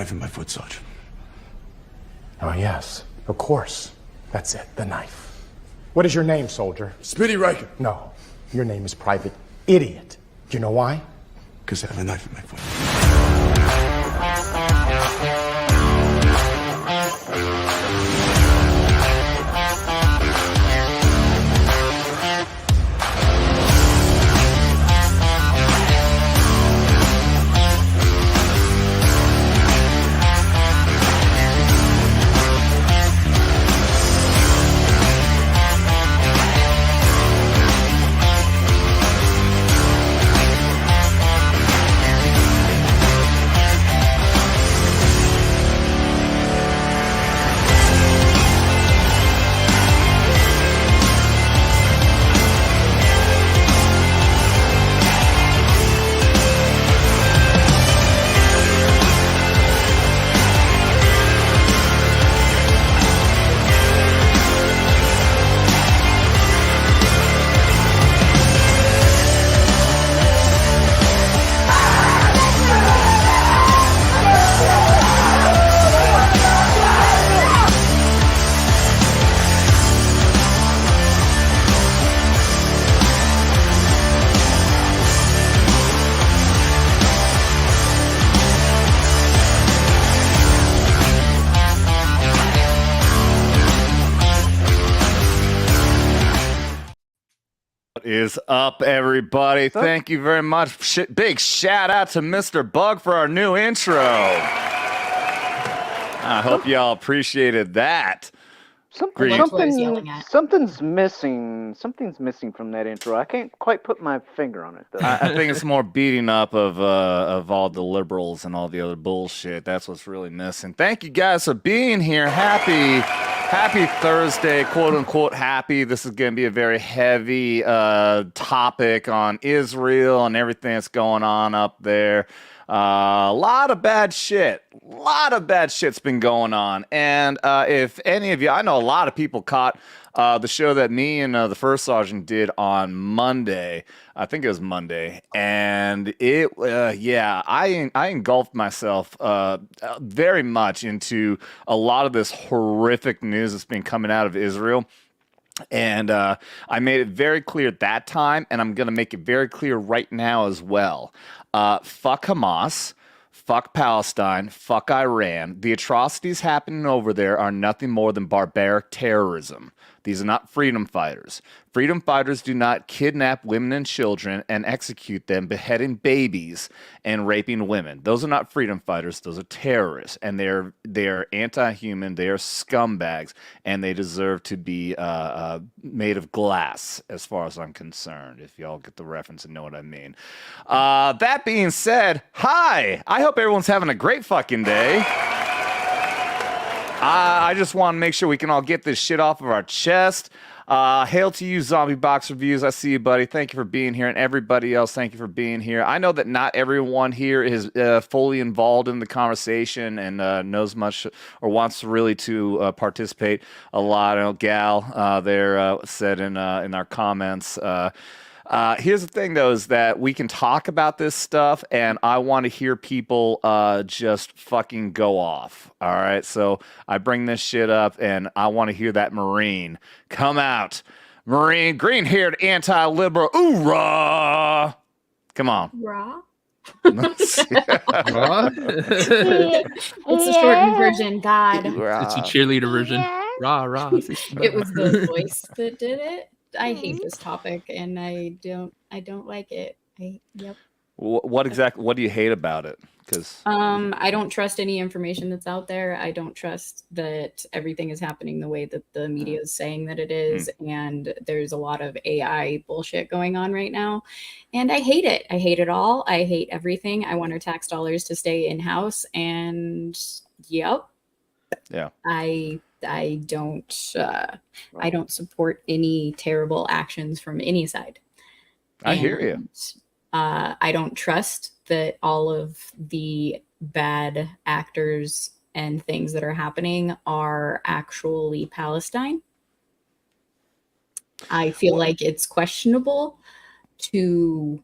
knife in my foot, Sarge. Oh, yes. Of course. That's it, the knife. What is your name, soldier? Spitty Riker. No, your name is Private Idiot. Do you know why? Because I have a knife in my foot. Is up, everybody? Thank you very much. Big shout out to Mr. Bug for our new intro. I hope y'all appreciated that. Something's missing. Something's missing from that intro. I can't quite put my finger on it, though. I think it's more beating up of all the liberals and all the other bullshit. That's what's really missing. Thank you guys for being here. Happy Thursday, quote unquote happy. This is going to be a very heavy topic on Israel and everything that's going on up there. A lot of bad shit. A lot of bad shit's been going on. And if any of you, I know a lot of people caught the show that me and the First Sergeant did on Monday. I think it was Monday. And it, I engulfed myself very much into a lot of this horrific news that's been coming out of Israel. And I made it very clear at that time, and I'm going to make it very clear right now as well. Fuck Hamas, fuck Palestine, fuck Iran. The atrocities happening over there are nothing more than barbaric terrorism. These are not freedom fighters. Freedom fighters do not kidnap women and children and execute them, beheading babies and raping women. Those are not freedom fighters. Those are terrorists, and they're anti-human. They are scumbags, and they deserve to be made of glass, as far as I'm concerned. If y'all get the reference and know what I mean. That being said, hi. I hope everyone's having a great fucking day. I just want to make sure we can all get this shit off of our chest. Hail to you, Zombie Box Reviews. I see you, buddy. Thank you for being here. And everybody else, thank you for being here. I know that not everyone here is fully involved in the conversation and knows much or wants to really to participate a lot. I know Gal there said in our comments. Here's the thing, though, is that we can talk about this stuff, and I want to hear people just fucking go off. All right, so I bring this shit up, and I want to hear that Marine come out. Marine, green-haired anti-liberal, ooh-rah! Come on. Raw? Let's see. Raw? It's a shortened version, God. It's a cheerleader version. Rah, rah. It was the voice that did it. I hate this topic, and I don't like it. Yep. What do you hate about it? Because I don't trust any information that's out there. I don't trust that everything is happening the way that the media is saying that it is, and there's a lot of AI bullshit going on right now, and I hate it. I hate it all. I hate everything. I want our tax dollars to stay in house, and yep. Yeah. I don't support any terrible actions from any side. I hear you. I don't trust that all of the bad actors and things that are happening are actually Palestine. I feel like it's questionable to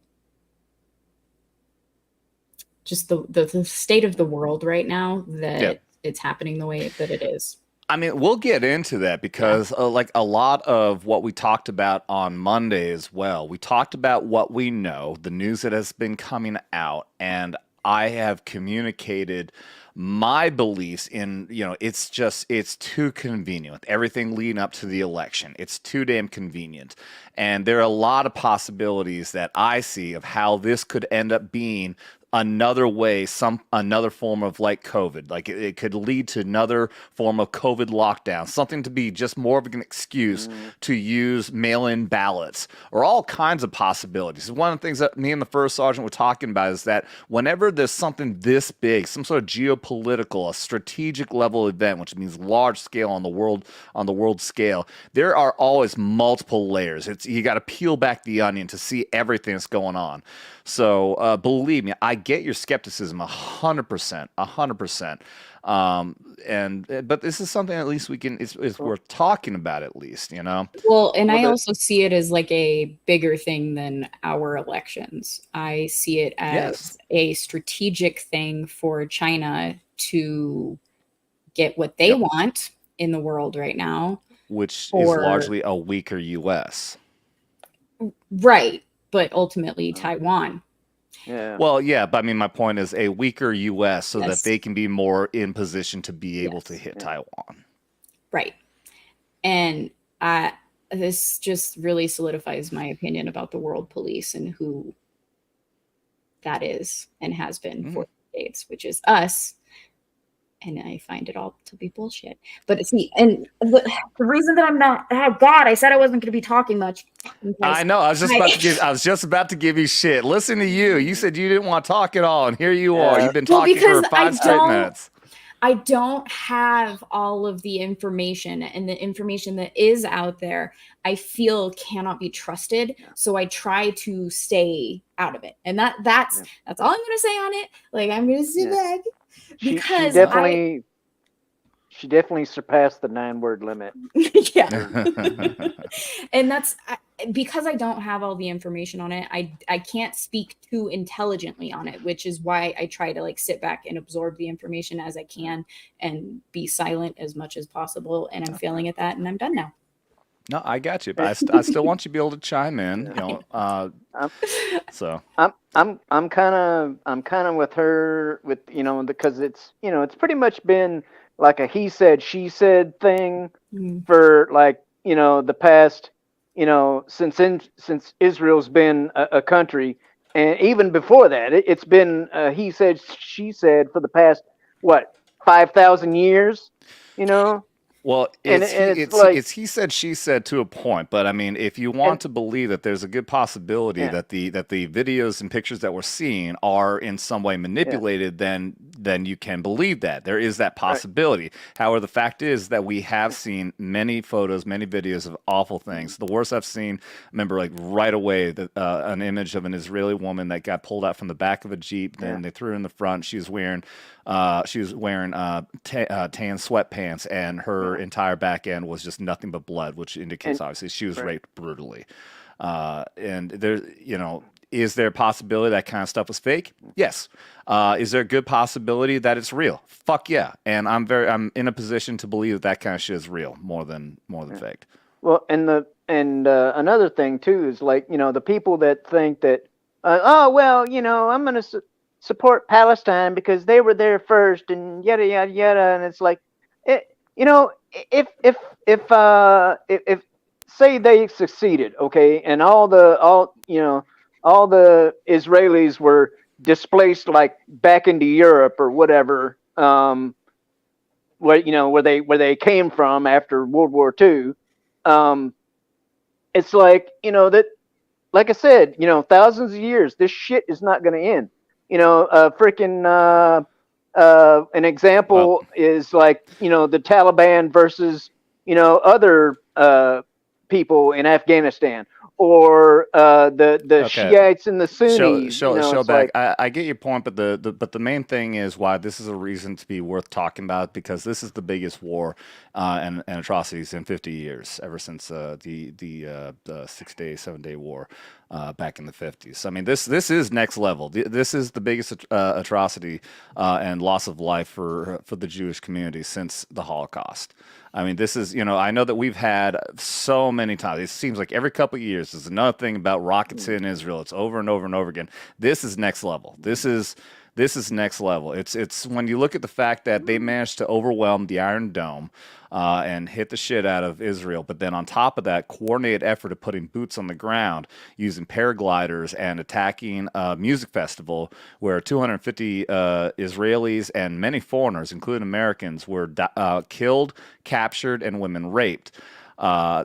just the state of the world right now that it's happening the way that it is. I mean, we'll get into that because like a lot of what we talked about on Monday as well, we talked about what we know, the news that has been coming out, and I have communicated my beliefs in, it's too convenient with everything leading up to the election. It's too damn convenient. And there are a lot of possibilities that I see of how this could end up being another way, another form of like COVID. Like it could lead to another form of COVID lockdown, something to be just more of an excuse to use mail-in ballots or all kinds of possibilities. One of the things that me and the first sergeant were talking about is that whenever there's something this big, some sort of geopolitical, a strategic level event, which means large scale on the world scale, there are always multiple layers. You got to peel back the onion to see everything that's going on. So believe me, I get your skepticism 100%, 100%. But this is something at least we can, it's worth talking about at least, Well, and I also see it as like a bigger thing than our elections. I see it as a strategic thing for China to get what they want in the world right now. Which is largely a weaker U.S. Right. But ultimately Taiwan. Yeah. Well, yeah, but I mean, my point is a weaker U.S. so that they can be more in position to be able to hit Taiwan. Right. And this just really solidifies my opinion about the world police and who that is and has been for decades, which is us. And I find it all to be bullshit. But see, and the reason that I'm not, oh God, I said I wasn't going to be talking much. I know. I was just about to give you shit. Listen to you. You said you didn't want to talk at all, and here you are. You've been talking for 5 straight minutes. I don't have all of the information, and the information that is out there, I feel cannot be trusted. So I try to stay out of it, and that's all I'm going to say on it. Like I'm going to sit back. Because she definitely surpassed the 9-word limit. Yeah. And that's because I don't have all the information on it. I can't speak too intelligently on it, which is why I try to like sit back and absorb the information as I can and be silent as much as possible. And I'm failing at that, and I'm done now. No, I got you, but I still want you to be able to chime in. So I'm kind of with her because it's pretty much been like a he said she said thing for like the past since Israel's been a country, and even before that it's been he said she said for the past 5,000 years. Well, it's he said, she said to a point, but I mean, if you want to believe that there's a good possibility that the videos and pictures that we're seeing are in some way manipulated, then you can believe that there is that possibility. Right. However, the fact is that we have seen many photos, many videos of awful things. The worst I've seen, I remember like right away an image of an Israeli woman that got pulled out from the back of a Jeep, then they threw her in the front. She was wearing tan sweatpants, and her entire back end was just nothing but blood, which indicates obviously she was raped brutally. And there, is there a possibility that kind of stuff was fake? Yes. Is there a good possibility that it's real? Fuck yeah. And I'm in a position to believe that kind of shit is real more than fake. Well, and another thing too is like the people that think that I'm gonna support Palestine because they were there first and yada yada yada, and it's like if say they succeeded, okay, and all the Israelis were displaced like back into Europe or whatever, where they came from after World War II, it's like that, like I said, thousands of years, this shit is not going to end. An example is like the Taliban versus other people in Afghanistan, or the Okay. Shiites and the Sunnis. Shellback, I get your point, but the main thing is why this is a reason to be worth talking about, because this is the biggest war and atrocities in 50 years, ever since the 6-day, 7-day war back in the 50s. I mean, this is next level. This is the biggest atrocity and loss of life for the Jewish community since the Holocaust. I mean, this is, I know that we've had so many times. It seems like every couple of years, there's another thing about rockets in Israel. It's over and over and over again. This is next level. This is next level. It's when you look at the fact that they managed to overwhelm the Iron Dome and hit the shit out of Israel, but then on top of that, coordinated effort of putting boots on the ground, using paragliders and attacking a music festival where 250 Israelis and many foreigners, including Americans, were killed, captured, and women raped.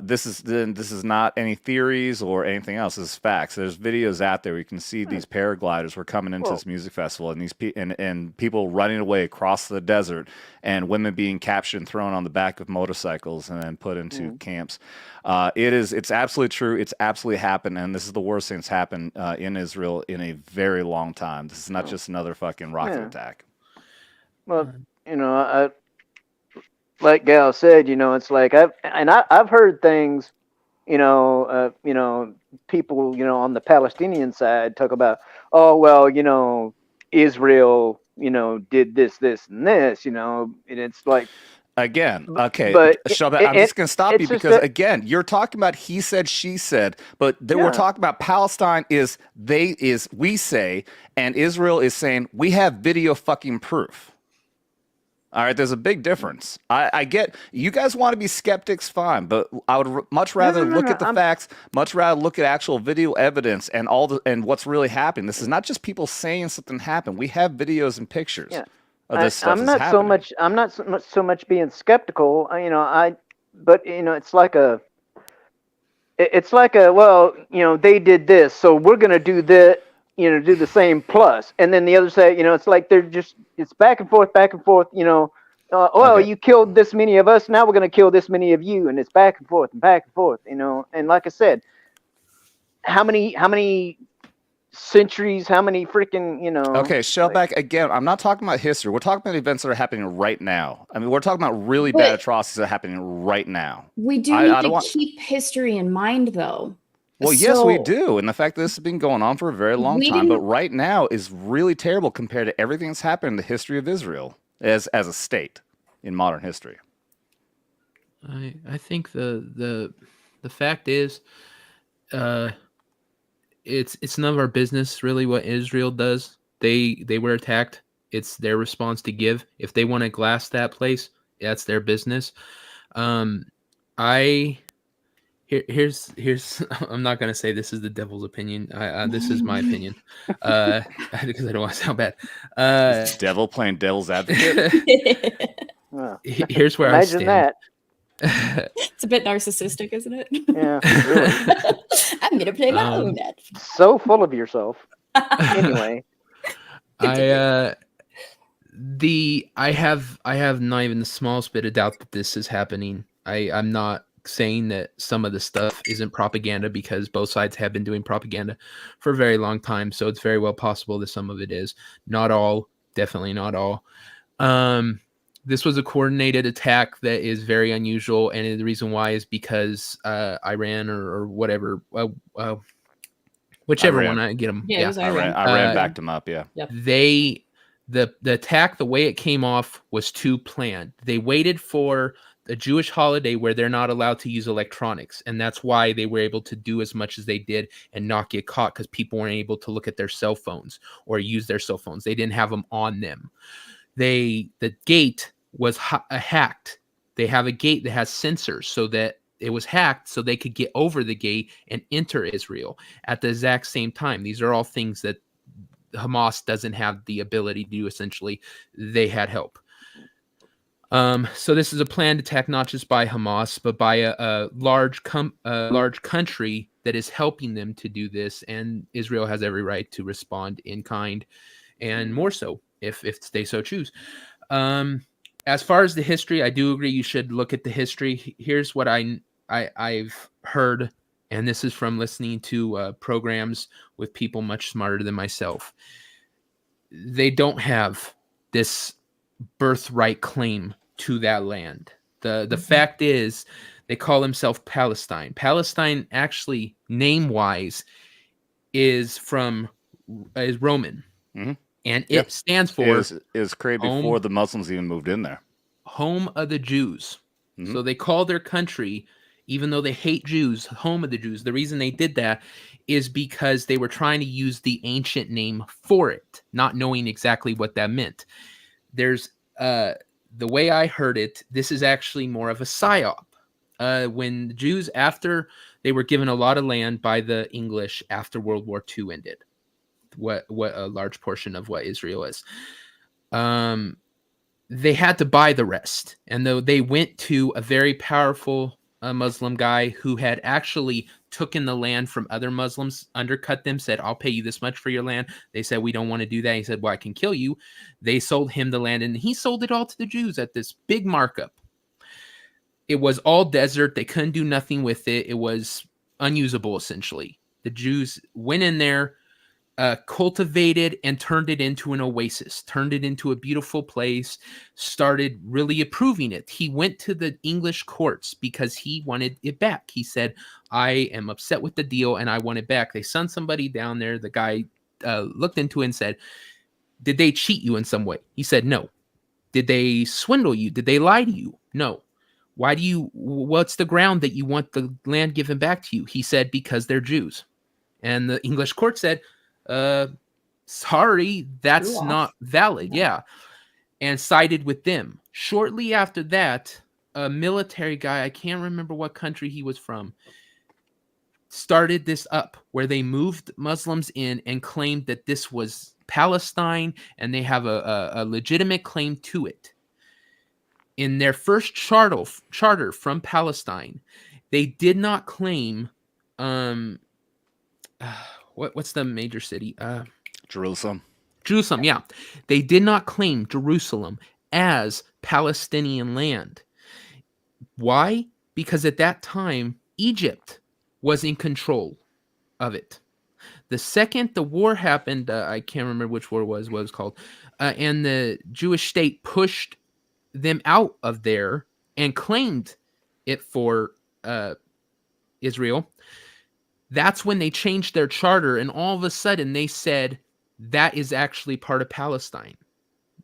This is not any theories or anything else. This is facts. There's videos out there where you can see these paragliders were coming into this music festival, and and people running away across the desert, and women being captured and thrown on the back of motorcycles and then put into camps. It's absolutely true. It's absolutely happened, and this is the worst thing that's happened in Israel in a very long time. This is not just another fucking rocket attack. Well, like Gal said, it's like I've heard things, people, on the Palestinian side talk about, oh well, Israel, did this, and this, and it's like. Again, okay, but I'm just going to stop you because, again, you're talking about he said, she said, but we're talking about Palestine we say, and Israel is saying, we have video fucking proof. All right, there's a big difference. I get you guys want to be skeptics, fine, but I would much rather look at the facts, much rather look at actual video evidence and and what's really happening. This is not just people saying something happened. We have videos and pictures. Yeah. I'm not so much being skeptical. But it's like well, they did this, so we're gonna do that. Do the same plus, and then the other side, it's like it's back and forth. You killed this many of us, now we're gonna kill this many of you, and it's back and forth. And like I said, how many centuries, how many freaking, Okay, Shellback, again, I'm not talking about history. We're talking about events that are happening right now. I mean, we're talking about really bad atrocities that are happening right now. We do need to keep history in mind, though. Well, yes, we do. And the fact that this has been going on for a very long time, but right now is really terrible compared to everything that's happened in the history of Israel as a state in modern history. I think the fact is, it's none of our business really what Israel does. They were attacked. It's their response to give. If they want to glass that place, that's their business. Here's I'm not gonna say this is the devil's opinion. This is my opinion, because I don't want to sound bad. Devil playing devil's advocate. Here's where Imagine I stand. That. It's a bit narcissistic, isn't it? Yeah, really. I'm gonna play my own ad. So full of yourself. Anyway, I have not even the smallest bit of doubt that this is happening. I'm not saying that some of the stuff isn't propaganda, because both sides have been doing propaganda for a very long time. So it's very well possible that some of it is. Not all, definitely not all. This was a coordinated attack that is very unusual, and the reason why is because Iran or whatever, whichever Iran. one I get them. Yeah, it was Iran. Iran backed them up. Yeah. Yep. The attack, the way it came off was too planned. They waited for a Jewish holiday where they're not allowed to use electronics, and that's why they were able to do as much as they did and not get caught, because people weren't able to look at their cell phones or use their cell phones. They didn't have them on them. The gate was hacked. They have a gate that has sensors, so that it was hacked so they could get over the gate and enter Israel at the exact same time. These are all things that Hamas doesn't have the ability to do. Essentially, they had help. So this is a planned attack, not just by Hamas, but by a large country that is helping them to do this. And Israel has every right to respond in kind, and more so if they so choose. As far as the history, I do agree you should look at the history. Here's what I I've heard, and this is from listening to programs with people much smarter than myself, they don't have this birthright claim to that land. The fact is, they call themselves Palestine. Palestine, actually, name-wise, is Roman, and it stands for is created before the Muslims even moved in there. Home of the Jews. So they call their country, even though they hate Jews, home of the Jews. The reason they did that is because they were trying to use the ancient name for it, not knowing exactly what that meant. There's the way I heard it, this is actually more of a psyop. When the Jews, after they were given a lot of land by the English after World War II ended, what a large portion of what Israel is, they had to buy the rest. And though they went to a very powerful Muslim guy who had actually taken the land from other Muslims, undercut them, said, I'll pay you this much for your land. They said, we don't want to do that. He said, well, I can kill you. They sold him the land, and he sold it all to the Jews at this big markup. It was all desert. They couldn't do nothing with it. It was unusable, essentially. The Jews went in there, cultivated and turned it into an oasis, turned it into a beautiful place, started really approving it. He went to the English courts because he wanted it back. He said, I am upset with the deal and I want it back. They sent somebody down there. The guy looked into it and said, did they cheat you in some way? He said, no. Did they swindle you? Did they lie to you? No. What's the ground that you want the land given back to you? He said, because they're Jews. And the English court said, sorry, that's not valid. Yeah. And sided with them. Shortly after that, a military guy, I can't remember what country he was from, started this up where they moved Muslims in and claimed that this was Palestine and they have a legitimate claim to it. In their first charter from Palestine, they did not claim what's the major city? Jerusalem. Jerusalem, yeah. They did not claim Jerusalem as Palestinian land. Why? Because at that time, Egypt was in control of it. The second the war happened, I can't remember which war it was, what it was called, and the Jewish state pushed them out of there and claimed it for Israel. That's when they changed their charter, and all of a sudden they said that is actually part of Palestine.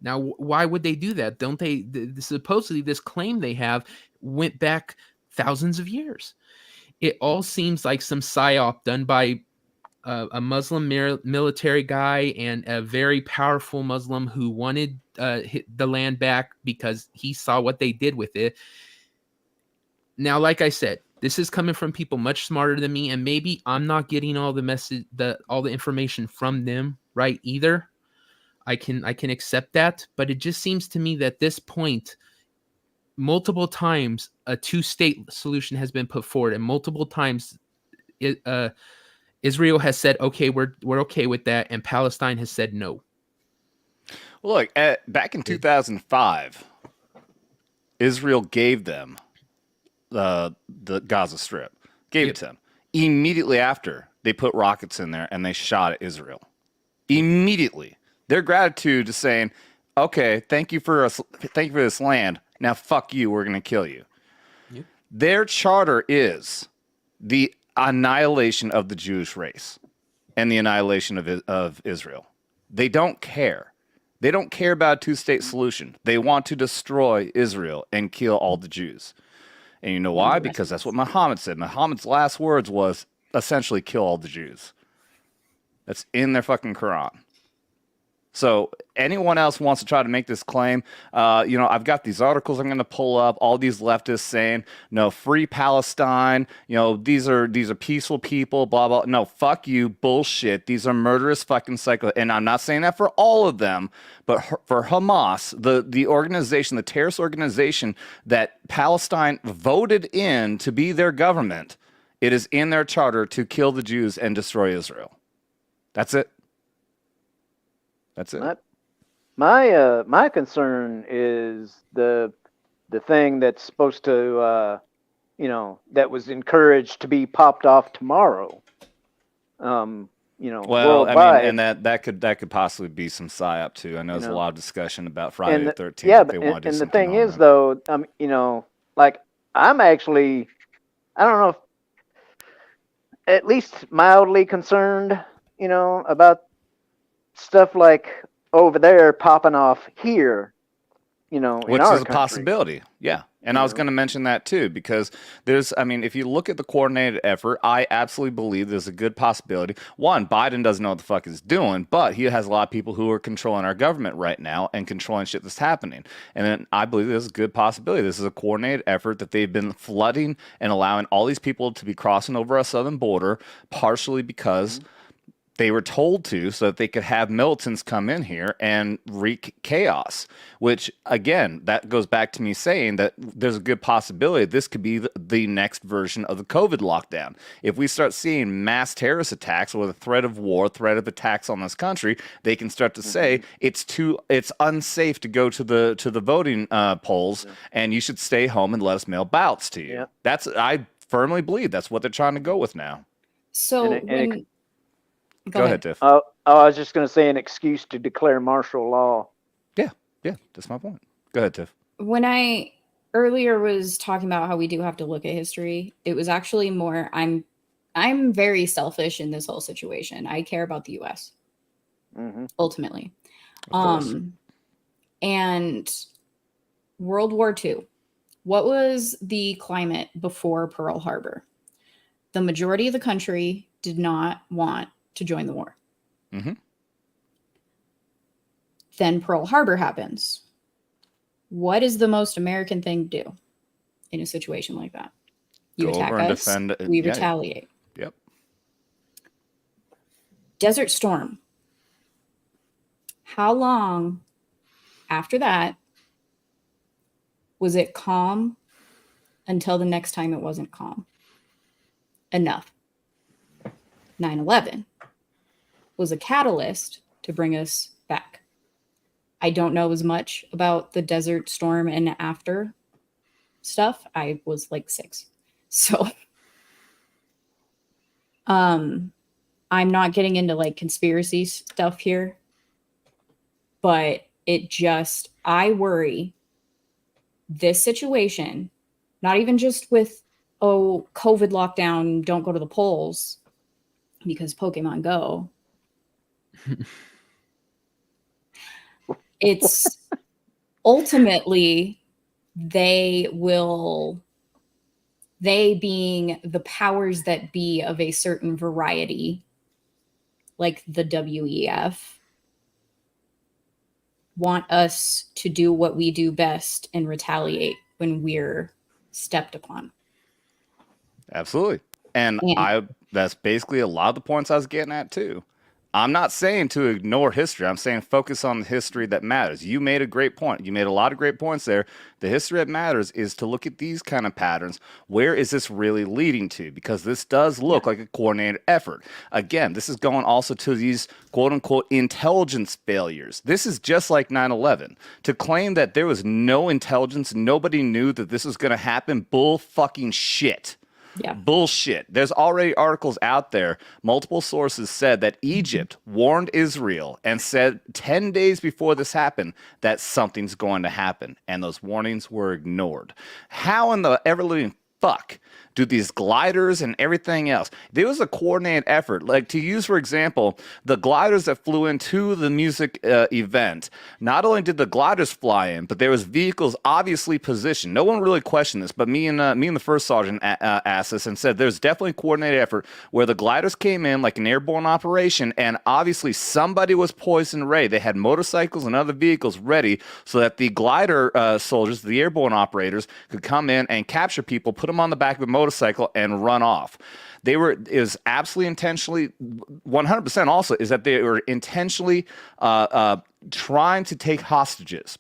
Now, why would they do that? Don't they? Supposedly, this claim they have went back thousands of years. It all seems like some psyop done by a Muslim military guy and a very powerful Muslim who wanted the land back because he saw what they did with it. Now, like I said, this is coming from people much smarter than me, and maybe I'm not getting all the all the information from them right either. I can accept that, but it just seems to me that at this point, multiple times a two-state solution has been put forward, and multiple times Israel has said, okay, we're okay with that, and Palestine has said no. Well, look, back in 2005, Israel gave them the Gaza Strip. Gave it to them. Immediately after, they put rockets in there, and they shot at Israel. Immediately. Their gratitude is saying, okay, thank you for this land. Now, fuck you, we're going to kill you. Yep. Their charter is the annihilation of the Jewish race and the annihilation of Israel. They don't care. They don't care about a two-state solution. They want to destroy Israel and kill all the Jews. And you know why? Because that's what Muhammad said. Muhammad's last words was essentially kill all the Jews. That's in their fucking Quran. So anyone else wants to try to make this claim, I've got these articles I'm going to pull up, all these leftists saying, no, free Palestine, these are peaceful people, blah, blah. No, fuck you, bullshit. These are murderous fucking psycho. And I'm not saying that for all of them, but for Hamas, the organization, the terrorist organization that Palestine voted in to be their government, it is in their charter to kill the Jews and destroy Israel. That's it. That's it. My concern is the thing that's supposed to that was encouraged to be popped off tomorrow. Well, worldwide. I mean, and that could possibly be some psyop too. I know there's a lot of discussion about Friday the 13th. Yeah, they want to do and the something thing on is, that. though, like I'm actually, I don't know if, at least mildly concerned, about stuff like over there popping off here, in Which our is a country. possibility. Yeah. And I was going to mention that too, because if you look at the coordinated effort, I absolutely believe there's a good possibility. One, Biden doesn't know what the fuck he's doing, but he has a lot of people who are controlling our government right now and controlling shit that's happening. And then I believe there's a good possibility. This is a coordinated effort that they've been flooding and allowing all these people to be crossing over our southern border, partially because they were told to, so that they could have militants come in here and wreak chaos, which, again, that goes back to me saying that there's a good possibility this could be the next version of the COVID lockdown. If we start seeing mass terrorist attacks or the threat of war, threat of attacks on this country, they can start to say it's unsafe to go to the voting polls, and you should stay home and let us mail ballots to you. Yeah. I firmly believe that's what they're trying to go with now. So Go ahead, Tiff. I was just going to say an excuse to declare martial law. Yeah, that's my point. Go ahead, Tiff. When I earlier was talking about how we do have to look at history, it was actually more I'm very selfish in this whole situation. I care about the US ultimately. And World War II. What was the climate before Pearl Harbor? The majority of the country did not want to join the war. Then Pearl Harbor happens. What is the most American thing to do in a situation like that? You Go attack over and us, defend, we retaliate. Yep. Desert Storm. How long after that was it calm until the next time it wasn't calm enough? 9/11 was a catalyst to bring us back. I don't know as much about the Desert Storm and after stuff. I was like 6. So I'm not getting into like conspiracy stuff here, but I worry this situation, not even just with, COVID lockdown, don't go to the polls because Pokemon Go. It's ultimately they being the powers that be of a certain variety, like the WEF, want us to do what we do best and retaliate when we're stepped upon. Absolutely. And that's basically a lot of the points I was getting at too. I'm not saying to ignore history. I'm saying focus on the history that matters. You made a great point. You made a lot of great points there. The history that matters is to look at these kind of patterns. Where is this really leading to? Because this does look like a coordinated effort. Again, this is going also to these quote unquote intelligence failures. This is just like 9/11. To claim that there was no intelligence, nobody knew that this was going to happen, bull fucking shit. Yeah. Bullshit. There's already articles out there. Multiple sources said that Egypt warned Israel and said 10 days before this happened that something's going to happen. And those warnings were ignored. How in the ever-living fuck do these gliders and everything else? There was a coordinated effort. Like, to use, for example, the gliders that flew into the music event. Not only did the gliders fly in, but there was vehicles obviously positioned. No one really questioned this, but me and the first sergeant asked this and said there's definitely a coordinated effort where the gliders came in like an airborne operation, and obviously somebody was poised and ready. They had motorcycles and other vehicles ready so that the glider soldiers, the airborne operators, could come in and capture people, put them on the back of a motorcycle and run off. It was absolutely intentionally, 100% also, is that they were intentionally trying to take hostages.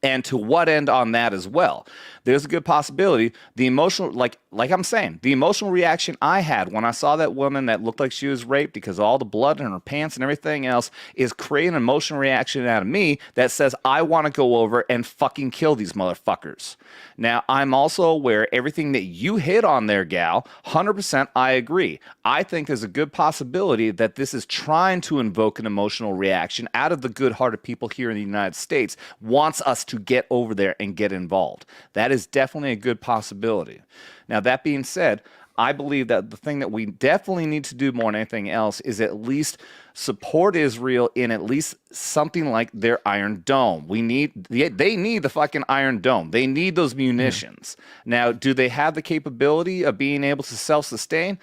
And to what end on that as well? There's a good possibility the emotional, like I'm saying, the emotional reaction I had when I saw that woman that looked like she was raped because of all the blood in her pants and everything else is creating an emotional reaction out of me that says I want to go over and fucking kill these motherfuckers. Now, I'm also aware everything that you hit on there, gal, 100% I agree. I think there's a good possibility that this is trying to invoke an emotional reaction out of the good-hearted people here in the United States, wants us to get over there and get involved. That is definitely a good possibility. Now, that being said, I believe that the thing that we definitely need to do more than anything else is at least support Israel in at least something like their Iron Dome. They need the fucking Iron Dome. They need those munitions. Now, do they have the capability of being able to self-sustain?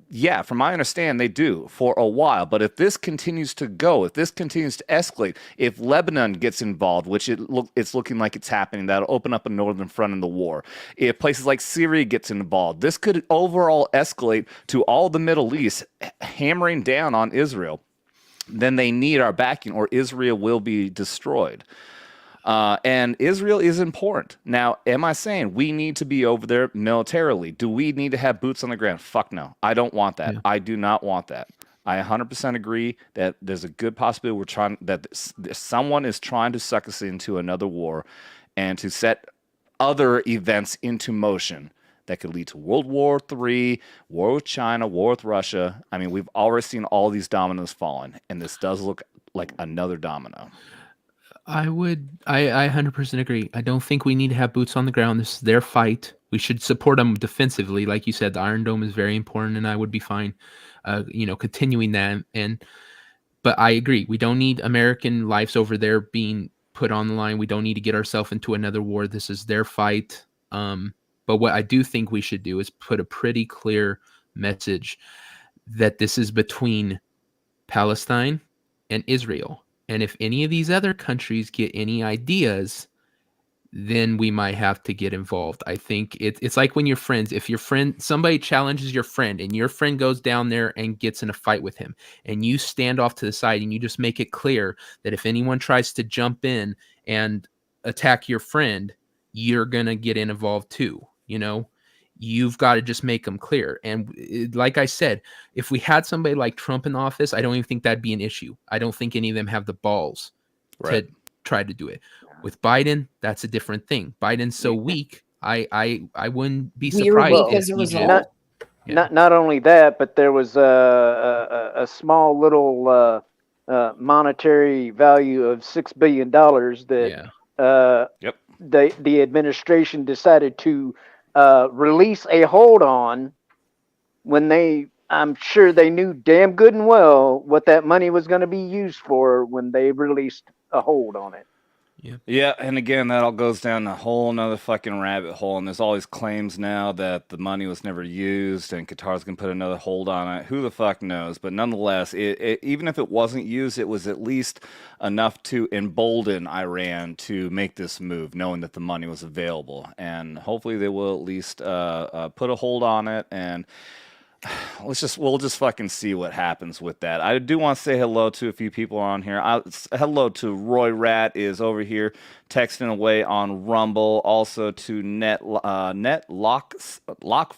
Yeah, from my understanding, they do for a while. But if this continues to go, if this continues to escalate, if Lebanon gets involved, which it's looking like it's happening, that'll open up a northern front in the war. If places like Syria gets involved, this could overall escalate to all the Middle East hammering down on Israel. Then they need our backing or Israel will be destroyed. And Israel is important. Now, am I saying we need to be over there militarily? Do we need to have boots on the ground? Fuck no. I don't want that. Yeah. I do not want that. I 100% agree that there's a good possibility someone is trying to suck us into another war and to set other events into motion that could lead to World War III, war with China, war with Russia. I mean, we've already seen all these dominoes falling, and this does look like another domino. I 100% agree. I don't think we need to have boots on the ground. This is their fight. We should support them defensively. Like you said, the Iron Dome is very important, and I would be fine, continuing that. But I agree. We don't need American lives over there being put on the line. We don't need to get ourselves into another war. This is their fight. But what I do think we should do is put a pretty clear message that this is between Palestine and Israel. And if any of these other countries get any ideas, then we might have to get involved. I think it's like when you're friends. If somebody challenges your friend and your friend goes down there and gets in a fight with him and you stand off to the side and you just make it clear that if anyone tries to jump in and attack your friend, you're going to get involved too. You've got to just make them clear. And like I said, if we had somebody like Trump in office, I don't even think that'd be an issue. I don't think any of them have the balls to try to do it. With Biden, that's a different thing. Biden's so weak, I wouldn't be surprised if he did. Not only that, but there was a small little monetary value of $6 billion that the administration decided to release a hold on when I'm sure they knew damn good and well what that money was going to be used for when they released a hold on it. Yeah, and again, that all goes down a whole nother fucking rabbit hole, and there's all these claims now that the money was never used and Qatar's going to put another hold on it. Who the fuck knows? But nonetheless, even if it wasn't used, it was at least enough to embolden Iran to make this move, knowing that the money was available. And hopefully they will at least put a hold on it, and we'll just fucking see what happens with that. I do want to say hello to a few people on here. Hello to Roy Rat is over here texting away on Rumble. Also to Net Lock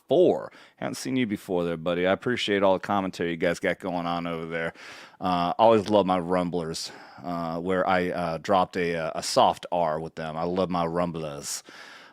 4. Haven't seen you before there, buddy. I appreciate all the commentary you guys got going on over there. Always love my Rumblers, where I dropped a soft R with them. I love my Rumblers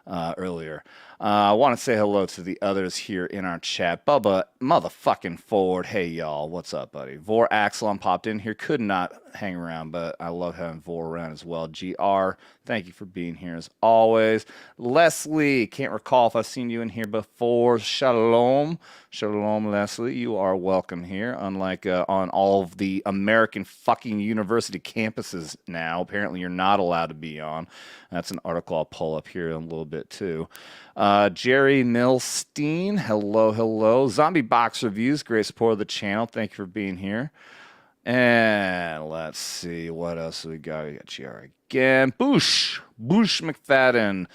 earlier. I want to say hello to the others here in our chat. Bubba motherfucking Ford. Hey, y'all. What's up, buddy? Vor Axelon popped in here. Could not hang around, but I love having Vor around as well. GR, thank you for being here as always. Leslie, can't recall if I've seen you in here before. Shalom. Shalom, Leslie. You are welcome here. Unlike on all of the American fucking university campuses now, apparently you're not allowed to be on. That's an article I'll pull up here in a little bit, too. Jerry Milstein, hello. Zombie Box Reviews, great support of the channel. Thank you for being here. And let's see what else we got. We got GR again. Bush McFadden.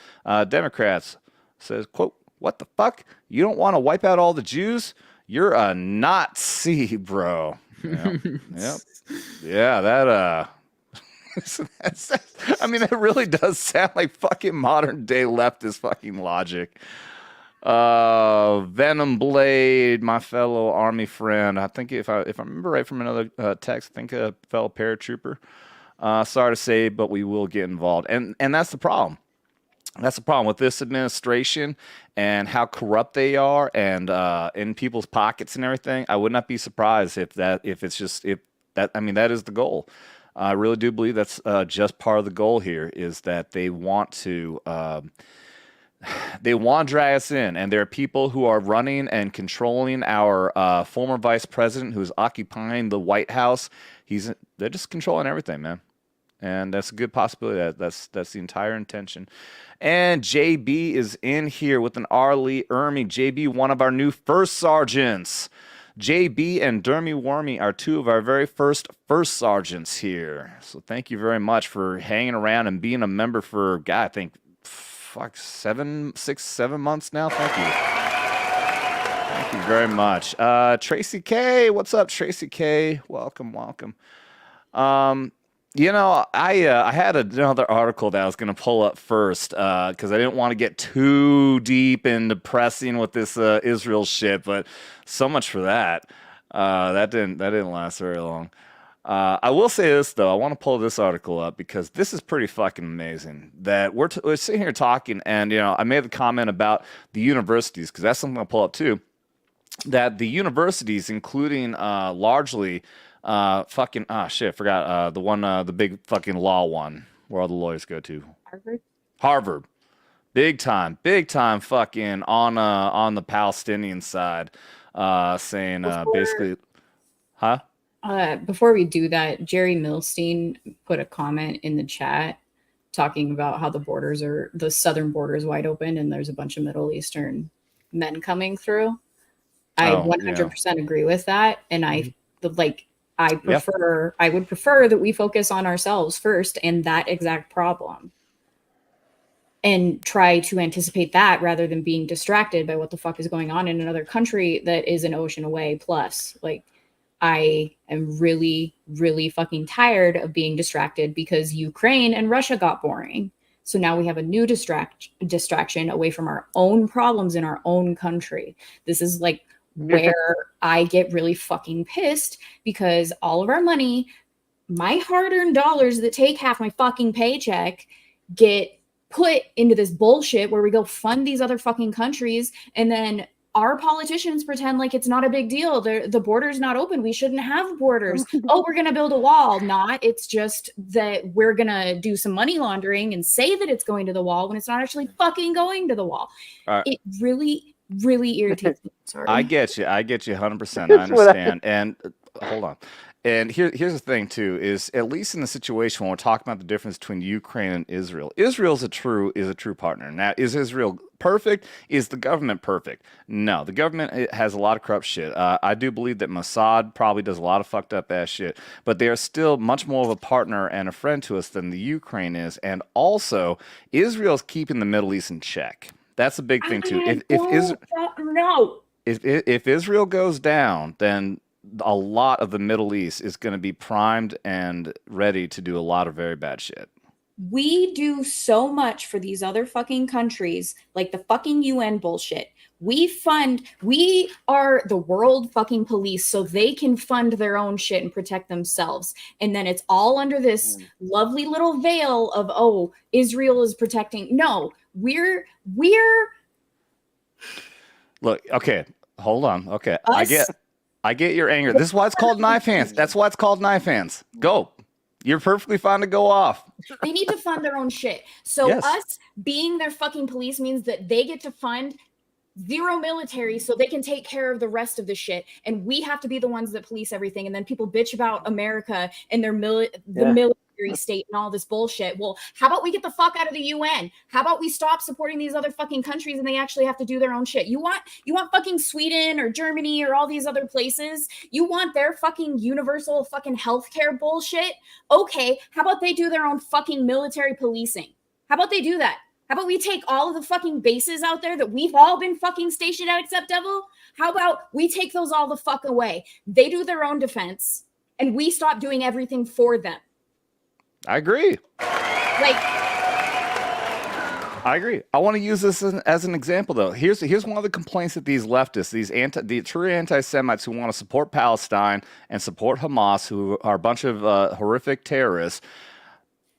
Democrats says, quote, "What the fuck? You don't want to wipe out all the Jews? You're a Nazi, bro." Yep. Yeah, that I mean, that really does sound like fucking modern day leftist fucking logic. Venom Blade, my fellow army friend. I think if I remember right from another text, I think a fellow paratrooper. Sorry to say, but we will get involved, and that's the problem. That's the problem with this administration and how corrupt they are, and in people's pockets and everything. I would not be surprised if that is the goal. I really do believe that's just part of the goal here, is that they want to drag us in, and there are people who are running and controlling our former vice president who's occupying the White House. They're just controlling everything, man. And that's a good possibility. That's the entire intention. And JB is in here with an Arlie Ermy. JB, one of our new first sergeants. JB and Dermy Wermy are two of our very first sergeants here. So thank you very much for hanging around and being a member for, God, I think, 7 months now. Thank you. Thank you very much. Tracy K, what's up, Tracy K? Welcome. You know, I had another article that I was going to pull up first because I didn't want to get too deep and depressing with this Israel shit, but so much for that. That didn't last very long. I will say this, though. I want to pull this article up because this is pretty fucking amazing. That we're sitting here talking, and, you know, I made the comment about the universities because that's something I'll pull up too. That the universities, including largely... I forgot the big fucking law one where all the lawyers go to. Harvard. Big time fucking on the Palestinian side, saying basically, huh? Before we do that, Jerry Milstein put a comment in the chat talking about how the southern border is wide open and there's a bunch of Middle Eastern men coming through. I 100% agree with that, and I would prefer that we focus on ourselves first and that exact problem and try to anticipate that rather than being distracted by what the fuck is going on in another country that is an ocean away. Plus, like, I am really, really fucking tired of being distracted because Ukraine and Russia got boring. So now we have a new distraction away from our own problems in our own country. This is like where I get really fucking pissed because all of our money, my hard-earned dollars that take half my fucking paycheck, get put into this bullshit where we go fund these other fucking countries, and then our politicians pretend like it's not a big deal. The border's not open. We shouldn't have borders. Oh, we're going to build a wall. Not. It's just that we're going to do some money laundering and say that it's going to the wall when it's not actually fucking going to the wall. It really irritates me. Sorry. I get you 100%. I understand. And hold on. And here's the thing too, is at least in the situation when we're talking about the difference between Ukraine and Israel, Israel's a true partner. Now, is Israel perfect? Is the government perfect? No, the government has a lot of corrupt shit. I do believe that Mossad probably does a lot of fucked up ass shit, but they are still much more of a partner and a friend to us than the Ukraine is. And also, Israel's keeping the Middle East in check. That's a big thing too. If Israel goes down, then a lot of the Middle East is going to be primed and ready to do a lot of very bad shit. We do so much for these other fucking countries, like the fucking UN bullshit. We are the world fucking police so they can fund their own shit and protect themselves. And then it's all under this lovely little veil of, oh, Israel is protecting. No, we're Look, okay, hold on. Okay, I get your anger. This is why it's called knife hands. That's why it's called knife hands. Go. You're perfectly fine to go off. They need to fund their own shit. So yes. Us being their fucking police means that they get to fund zero military so they can take care of the rest of the shit. And we have to be the ones that police everything. And then people bitch about America and their military state and all this bullshit. Well, how about we get the fuck out of the UN? How about we stop supporting these other fucking countries and they actually have to do their own shit? You want fucking Sweden or Germany or all these other places? You want their fucking universal fucking healthcare bullshit? Okay, how about they do their own fucking military policing? How about they do that? How about we take all of the fucking bases out there that we've all been fucking stationed at except Devil? How about we take those all the fuck away? They do their own defense and we stop doing everything for them. I agree. Like, I agree. I want to use this as an example, though. Here's one of the complaints that these leftists, the true anti-Semites who want to support Palestine and support Hamas, who are a bunch of horrific terrorists.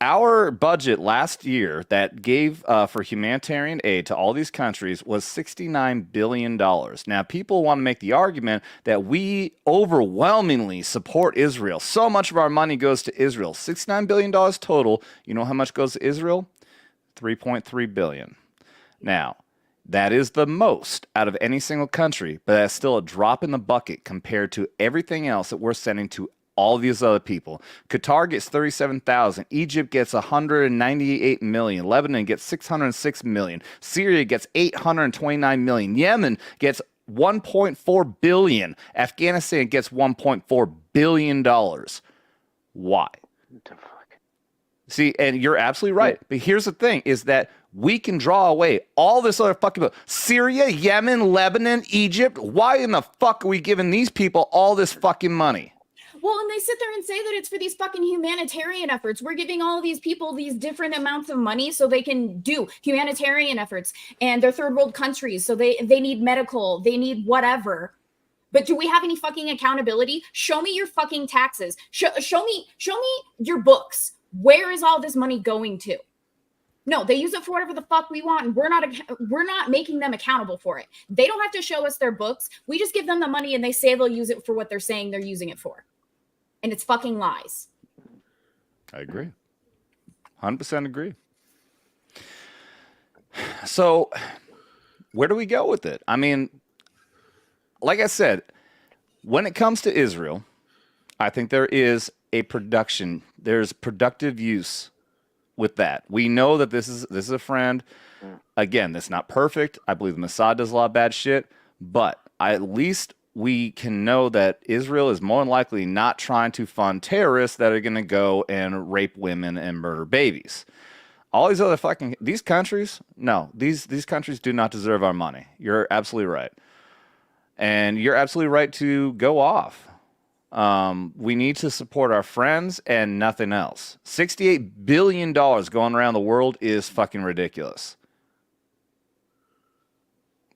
Our budget last year that gave for humanitarian aid to all these countries was $69 billion. Now, people want to make the argument that we overwhelmingly support Israel. So much of our money goes to Israel. $69 billion total. You know how much goes to Israel? $3.3 billion. Now, that is the most out of any single country, but that's still a drop in the bucket compared to everything else that we're sending to all these other people. Qatar gets 37,000. Egypt gets 198 million. Lebanon gets 606 million. Syria gets 829 million. Yemen gets 1.4 billion. Afghanistan gets 1.4 billion dollars. Why? What the fuck? See, and you're absolutely right. But here's the thing, is that we can draw away all this other fucking Syria, Yemen, Lebanon, Egypt. Why in the fuck are we giving these people all this fucking money? well, and they sit there and say that it's for these fucking humanitarian efforts. We're giving all of these people these different amounts of money so they can do humanitarian efforts, and they're third world countries, so they need medical, they need whatever. But do we have any fucking accountability? Show me your fucking taxes. Show me your books. Where is all this money going to? No, they use it for whatever the fuck we want, and we're not making them accountable for it. They don't have to show us their books. We just give them the money, and they say they'll use it for what they're saying they're using it for. And it's fucking lies. I agree. 100% agree. So, where do we go with it? I mean, like I said, when it comes to Israel, I think there's productive use with that. We know that this is a friend. Again, that's not perfect. I believe Mossad does a lot of bad shit, but at least we can know that Israel is more than likely not trying to fund terrorists that are going to go and rape women and murder babies. All these other these countries, no, these countries do not deserve our money. You're absolutely right. And you're absolutely right to go off. We need to support our friends and nothing else. $68 billion going around the world is fucking ridiculous.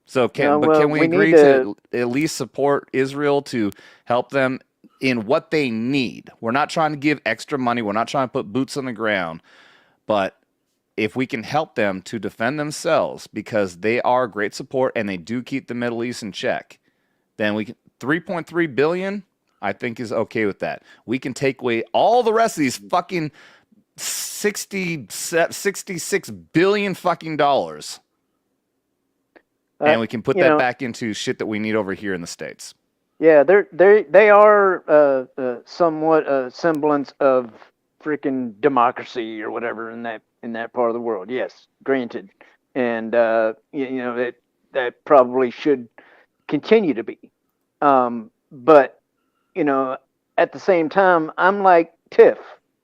So can we agree to at least support Israel to help them in what they need? We're not trying to give extra money. We're not trying to put boots on the ground. But if we can help them to defend themselves, because they are great support and they do keep the Middle East in check, then we can, 3.3 billion, I think, is okay with that. We can take away all the rest of these fucking 66 billion fucking dollars. And we can put that back into shit that we need over here in the States. Yeah, they are somewhat a semblance of freaking democracy or whatever in that part of the world. Yes, granted, and that probably should continue to be. But at the same time, I'm like Tiff,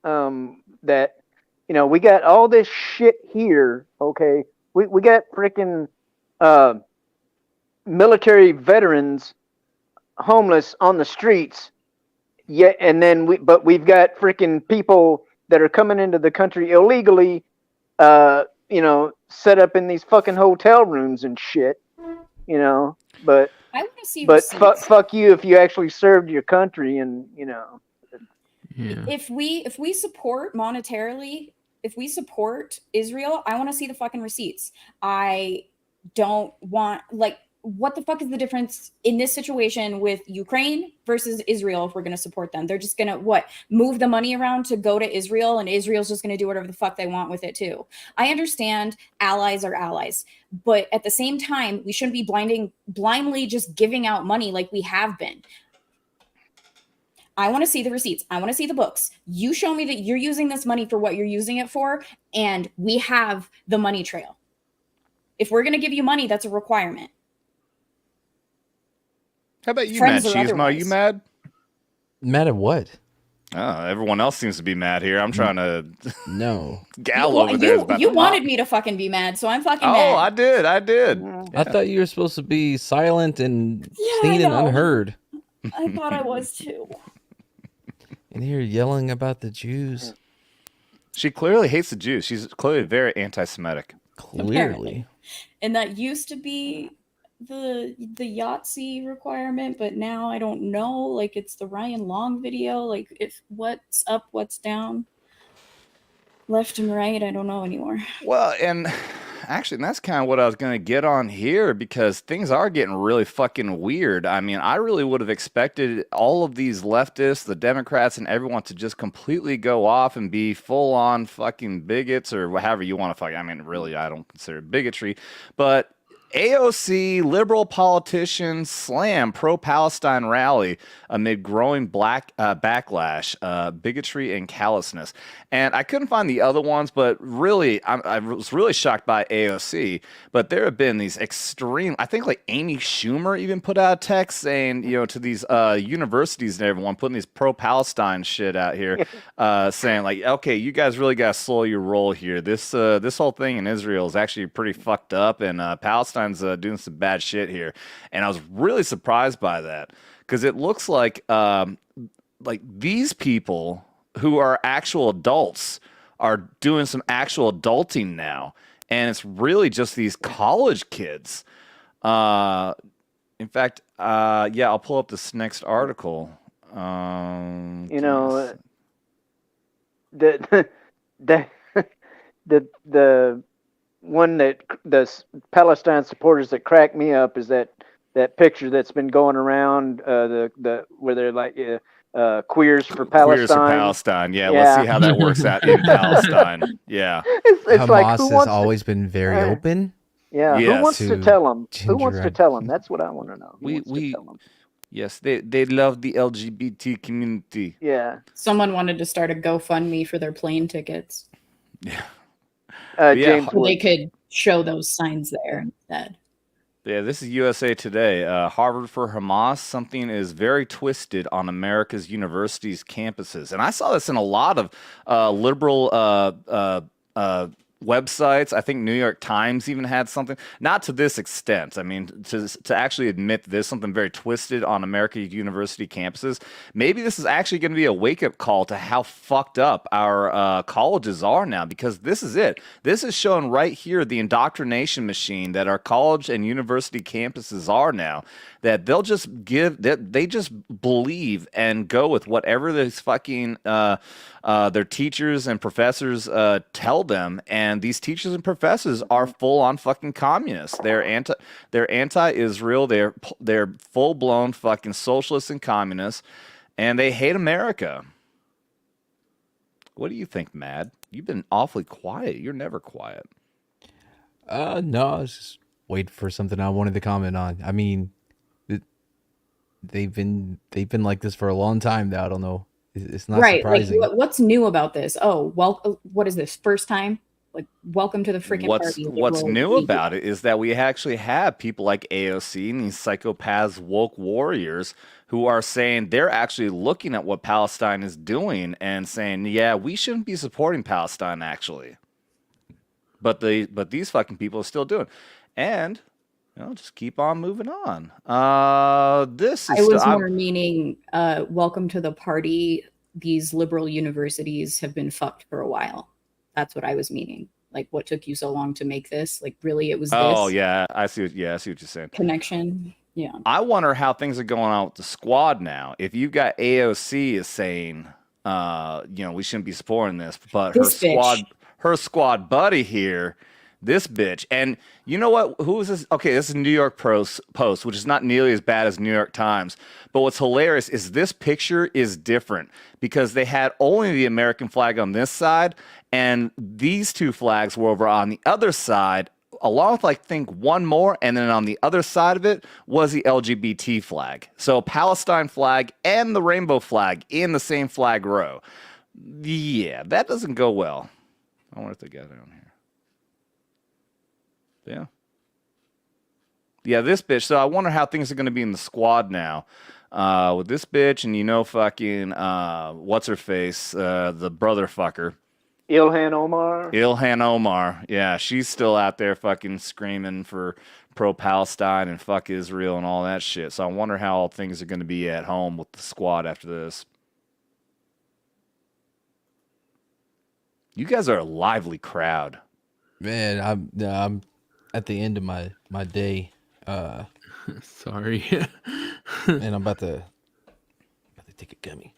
that we got all this shit here. Okay, we got freaking military veterans homeless on the streets. Yeah, and then we've got freaking people that are coming into the country illegally, set up in these fucking hotel rooms and shit, but I want to see. But fuck you if you actually served your country, and Yeah. If we support monetarily, if we support Israel, I want to see the fucking receipts. I don't want, what the fuck is the difference in this situation with Ukraine versus Israel if we're going to support them? They're just going to, move the money around to go to Israel, and Israel's just going to do whatever the fuck they want with it too. I understand allies are allies, but at the same time, we shouldn't be blindly just giving out money like we have been. I want to see the receipts. I want to see the books. You show me that you're using this money for what you're using it for, and we have the money trail. If we're going to give you money, that's a requirement. How about you, Friends Mad or Cheesema? Are you mad? Mad at what? Oh, everyone else seems to be mad here. I'm trying to No. gal over there. You wanted me to fucking be mad, so I'm fucking mad. Oh, I did. I thought you were supposed to be silent and seen and unheard. I thought I was too. And here yelling about the Jews. She clearly hates the Jews. She's clearly very anti-Semitic. Clearly. And that used to be the Yahtzee requirement, but now I don't know. Like, it's the Ryan Long video. Like, if what's up, what's down, left and right, I don't know anymore. Well, and actually, that's kind of what I was going to get on here, because things are getting really fucking weird. I mean, I really would have expected all of these leftists, the Democrats, and everyone to just completely go off and be full on fucking bigots, or however you want to fuck. I mean, really, I don't consider it bigotry, but AOC liberal politicians slam pro-Palestine rally amid growing backlash, bigotry, and callousness. And I couldn't find the other ones, but really, I was really shocked by AOC. But there have been these extreme, I think like Amy Schumer even put out a text saying, to these universities and everyone, putting these pro-Palestine shit out here, saying like, okay, you guys really got to slow your roll here. This whole thing in Israel is actually pretty fucked up, and Palestine's doing some bad shit here. And I was really surprised by that, because it looks like these people who are actual adults are doing some actual adulting now, and it's really just these college kids. In fact, I'll pull up this next article. The one that the Palestine supporters that cracked me up is that picture that's been going around, where they're like queers for Palestine. Queers for Palestine. Yeah, let's see how that works out in Palestine. Yeah. It's Hamas like, has always been very open. Yeah. Yes. Who wants to tell them? Who wants to tell them? That's what I want to know. Yes, they love the LGBT community. Yeah. Someone wanted to start a GoFundMe for their plane tickets. Yeah. James, so they could show those signs there instead. Yeah, this is USA Today. Harvard for Hamas. Something is very twisted on America's universities' campuses. And I saw this in a lot of liberal websites. I think New York Times even had something. Not to this extent. I mean, to actually admit there's something very twisted on America's university campuses. Maybe this is actually going to be a wake-up call to how fucked up our colleges are now, because this is it. This is showing right here the indoctrination machine that our college and university campuses are now. That they'll just they just believe and go with whatever this fucking their teachers and professors tell them, and these teachers and professors are full on fucking communists. They're anti-Israel. They're full blown fucking socialists and communists, and they hate America. What do you think, Mad? You've been awfully quiet. You're never quiet. No, I was just waiting for something I wanted to comment on. I mean, they've been like this for a long time now. I don't know. It's not surprising. Like, what's new about this? Oh, well, what is this? First time? Like, welcome to the freaking party. What's new about it is that we actually have people like AOC and these psychopaths, woke warriors, who are saying they're actually looking at what Palestine is doing and saying, yeah, we shouldn't be supporting Palestine, actually. But these fucking people are still doing it. And just keep on moving on. This is. I was more meaning, welcome to the party. These liberal universities have been fucked for a while. That's what I was meaning. Like, what took you so long to make this? Like, really, it was this? Oh, yeah. I see what you're saying. Connection. Yeah. I wonder how things are going on with the squad now. If you've got AOC is saying, we shouldn't be supporting this, but her squad buddy here, this bitch. And you know what? Who is this? Okay, this is New York Post, which is not nearly as bad as New York Times. But what's hilarious is this picture is different, because they had only the American flag on this side, and these two flags were over on the other side, along with, I think, one more, and then on the other side of it was the LGBT flag. So Palestine flag and the rainbow flag in the same flag row. Yeah, that doesn't go well. I wonder if they got it on here. Yeah, this bitch. So I wonder how things are going to be in the squad now with this bitch, and fucking what's her face, the brother fucker, Ilhan Omar. Ilhan Omar. Yeah, she's still out there fucking screaming for pro-Palestine and fuck Israel and all that shit. So I wonder how all things are going to be at home with the squad after this. You guys are a lively crowd. Man, I'm at the end of my day. Sorry. And I'm about to take a gummy.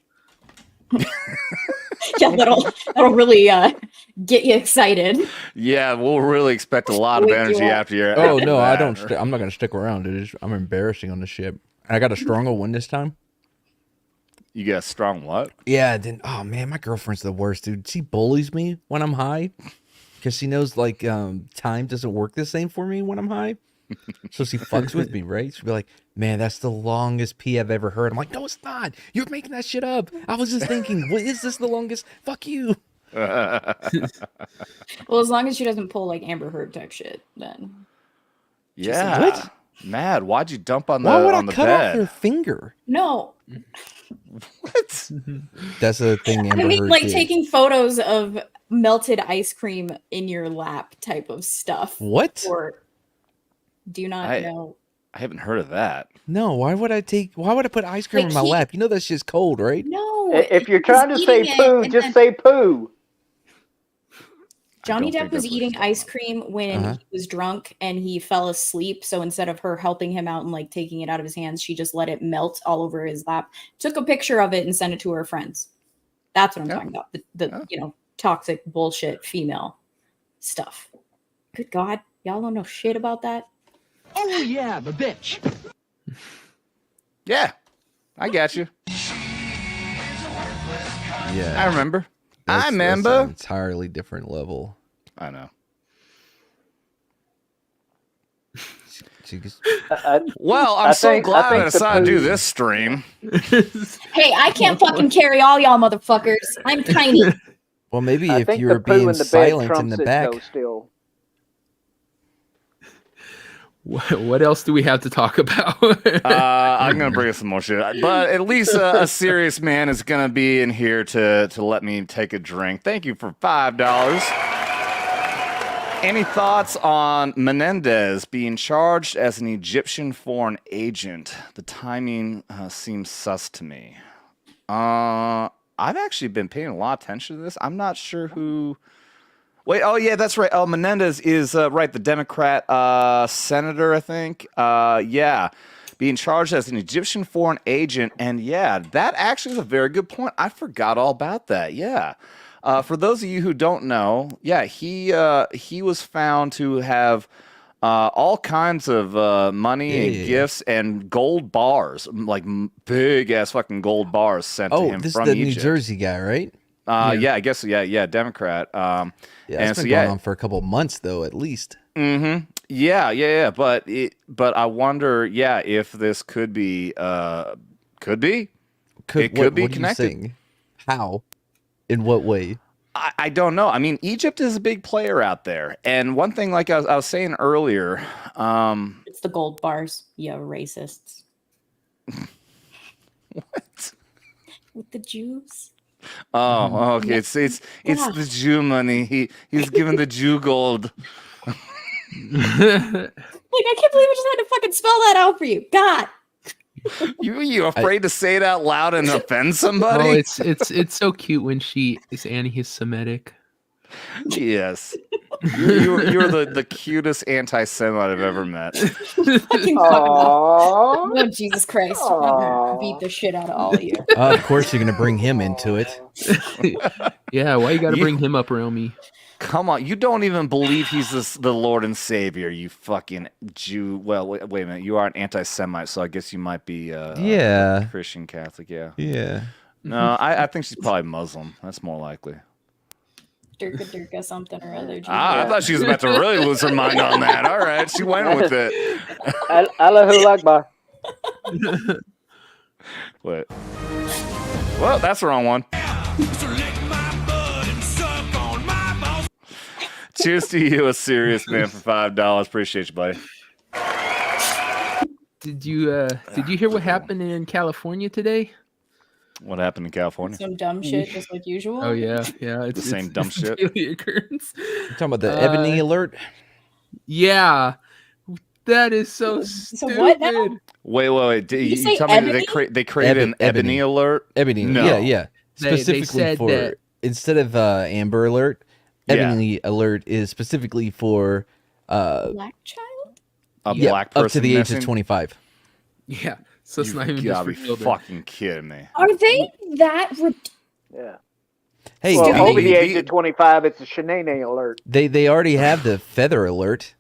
Yeah, that'll really get you excited. Yeah, we'll really expect a lot of Wake you energy up. after your. Oh after no, I that. don't. I'm not gonna stick around, dude. I'm embarrassing on the ship. I got a stronger one this time. You got a strong what? Yeah. Then oh man, my girlfriend's the worst, dude. She bullies me when I'm high because she knows like time doesn't work the same for me when I'm high. So she fucks with me, right? She'll be like, "Man, that's the longest pee I've ever heard." I'm like, "No, it's not. You're making that shit up. I was just thinking, what is this the longest? Fuck you." Well, as long as she doesn't pull like Amber Heard type shit, then. Yeah. What? Mad. Why'd you dump on the Why would on I the cut bed? off her finger? No, What? That's a thing. Amber I mean Heard like did. taking photos of melted ice cream in your lap type of stuff. What? Or do you not I- know? I haven't heard of that. No, why would I put ice cream Like in my he- lap? You know that shit's cold, right? No. If you're he was trying to say eating it, poo, and just then say poo. Johnny don't Depp think was that's what eating she's talking ice about. cream when he was drunk and he fell asleep. So instead of her helping him out and like taking it out of his hands, she just let it melt all over his lap, took a picture of it and sent it to her friends. That's what I'm Yeah. talking about. The Yeah. you know, toxic bullshit female stuff. Good God. Y'all don't know shit about that. Oh yeah, the bitch. Yeah, I got you. Yeah, I remember. I That's remember. an entirely different level. I know. She just, Well, I'm I so think- I glad I think the decided to do poo- this stream. Hey, I can't fucking carry all y'all motherfuckers. I'm tiny. well, maybe I if think you the were poo being in the bed silent in trumps the it back. though still. What else do we have to talk about? I'm gonna bring some more shit, but at least a serious man is gonna be in here to let me take a drink. Thank you for $5. Any thoughts on Menendez being charged as an Egyptian foreign agent? The timing seems sus to me. I've actually been paying a lot of attention to this. I'm not sure who. Wait, oh yeah, that's right. Oh, Menendez is right, the Democrat senator, I think. Yeah, being charged as an Egyptian foreign agent, and yeah, that actually is a very good point. I forgot all about that. Yeah, for those of you who don't know, yeah, he was found to have all kinds of money and gifts and gold bars, like big ass fucking gold bars sent to Oh, him this is from the Egypt. New Jersey guy, right? Yeah, I guess yeah, Democrat. Yeah, and it's so been yeah, going on for a couple months though, at least. yeah. But I wonder, yeah, if this could be it could be What are you connected. saying? How? In what way? I don't know. I mean, Egypt is a big player out there, and one thing, like I was saying earlier, It's the gold bars, you racists. what? With the Jews. Oh, okay. It's the Jew money. He's giving the Jew gold. Like, I can't believe I just had to fucking spell that out for you. God. You afraid to say it out loud and offend somebody? Oh, it's so cute when she is anti-Semitic. Yes. You're the cutest anti-Semite I've ever met. Fucking Aww. Oh, Jesus Christ. I'm gonna beat the shit out of all of you. Of course, you're gonna bring him into it. Yeah, why you got to bring him up around me? Come on, you don't even believe he's the Lord and Savior, you fucking Jew. Well, wait a minute. You are an anti-Semite, so I guess you might be Yeah. Christian Catholic, yeah. Yeah. No, I think she's probably Muslim. That's more likely. Durka something or other. I thought she was about to really lose her mind on that. All right, she went with it. Allahu Akbar. Wait. Well, that's the wrong one. Cheers to you, a serious man, for $5. Appreciate you, buddy. Did you hear what happened in California today? What happened in California? Some dumb shit, just like usual. Oh yeah, it's The same dumb it's shit? daily occurrence. You're talking about the Ebony Alert? Yeah, that is so So stupid. what now? Wait. you say tell me that Ebony? they created an Ebony Ebony. alert? Ebony. No. Yeah. They Specifically said for that instead of Amber Alert, Yeah. Ebony Alert is specifically for Black child? A black person up to the age missing? of 25. Yeah. So it's not even You just gotta for be children. fucking kidding me. Are they that? Yeah. Hey, Well, Stupid. over the He- age of 25, it's a Shenane alert. they already have the Feather Alert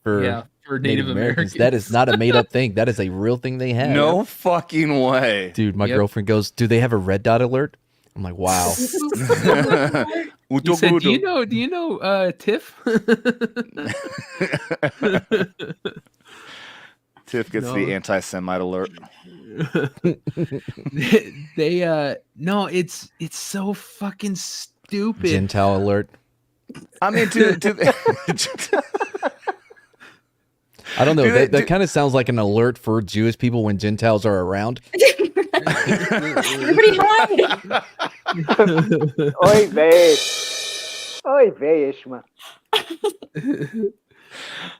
for Yeah, for Native Americans. That is not a made up thing. That is a real thing they have. No fucking way. Dude, my Yep. girlfriend goes, "Do they have a red dot alert?" I'm like, "Wow." You said, do you know Tiff? Tiff gets No. the anti-Semite alert. No, it's so fucking stupid. Gentile alert. I mean, dude, I don't know. Do they- That kind of sounds like an alert for Jewish people when Gentiles are around. Everybody hide! Oy vey. Oy vey, Ishma.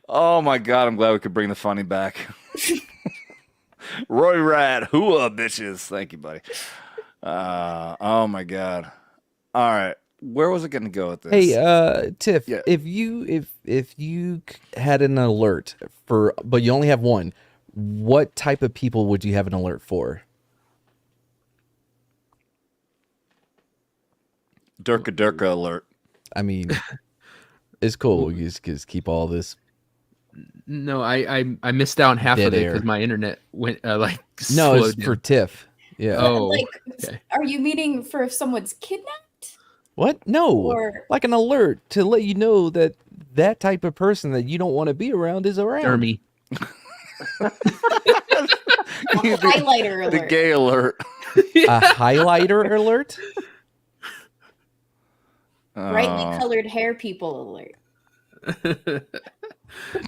oh my god, I'm glad we could bring the funny back. Roy Rad, hooah, bitches. Thank you, buddy. Oh my god. All right, where was it going to go with this? Hey, Tiff, Yeah. if you had an alert for, but you only have one, what type of people would you have an alert for? Durka alert. I mean, it's cool. You just keep all this. No, I missed out on half Dead of it air. because my internet went like No, it's slowed for down. Tiff. Yeah. Oh, Like, okay. are you meaning for if someone's kidnapped? What? No. Or- Like an alert to let you know that that type of person that you don't want to be around is around. Dermy. Highlighter alert. The gay alert. A highlighter alert? Brightly Oh. colored hair people alert.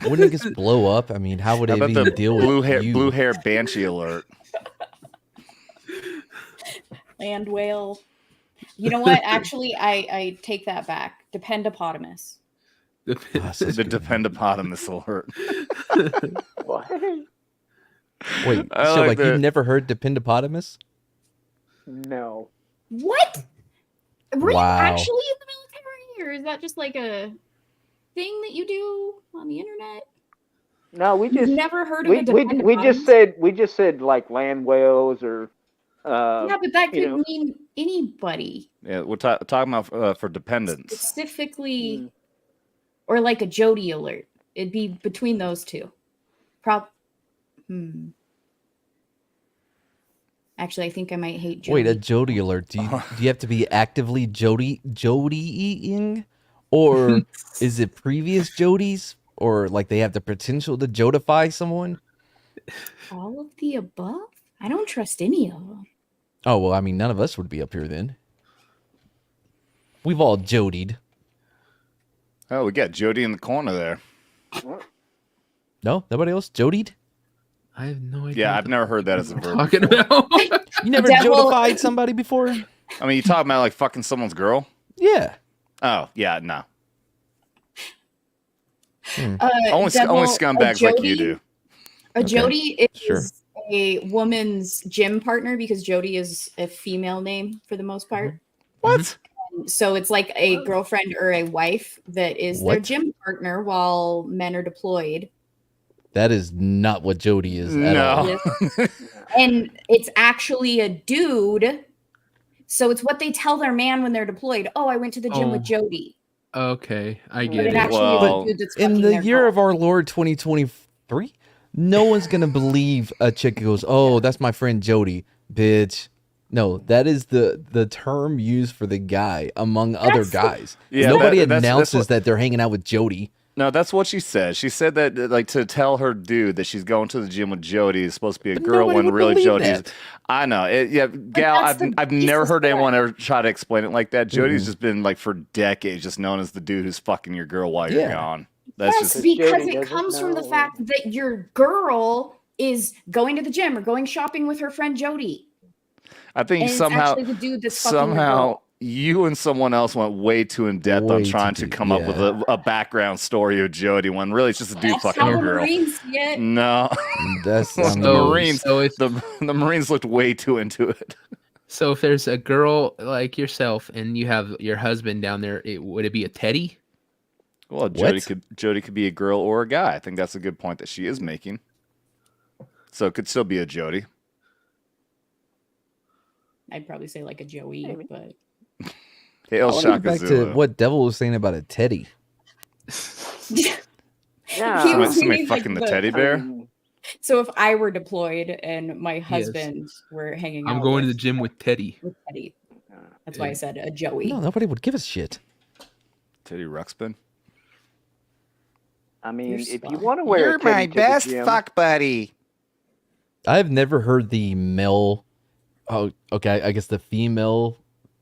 Wouldn't it just blow up? I mean, how would How it about even the deal blue with hair you? blue hair banshee alert? Land whale. You know what? Actually, I take that back. Dependopotamus. Ah, such The good- dependopotamus alert. What? Wait, I so like like that. you've never heard dependopotamus? No. What? Were Wow. you actually in the military, or is that just like a thing that you do on the internet? No, we You've just never heard of we, a we, dependopotamus? we just said like land whales or Yeah, but that you could know. mean anybody. Yeah, we're talking about for dependents. Specifically, or like a Jodie alert. It'd be between those two. Actually, I think I might hate Jodie. Wait, a Jodie alert. Do you have to be actively Jodieing? Or is it previous Jodies? Or like they have the potential to Jodify someone? All of the above? I don't trust any of them. Oh, well, I mean, none of us would be up here then. We've all Jodied. Oh, we got Jody in the corner there. No? Nobody else Jodied? I have no idea. Yeah, what I've the never heard that as a verb. talking before. about. You never Devil- Jodified somebody before? I mean, you talking about like fucking someone's girl? Yeah. Oh, yeah, no. Only Only scumbags like you do. A Okay, Jodie is sure. a woman's gym partner because Jodie is a female name for the most part. What? So it's like a girlfriend or a wife that is their What? gym partner while men are deployed. That is not what Jodie is at No. all. And it's actually a dude. So it's what they tell their man when they're deployed. Oh, I went to the gym Oh. with Jodie. Okay, I But get it it. actually Well, is a dude that's In fucking the their year girl. of our Lord 2023, no one's going to believe a chick who goes, "Oh, that's my friend Jody." Bitch. No, that is the term used for the guy among other That's- guys. Yeah, Nobody that's announces what- that they're hanging out with Jody. No, that's what she said. She said that like to tell her dude that she's going to the gym with Jody is supposed to be a But girl nobody when would really believe Jody's. that. I know. Yeah, gal. that's the I've never heard basis for anyone it. ever try to explain it like that. Mm-hmm. Jody's just been like for decades just known as the dude who's fucking your girl while you're Yeah. gone. That's Yes, just because Jodie it doesn't comes from the know. fact that your girl is going to the gym or going shopping with her friend Jody. I think And it's somehow actually the dude that's fucking your somehow girl. you and someone else went way too in depth Way on too trying to deep, come up with yeah. a background story of Jody when really it's just a dude That's fucking how a the girl. Marines see it. No, That's I The mean, So, Marines- so it's the Marines looked way too into it. So if there's a girl like yourself and you have your husband down there, would it be a teddy? Well, Jodie could be a girl or a guy. I think that's a good point that she is making. So it could still be a Jodie. I'd probably say like a Joey, but Hail I wanna get back to Shaka what Devil was saying about a teddy. Yeah. He was Somebody meaning, fucking like, the teddy bear. So if I were deployed and my husband were hanging out, I'm going to with, the gym with Teddy. with Teddy. That's why I said a Joey. No, nobody would give a shit. Teddy Ruxpin. I mean, You're if you spot. want to wear a teddy to the gym, buddy. I've never heard the male. Oh, okay. I guess the female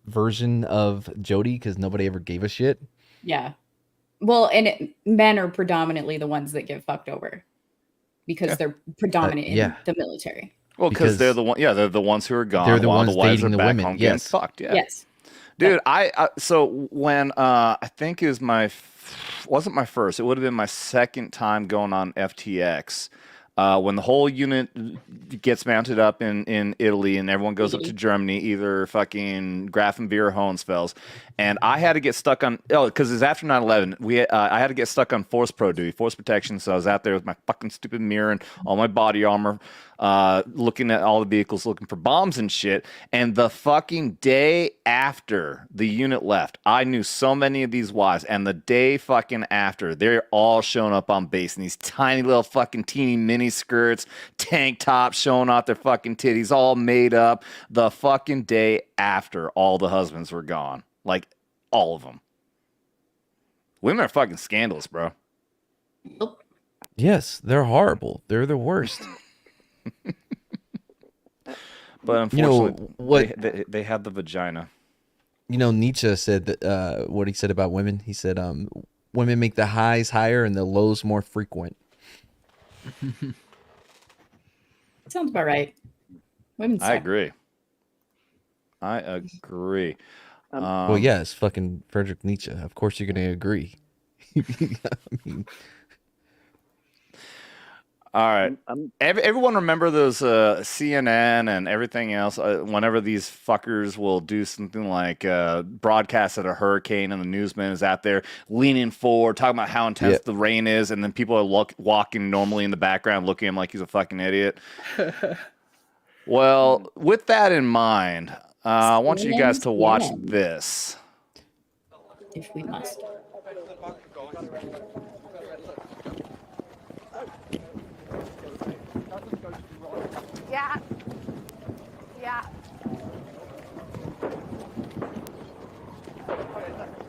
version of Jodie because nobody ever gave a shit. Yeah. Well, and men are predominantly the ones that get fucked over because they're predominant in the military. Well, because they're the one. Yeah, they're the ones who are gone. They're the while ones the wives dating are the back women. home getting Yes. fucked. Yeah. Yes. Dude, so when I think it was wasn't my first. It would have been my second time going on FTX. When the whole unit gets mounted up in Italy and everyone goes up to Germany, either fucking Grafenbeer or Hohenfels, and I had to get stuck on because it's after 9/11. I had to get stuck on force duty, force protection. So I was out there with my fucking stupid mirror and all my body armor, looking at all the vehicles, looking for bombs and shit. And the fucking day after the unit left, I knew so many of these wives. And the day fucking after, they're all showing up on base in these tiny little fucking teeny mini skirts, tank tops showing off their fucking titties, all made up. The fucking day after, all the husbands were gone. Like, all of them. Women are fucking scandalous, bro. Yes, they're horrible. They're the worst. But unfortunately, they have the vagina. You know, Nietzsche said that what he said about women. He said, women make the highs higher and the lows more frequent. Sounds about right. Women suck. I agree. Well, yeah, it's fucking Friedrich Nietzsche. Of course, you're gonna agree. I mean, all right. Everyone remember those CNN and everything else? Whenever these fuckers will do something like broadcast at a hurricane and the newsman is out there leaning forward, talking about how intense the rain is, and then people are walking normally in the background looking at him like he's a fucking idiot. Well, with that in mind, I want you guys to watch this. If we must. Yeah. Yeah.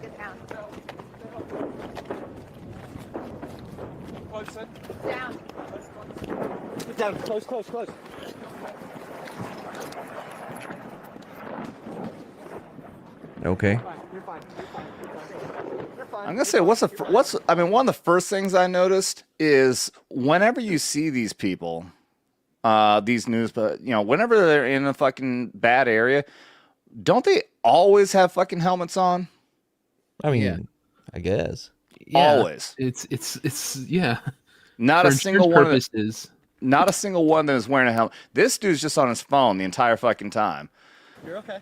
Get down. Down. Get down. Close, close, close. okay. You're fine. You're fine. I'm gonna say one of the first things I noticed is whenever you see these people, these news, but whenever they're in a fucking bad area, don't they always have fucking helmets on? I mean, I guess. Yeah, Always. It's yeah. Not For a single insurance one. purposes. Not a single one that is wearing a helmet. This dude's just on his phone the entire fucking time. You're okay.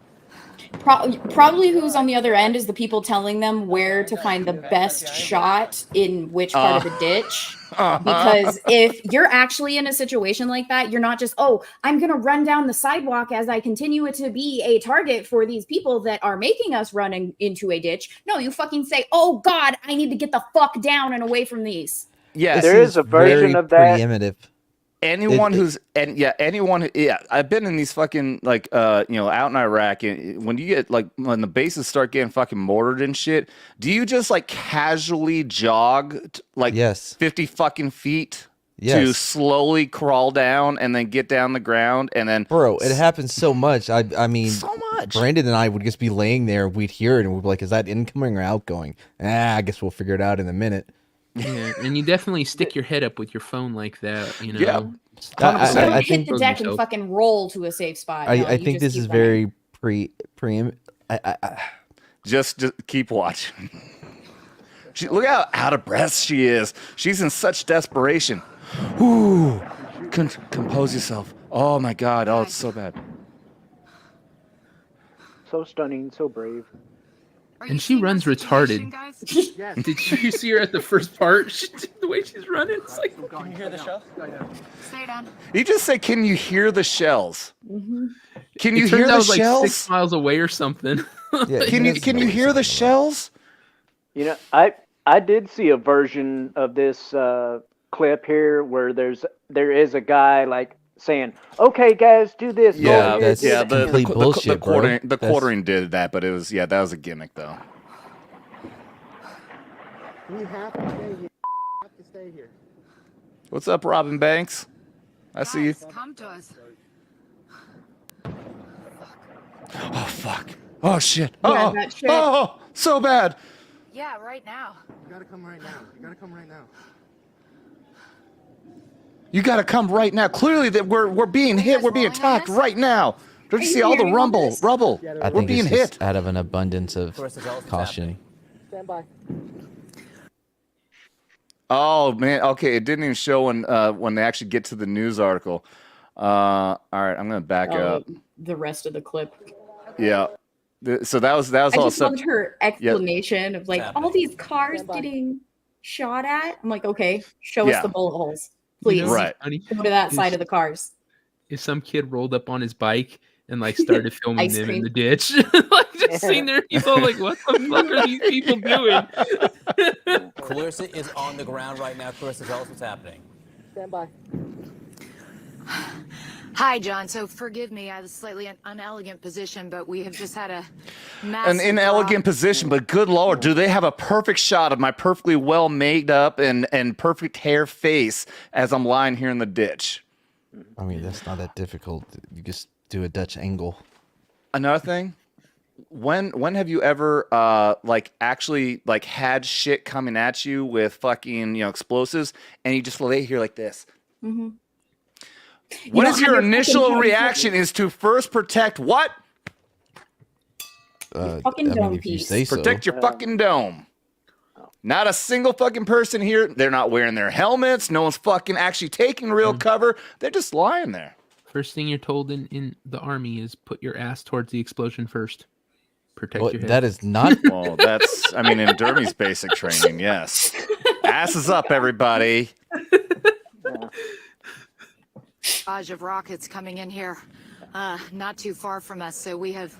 Probably who's on the other end is the people telling them where to find the best shot in which part of the ditch. Because if you're actually in a situation like that, you're not just, I'm going to run down the sidewalk as I continue to be a target for these people that are making us run into a ditch. No, you fucking say, oh God, I need to get the fuck down and away from these. Yeah, there is a version of that. Preemptive. Anyone I've been in these fucking out in Iraq, and when you get when the bases start getting fucking mortared and shit, do you just casually jog 50 fucking feet to slowly crawl down and then get down the ground and then Bro, it happens so much. I mean, so much. Brandon and I would just be laying there, we'd hear it, and we'd be like, is that incoming or outgoing? I guess we'll figure it out in a minute. Yeah, and you definitely stick your head up with your phone like that, Yeah. I hit the deck and fucking roll to a safe spot. I think this is very just keep watching. Look how out of breath she is. She's in such desperation. Ooh, compose yourself. Oh my God. Oh, it's so bad. So stunning, so brave. And she runs retarded. Yes. Did you see her at the first part? The way she's running, it's like. Can you hear the show? Stay down. You just say, "Can you hear the shells?" Mm-hmm. Can you It hear turns out the it was like shells? 6 miles away or something. Yeah, Can you hear the shells? You know, I did see a version of this clip here where there is a guy like saying, "Okay, guys, do this." go Yeah, over here, that's do yeah. that." complete bullshit, bro. The That's- quartering did that, but it was that was a gimmick though. You have to stay here. You have to stay here. What's up, Robin Banks? I see you. Come to us. Oh fuck. Oh shit. Yeah, Oh, that shit. oh, so bad. Yeah, right now. You gotta come right now. You gotta come right now. You got to come right now. Clearly that we're being hit. We're being attacked right now. Don't you see all the rubble? I We're think being it's just hit. out of an abundance of caution. Stand by. Oh man. Okay, it didn't even show when they actually get to the news article. All right, I'm gonna back up. The rest of the clip. Yeah. So that was I all just stuff. loved her explanation of like all these cars Stand by. getting shot at. I'm like, okay, show us Yeah. the bullet holes, please. You know what's Right. funny? Go to that Is- side of the cars. If some kid rolled up on his bike and like started filming Ice them in cream. the ditch, like just sitting there, he's all like, "What the fuck are these people doing?" Clarissa is on the ground right now. Clarissa, tell us what's happening. Stand by. Hi, John. So forgive me, I was slightly an unelegant position, but we have just had a An massive inelegant position, but good lord, do they have a perfect shot of my perfectly well made up and perfect hair face as I'm lying here in the ditch? I mean, that's not that difficult. You just do a Dutch angle. Another thing, when have you ever like actually like had shit coming at you with fucking explosives and you just lay here like this? Mm-hmm. What don't is have your your fucking initial head reaction? Is to first protect what? Fucking dome if you piece. say so. Protect your fucking dome. Not a single fucking person here. They're not wearing their helmets. No one's fucking actually taking real cover. They're just lying there. First thing you're told in the army is put your ass towards the explosion first. Protect Well, your head. that is not. Well, that's, I mean, in Dermy's basic training, yes. Asses up, everybody. barrage of rockets coming in here, not too far from us. So we have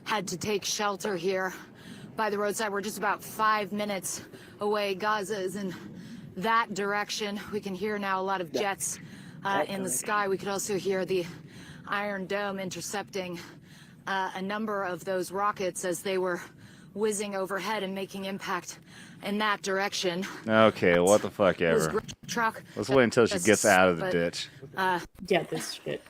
had to take shelter here by the roadside. We're just about 5 minutes away. Gaza is in that direction. We can hear now a lot of jets in the sky. We could also hear the Iron Dome intercepting a number of those rockets as they were whizzing overhead and making impact in that direction. Okay, what the fuck It was ever. great truck. Let's wait until she gets out of the But, ditch. Yeah, this shit.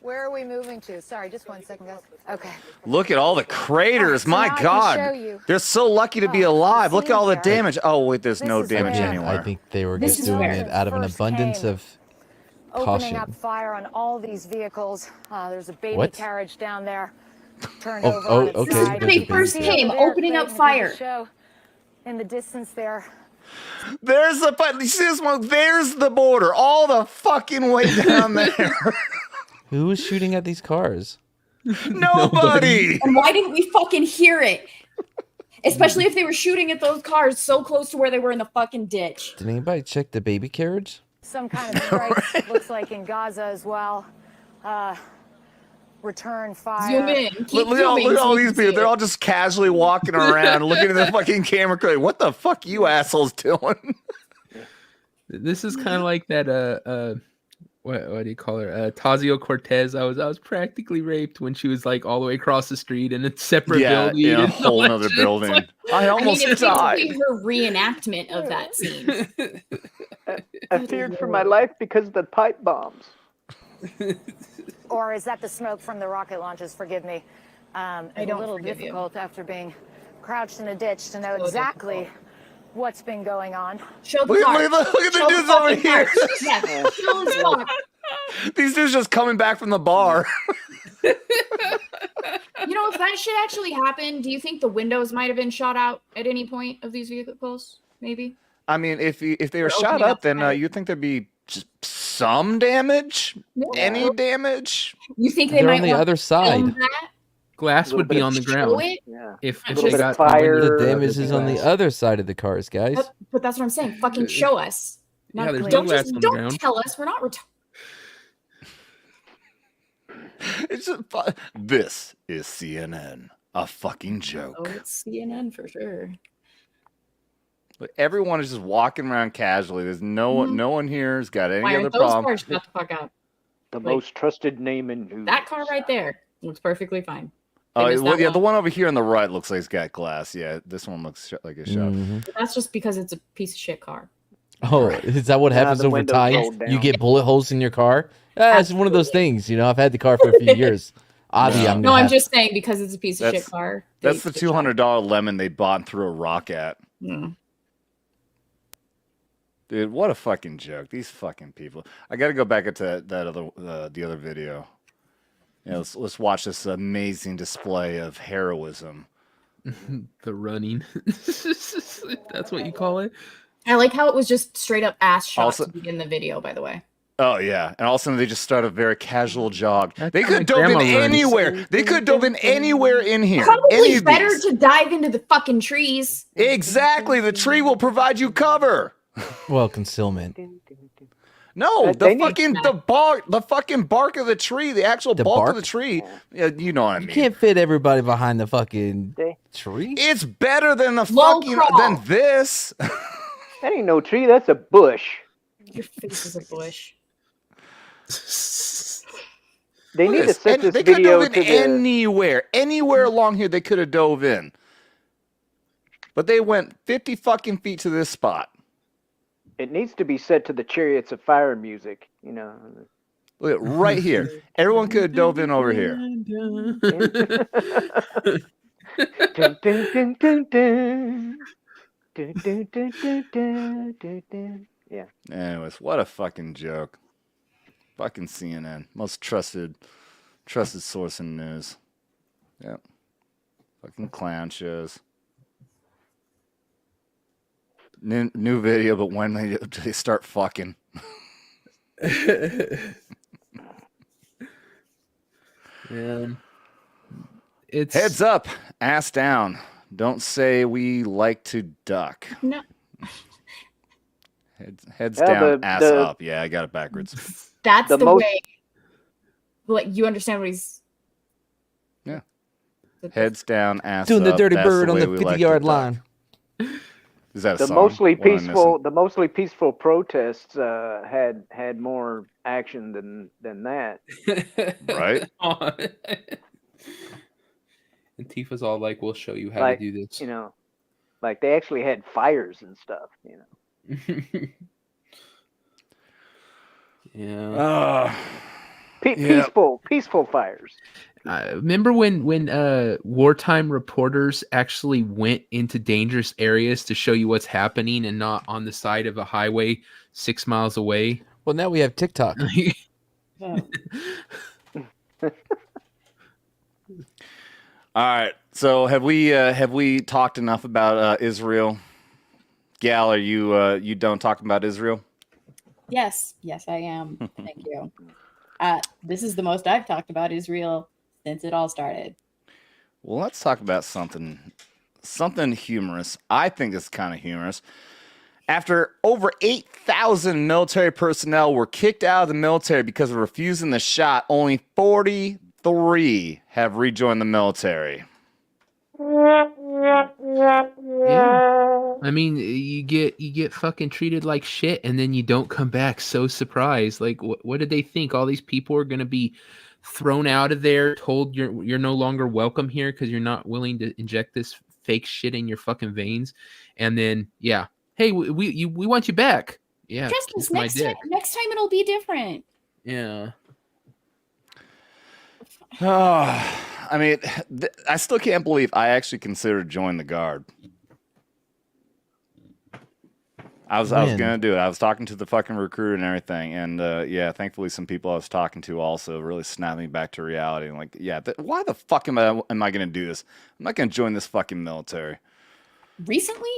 Where are we moving to? Sorry, just 1 second, guys. Okay. Look at all the craters. So My now I can God. show you. They're so lucky to be Oh, alive. Look at all the see here. damage. Oh, wait, there's This no is damage where- anywhere. I think they were This just is doing where it out of an first abundance came. of Opening caution. up fire on all these vehicles. There's a baby What? carriage down there, turned Oh, over oh, on its okay, side. there's You a can baby see carriage. over Came, there, opening up Clayton, if you fire. can show in the distance there. There's the, you see this one? There's the border. All the fucking way down there. Who was shooting at these cars? Nobody. And why didn't we fucking hear it? Especially if they were shooting at those cars so close to where they were in the fucking ditch. Did anybody check the baby carriage? Some kind of strikes, looks like in Gaza as well. Return fire. Zoom in. Keep Look zooming at so all we these can see people. They're it. all just casually walking around, looking at the fucking camera. Going, what the fuck you assholes doing? This is kind of like that. What do you call her? Tazio Cortez. I was practically raped when she was like all the way across the street in a separate building. in a and whole all that nother shit. building. It's I I mean, almost if died. it was her reenactment of that scene. I feared for my life because of the pipe bombs. Or is that the smoke from the rocket launches? Forgive me. It's a don't little forgive you. difficult after being crouched in a ditch to know exactly what's been going on. Show the Look car. at the Show dudes over fucking here. car. Yeah, chill as fuck. These dudes just coming back from the bar. You know, if that shit actually happened, do you think the windows might have been shot out at any point of these vehicles? Maybe. I mean, if they were Or shot opening up, up then fire. you'd think there'd be just some damage, Yeah. any damage. You think they They're might on the want other to film side. that Glass would bit be of on the show ground. it. Yeah. If A if little they bit got of fire. The damage is on the glass. other side of the cars, guys. But that's what I'm saying. Fucking show us. Yeah, Not, there's no don't glass just on the don't ground. tell us. We're not It's just, this is CNN, a fucking joke. Oh, it's CNN for sure. But everyone is just walking around casually. There's no one, no one here has got any Why other aren't those problem. cars shut the fuck up? The Like, most trusted name in news. That car right there looks perfectly fine. They Oh, missed well, that yeah, one. the one over here on the right looks like it's got glass. Yeah, this one looks like a shot. But that's just because it's a piece of shit car. Oh, is that what happens the over windows time? rolled down. You get bullet holes in your car? It's one of those things. You know, I've had the car for a few years. Obviously, I'm No, gonna I'm have- just saying because it's a piece of That's- shit car. That's the $200 lemon they bought and threw a rock at. Mm. Dude, what a fucking joke. These fucking people. I got to go back into that other the other video. Yeah, let's watch this amazing display of heroism. The running. That's what you call it. I like how it was just straight up ass shots Also- to begin the video, by the way. Oh yeah, and all of a sudden they just start a very casual jog. They how could my have dove in grandma runs. anywhere. They could have dove in anywhere in here. Any Probably of better these. to dive into the fucking trees. Exactly, the tree will provide you cover. well, concealment. No, They the need- fucking the fucking bark of the tree, the actual The bulk bark? of the tree. Yeah, you know what I mean. You can't fit everybody behind the fucking tree. It's better than the Low fucking crawl. than this. That ain't no tree. That's a bush. Your face is a bush. They Look need at to set this They could have video dove to in the. anywhere along here. They could have dove in, but they went 50 fucking feet to this spot. It needs to be set to the Chariots of Fire music. You know. Look at right here. Everyone could have dove in over here. Dun, dun, dun, dun, dun. Dun, dun, dun, dun, dun, dun, dun. Yeah. Anyways, what a fucking joke. Fucking CNN, most trusted source in news. Yep. Fucking clown shows. New video, but when they start fucking. Yeah. It's Heads up, ass down. Don't say we like to duck. No. Heads Yeah, down, the- ass the- up. Yeah, I got it backwards. That's The the, most- way. Like, you understand what he's. Yeah. Heads down, ass Doing up. the dirty That's bird on way the we 50-yard like to duck. line. Is that a The song? mostly What am I peaceful, missing? the mostly peaceful protests had more action than that. Right? Antifa's all like, "We'll show you how Like, to do this." You know, like they actually had fires and stuff. You know, Yeah. Yeah. peaceful fires. Remember when wartime reporters actually went into dangerous areas to show you what's happening and not on the side of a highway 6 miles away? Well, now we have TikTok. All right. So have we talked enough about Israel? Gal, are you done talking about Israel? Yes, I am. Thank you. This is the most I've talked about Israel since it all started. Well, let's talk about something humorous. I think it's kind of humorous. After over 8,000 military personnel were kicked out of the military because of refusing the shot, only 43 have rejoined the military. Yeah. I mean, you get fucking treated like shit, and then you don't come back so surprised. Like, what did they think? All these people are gonna be thrown out of there, told you're no longer welcome here because you're not willing to inject this fake shit in your fucking veins, and then yeah, hey, we want you back. Yeah, Trust us, kiss my dick. next time it'll be different. Yeah. I mean, I still can't believe I actually considered joining the Guard. I was gonna do it. I was talking to the fucking recruiter and everything, and yeah, thankfully some people I was talking to also really snapped me back to reality. And like, yeah, why the fuck am I gonna do this? I'm not gonna join this fucking military. Recently,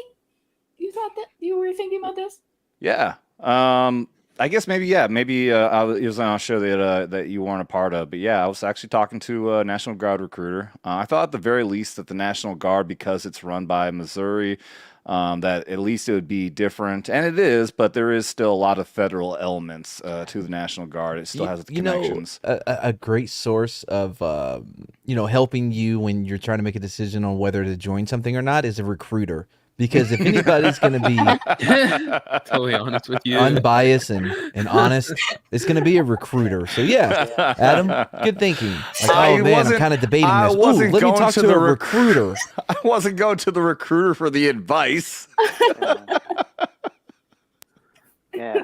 you thought that you were thinking about this? Yeah. I guess maybe it was on a show that you weren't a part of, but yeah, I was actually talking to a National Guard recruiter. I thought at the very least that the National Guard, because it's run by Missouri, that at least it would be different, and it is, but there is still a lot of federal elements to the National Guard. It still has the connections. A great source of helping you when you're trying to make a decision on whether to join something or not is a recruiter. Because if anybody's going to be totally honest with you, unbiased and honest, it's going to be a recruiter. So yeah, Adam, good thinking. Like, oh man, I'm kind of debating this. Ooh, let me talk to a recruiter. I wasn't going to the recruiter for the advice. Yeah.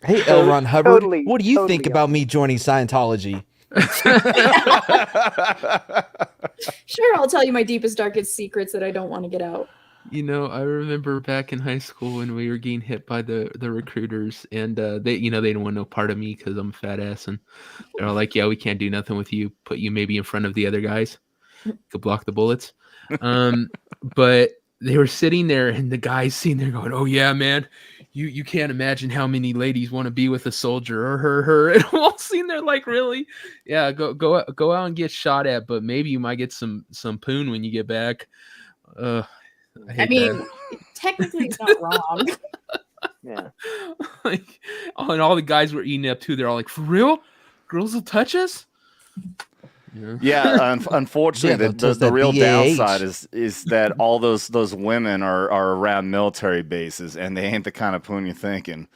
Hey, L. Ron Hubbard, Totally, what do you think totally about me joining Scientology? Sure, I'll tell you my deepest, darkest secrets that I don't want to get out. You know, I remember back in high school when we were getting hit by the recruiters, and they didn't want no part of me because I'm a fat ass, and they're all like, "Yeah, we can't do nothing with you. Put you maybe in front of the other guys, could block the bullets." But they were sitting there, and the guys sitting there going, "Oh yeah, man, you can't imagine how many ladies want to be with a soldier or her." And I'm all sitting there like, really? Yeah, go out and get shot at, but maybe you might get some poon when you get back. I mean, technically it's not wrong. Yeah. Like, and all the guys were eating up too. They're all like, "For real? Girls will touch us?" Yeah, unfortunately, the real downside is that all those women are around military bases, and they ain't the kind of poon you're thinking.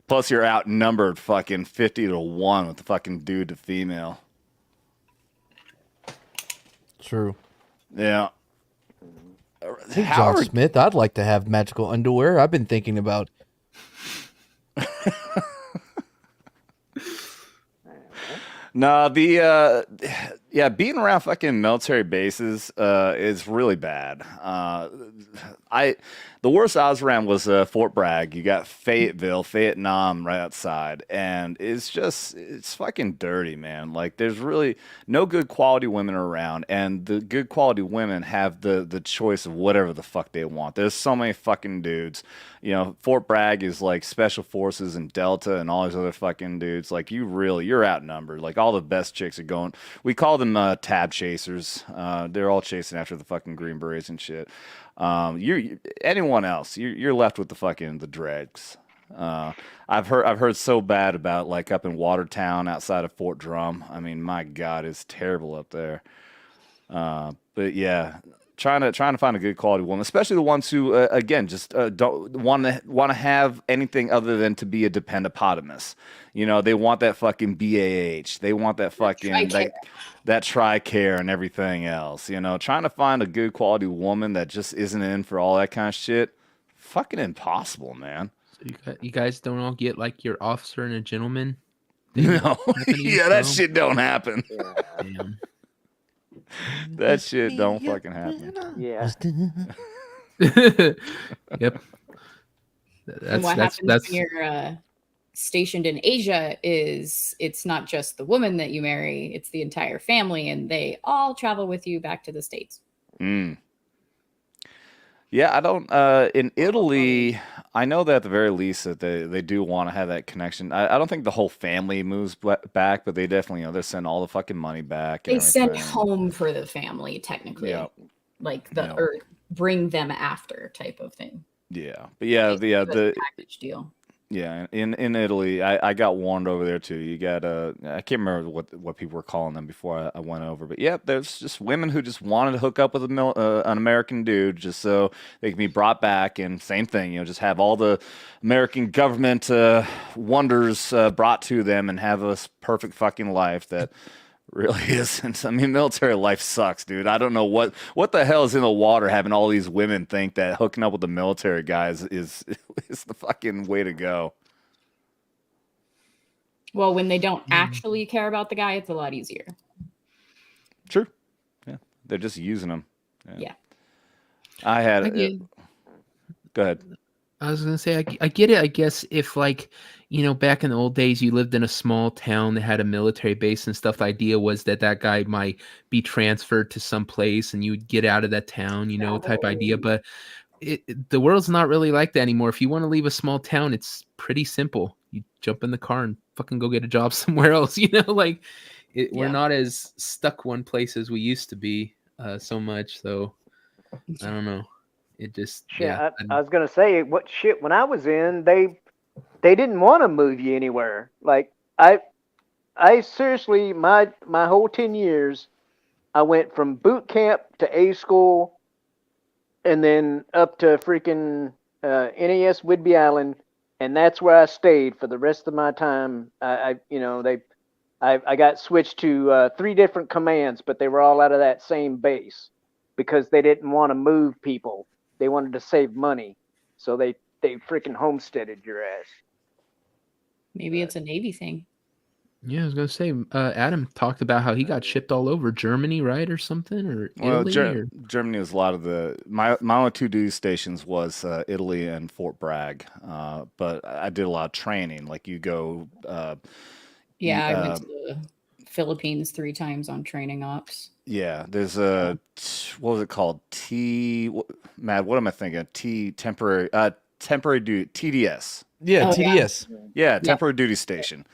Plus, you're outnumbered fucking 50-1 with the fucking dude to female. True. Yeah. Hey, John Smith, I'd like to have magical underwear. I've been thinking about. No, being around fucking military bases is really bad. The worst I was around was Fort Bragg. You got Fayetteville, Vietnam right outside, and it's fucking dirty, man. Like, there's really no good quality women around, and the good quality women have the choice of whatever the fuck they want. There's so many fucking dudes. You know, Fort Bragg is like Special Forces and Delta and all these other fucking dudes. Like, you're outnumbered. Like, all the best chicks are going. We call them tab chasers. They're all chasing after the fucking Green Berets and shit. Anyone else, you're left with the dregs. I've heard so bad about, like, up in Watertown outside of Fort Drum. I mean, my God, it's terrible up there. But yeah, trying to find a good quality woman, especially the ones who again just don't want to have anything other than to be a dependopotamus. You know, they want that fucking BAH. They want that fucking that TRICARE and everything else. You know, trying to find a good quality woman that just isn't in for all that kind of shit, fucking impossible, man. So you guys don't all get like your officer and a gentleman? No, yeah, that shit don't happen. Yeah. Damn. That shit don't fucking happen. Yeah. Yep. And what happens when you're stationed in Asia is it's not just the woman that you marry, it's the entire family, and they all travel with you back to the States. Yeah, I don't. In Italy, I know that at the very least that they do want to have that connection. I don't think the whole family moves back, but they definitely, they send all the fucking money back. They send home for the family, technically. Yeah. Like or bring them after type of thing. Yeah, but yeah, the package deal. Yeah, in Italy, I got warned over there too. You got I can't remember what people were calling them before I went over, but yeah, there's just women who just wanted to hook up with an American dude just so they can be brought back, and same thing, just have all the American government wonders brought to them and have a perfect fucking life that really isn't. I mean, military life sucks, dude. I don't know what the hell is in the water having all these women think that hooking up with the military guys is the fucking way to go. Well, when they don't actually care about the guy, it's a lot easier. True. Yeah. They're just using them. Yeah. I had go ahead. I was gonna say I get it. I guess if back in the old days you lived in a small town that had a military base and stuff, the idea was that guy might be transferred to some place and you would get out of that town, type idea. But the world's not really like that anymore. If you want to leave a small town, it's pretty simple. You jump in the car and fucking go get a job somewhere else. Like we're not as stuck one place as we used to be so much. So I don't know. It just I was gonna say when I was in, they didn't want to move you anywhere. Like I seriously my whole 10 years, I went from boot camp to A school, and then up to freaking NAS Whidbey Island, and that's where I stayed for the rest of my time. I got switched to 3 different commands, but they were all out of that same base because they didn't want to move people. They wanted to save money, so they freaking homesteaded your ass. Maybe it's a Navy thing. Yeah, I was gonna say, Adam talked about how he got shipped all over Germany, right, or something, or Italy. Germany was a lot of my only 2 duty stations was Italy and Fort Bragg, but I did a lot of training. Like you go. I went to the Philippines 3 times on training ops. Yeah, there's what was it called? Matt, what am I thinking? Temporary duty, TDS. Yeah, TDS. Yeah, temporary duty station.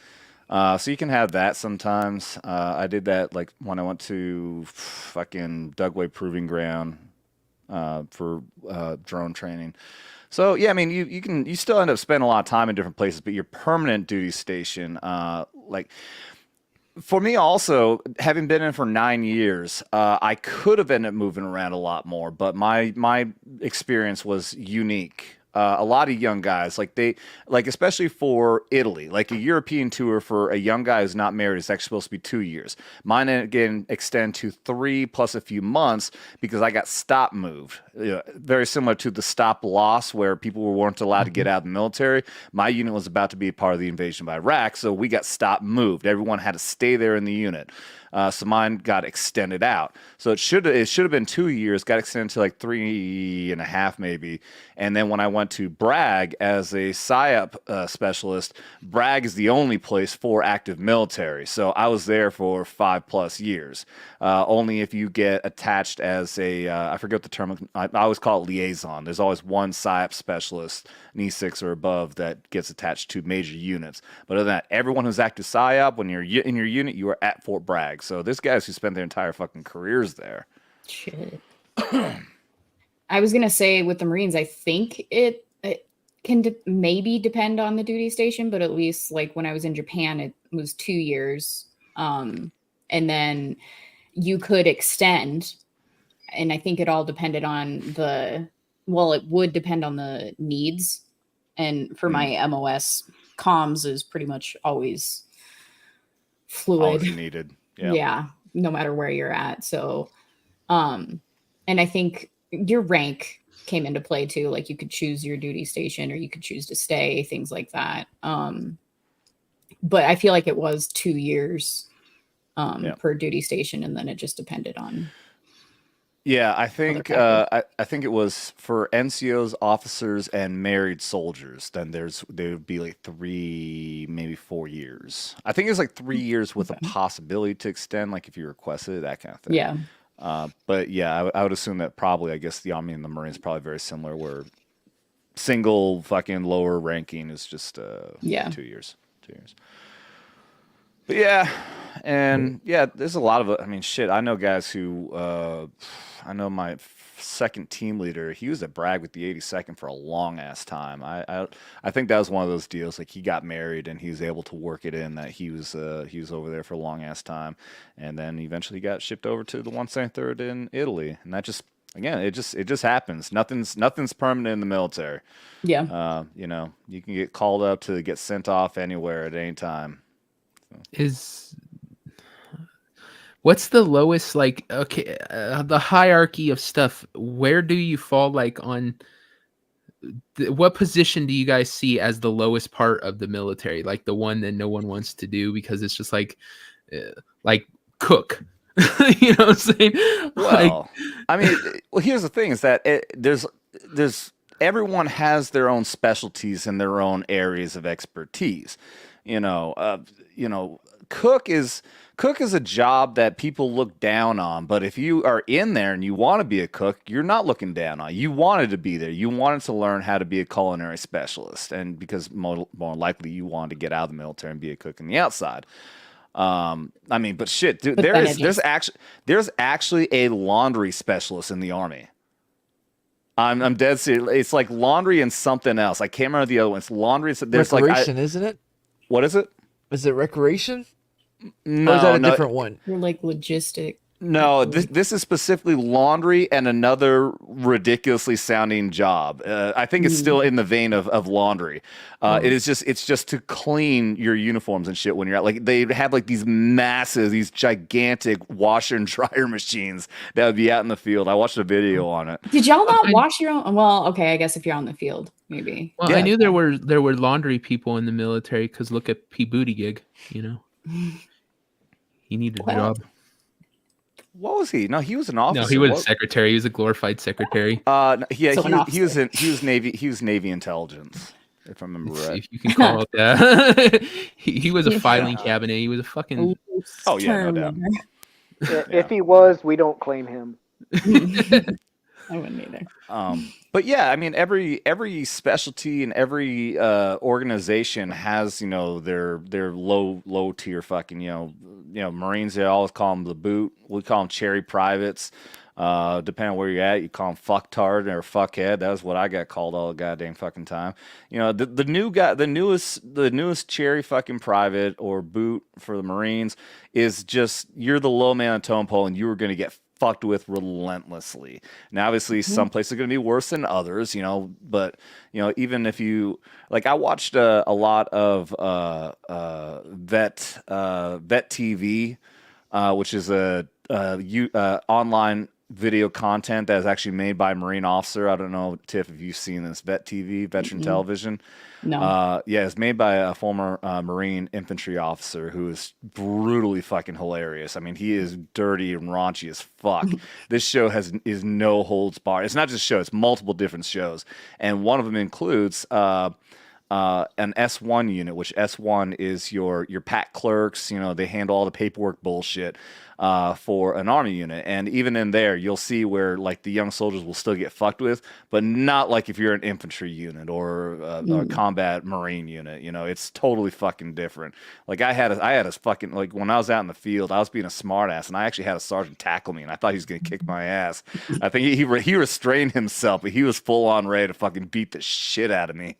So you can have that sometimes. I did that like when I went to fucking Dugway Proving Ground for drone training. So yeah, I mean you still end up spending a lot of time in different places, but your permanent duty station, like for me also, having been in for 9 years, I could have ended up moving around a lot more, but my experience was unique. A lot of young guys, especially for Italy, like a European tour for a young guy who's not married is actually supposed to be 2 years. Mine again extend to 3 plus a few months because I got stop moved. Very similar to the stop loss where people weren't allowed to get out of the military. My unit was about to be a part of the invasion of Iraq, so we got stop moved. Everyone had to stay there in the unit. So mine got extended out. So it should have been 2 years, got extended to like 3.5 maybe. And then when I went to Bragg as a PSYOP specialist, Bragg is the only place for active military. So I was there for 5+ years. Only if you get attached as a, I forget the term, I always call it liaison. There's always one PSYOP specialist, an E6 or above, that gets attached to major units. But other than that, everyone who's active PSYOP, when you're in your unit, you are at Fort Bragg. So there's guys who spend their entire fucking careers there. Shit. I was gonna say with the Marines, I think it can maybe depend on the duty station, but at least like when I was in Japan, it was 2 years, and then you could extend. And I think it all depended on it would depend on the needs. And for my MOS, comms is pretty much always fluid. Always needed. Yeah, no matter where you're at. So, and I think your rank came into play too. Like you could choose your duty station or you could choose to stay, things like that. But I feel like it was 2 years per duty station, and then it just depended on. Yeah, I think I think it was for NCOs, officers, and married soldiers. Then there would be like 3, maybe 4 years. I think it was like 3 years with a possibility to extend, like if you requested it, that kind of thing. Yeah. But yeah, I would assume that probably, I guess the Army and the Marines probably very similar, where single fucking lower ranking is just 2 years. 2 years. But yeah, and yeah, there's a lot of, I mean, shit, I know guys who, I know my second team leader, he was at Bragg with the 82nd for a long ass time. I think that was one of those deals, like he got married and he was able to work it in that he was over there for a long ass time, and then eventually got shipped over to the 173rd in Italy, and that just, again, it just happens. Nothing's permanent in the military. Yeah. You can get called up to get sent off anywhere at any time. What's the lowest, like, okay, the hierarchy of stuff? Where do you fall, like, on what position do you guys see as the lowest part of the military, like the one that no one wants to do because it's just like cook? You know what I'm saying? Well, I mean, here's the thing: is that there's everyone has their own specialties and their own areas of expertise. cook is a job that people look down on. But if you are in there and you want to be a cook, you're not looking down on. You wanted to be there. You wanted to learn how to be a culinary specialist, and because more likely you wanted to get out of the military and be a cook in the outside. But shit, dude, there's actually a laundry specialist in the Army. I'm dead serious. It's like laundry and something else. I can't remember the other one. It's laundry. There's recreation, isn't it? What is it? Is it recreation? No, or is that a different one? You're like logistic. No, this is specifically laundry and another ridiculously sounding job. I think it's still in the vein of laundry. It's just to clean your uniforms and shit when you're out. Like they have like these gigantic washer and dryer machines that would be out in the field. I watched a video on it. Did y'all not wash your own? Well, okay, I guess if you're on the field, maybe. Well, yeah. I knew there were laundry people in the military because look at P. Buttigieg, He needed a job. What was he? No, he was an officer. No, he was a secretary. He was a glorified secretary. He was Navy intelligence, if I remember right. If you can call it that. he was a filing cabinet. He was a fucking. Oh yeah, no doubt. If he was, we don't claim him. I wouldn't either. But yeah, I mean, every specialty and every organization has their low tier fucking Marines. They always call them the boot. We call them cherry privates. Depending on where you're at, you call them fucktard or fuckhead. That was what I got called all the goddamn fucking time. The new guy, the newest cherry fucking private or boot for the Marines is just you're the low man on the totem pole, and you were going to get fucked with relentlessly. Now, obviously, some places are going to be worse than others, but even if you like, I watched a lot of vet TV, which is a online video content that is actually made by a Marine officer. I don't know, Tiff, if you've seen this. Vet TV, veteran television. No. It's made by a former Marine infantry officer who is brutally fucking hilarious. I mean, he is dirty and raunchy as fuck. This show is no holds barred. It's not just a show; it's multiple different shows, and one of them includes an S1 unit, which S1 is your PAC clerks. They handle all the paperwork bullshit for an Army unit. And even in there, you'll see where like the young soldiers will still get fucked with, but not like if you're an infantry unit or a combat Marine unit. It's totally fucking different. Like I had a fucking, like when I was out in the field, I was being a smart ass, and I actually had a sergeant tackle me, and I thought he was gonna kick my ass. I think he restrained himself, but he was full on ready to fucking beat the shit out of me.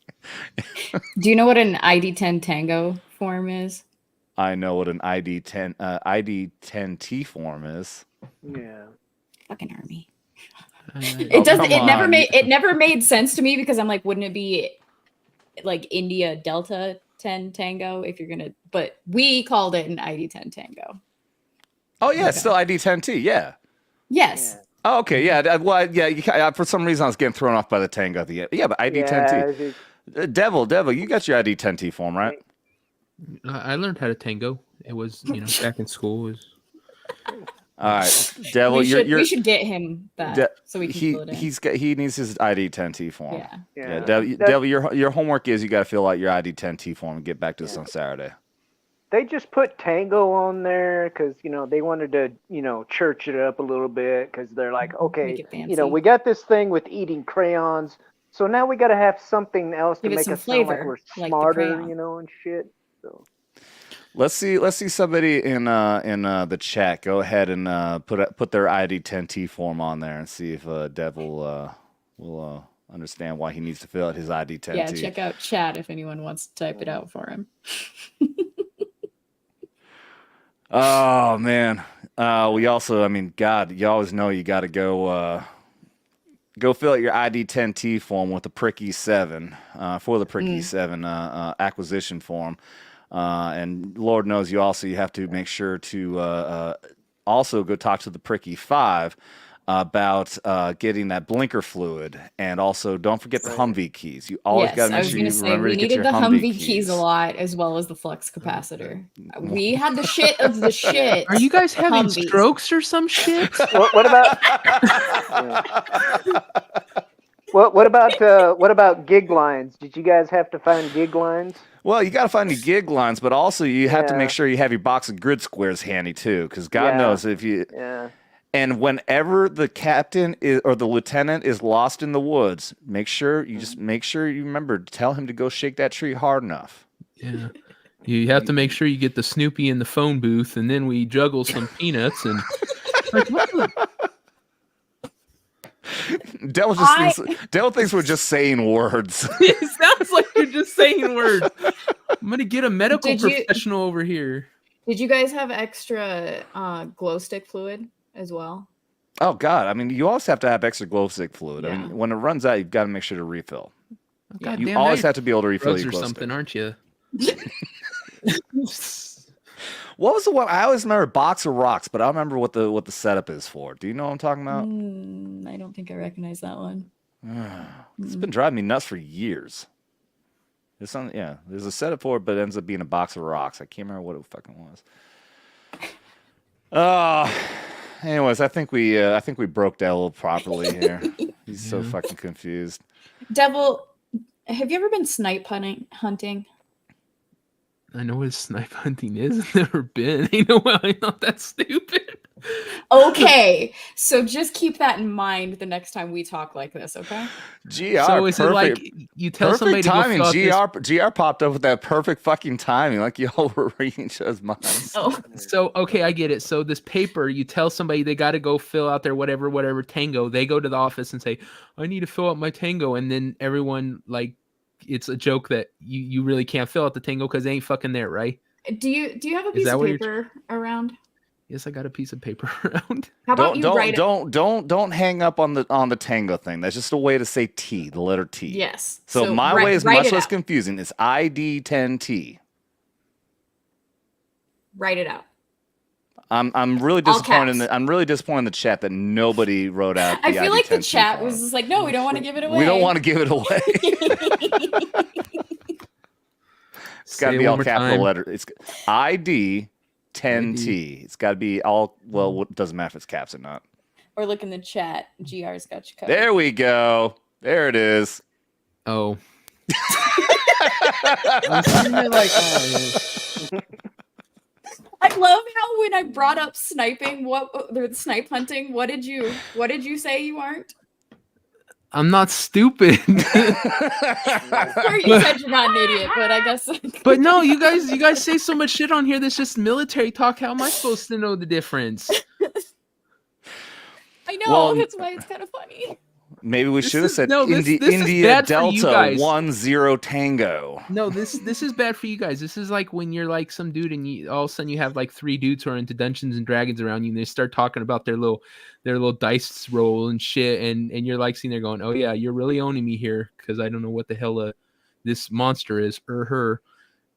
Do you know what an ID-10 Tango form is? I know what an ID-10T form is. Yeah. Fucking Army. It never made sense to me because I'm like, wouldn't it be like India Delta 10 Tango if you're gonna? But we called it an ID-10 Tango. Oh yeah, it's still ID-10T. Yeah. Yes. Yeah. Oh, okay. Yeah. Well, yeah. For some reason, I was getting thrown off by the Tango at the end. Yeah, but ID-10T. Devil, you got your ID-10T form, right? I learned how to tango. It was, back in school. All right, Devil, we should get him that so we can fill it in. He needs his ID-10T form. Yeah. Devil, your homework is you got to fill out your ID-10T form and get back to us on Saturday. They just put Tango on there because they wanted to church it up a little bit because they're like, okay, we got this thing with eating crayons, so now we got to have something else to make us sound like we're smarter, and shit. So let's see somebody in the chat go ahead and put their ID-10T form on there and see if Devil will understand why he needs to fill out his ID-10T. Yeah, check out chat if anyone wants to type it out for him. Oh man, we also, God, you always know you got to go fill out your ID-10T form with the Pricky 7 for the Pricky 7 acquisition form. And Lord knows you have to make sure to also go talk to the Pricky 5 about getting that blinker fluid, and also don't forget the Humvee keys. You always got to make sure you remember to get your Humvee keys a lot, as well as the flux capacitor. We had the shit of the shit. Are you guys having strokes or some shit? What about? What about gig lines? Did you guys have to find gig lines? Well, you got to find your gig lines, but also you have to Yeah. make sure you have your box of grid squares handy too, because God Yeah. knows if you. Yeah. And whenever the captain is, or the lieutenant is lost in the woods, make sure you remember to tell him to go shake that tree hard enough. Yeah. You have to make sure you get the Snoopy in the phone booth, and then we juggle some peanuts and. Like, what the? Dell thinks we're just saying words. It sounds like you're just saying words. I'm gonna get a medical professional over here. Did you guys have extra glow stick fluid as well? Oh God! I mean, you always have to have extra glow stick fluid. I Yeah. mean, when it runs out, you've got to make sure to refill. God You damn, always now have to be able to refill drugs your or glow something, stick. aren't you? What was the one? I always remember Box of Rocks, but I don't remember what the setup is for. Do you know what I'm talking about? I don't think I recognize that one. It's been driving me nuts for years. There's a setup for it, but it ends up being a box of rocks. I can't remember what it fucking was. Anyways, I think we broke Devil properly here. He's so fucking confused. Devil, have you ever been snipe hunting? I know what snipe hunting is. I've never been. You know why I'm not that stupid. Okay, so just keep that in mind the next time we talk like this, okay? GR, So is perfect, it like you tell somebody to go timing. fill out GR popped up with that perfect fucking timing, like y'all were reading each other's minds. Oh, So okay, I get it. So this paper, you tell somebody they got to go fill out their whatever tango. They go to the office and say, "I need to fill out my tango," and then everyone like, it's a joke that you really can't fill out the tango because they ain't fucking there, right? do you have a Is piece that of what you're- paper around? Yes, I got a piece of paper around. How about you write it? Don't hang up on the tango thing. That's just a way to say T, the letter T. Yes. So my way is write much it less out. confusing. It's ID10T. Write it out. I'm really All disappointed. caps. I'm really disappointed in the chat that nobody wrote out. I the feel like the ID10T chat form. was just like, no, we don't want to give it away. We don't want to give it away. It's got to Say be it all one more capital time. letter. It's ID10T. It's got to be all. Well, it doesn't matter if it's caps or not. Or look in the chat. GR's got you covered. There we go. There it is. Oh, I'm sitting there like, I love how when I brought up sniping, the snipe hunting, what did you say you aren't? I'm not stupid. Sure, you said you're not an idiot, but I guess. But no, you guys say so much shit on here that's just military talk. How am I supposed to know the difference? I know, Well, that's why it's kind of funny. Maybe we This should have is- said no, this is India bad for you Delta guys. 10 Tango. No, this is bad for you guys. This is like when you're like some dude and you all of a sudden you have like 3 dudes who are into Dungeons and Dragons around you and they start talking about their little dice roll and shit and you're like sitting there going, "Oh yeah, you're really owning me here because I don't know what the hell this monster is or her."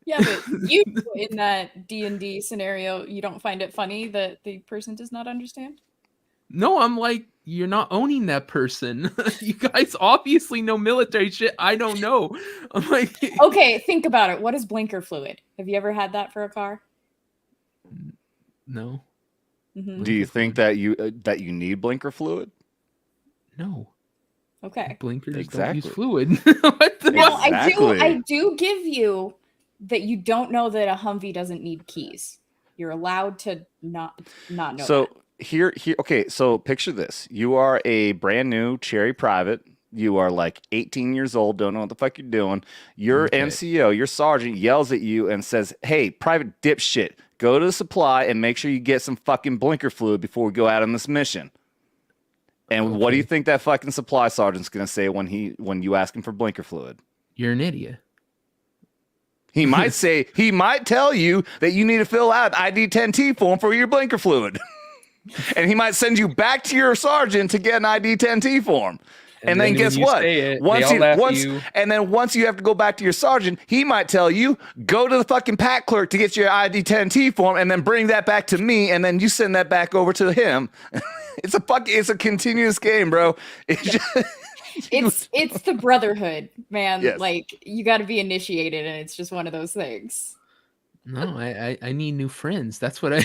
Yeah, but you in that D&D scenario, you don't find it funny that the person does not understand? No, I'm like, you're not owning that person. You guys obviously know military shit. I don't know. I'm like, Okay, think about it. What is blinker fluid? Have you ever had that for a car? no, Mhm. Do you think that you need blinker fluid? no. Okay. Blinkers don't Exactly. use fluid. What the- Well, Exactly. I do give you that you don't know that a Humvee doesn't need keys. You're allowed to not know. So that. here, okay. So picture this: you are a brand new Cherry Private. You are like 18 years old, don't know what the fuck you're doing. Your Okay. NCO, your sergeant, yells at you and says, "Hey, private dipshit, go to the supply and make sure you get some fucking blinker fluid before we go out on this mission." And what do you think that fucking supply sergeant's gonna say when you ask him for blinker fluid? You're an idiot. He might he might tell you that you need to fill out an ID10T form for your blinker fluid. And he might send you back to your sergeant to get an ID10T form. And then when guess you what? say it, they all laugh at you. Once you have to go back to your sergeant, he might tell you, go to the fucking pack clerk to get your ID10T form and then bring that back to me and then you send that back over to him. It's a continuous game, bro. It's the brotherhood, man. Yes. Like you got to be initiated, and it's just one of those things. No, I need new friends. That's what I.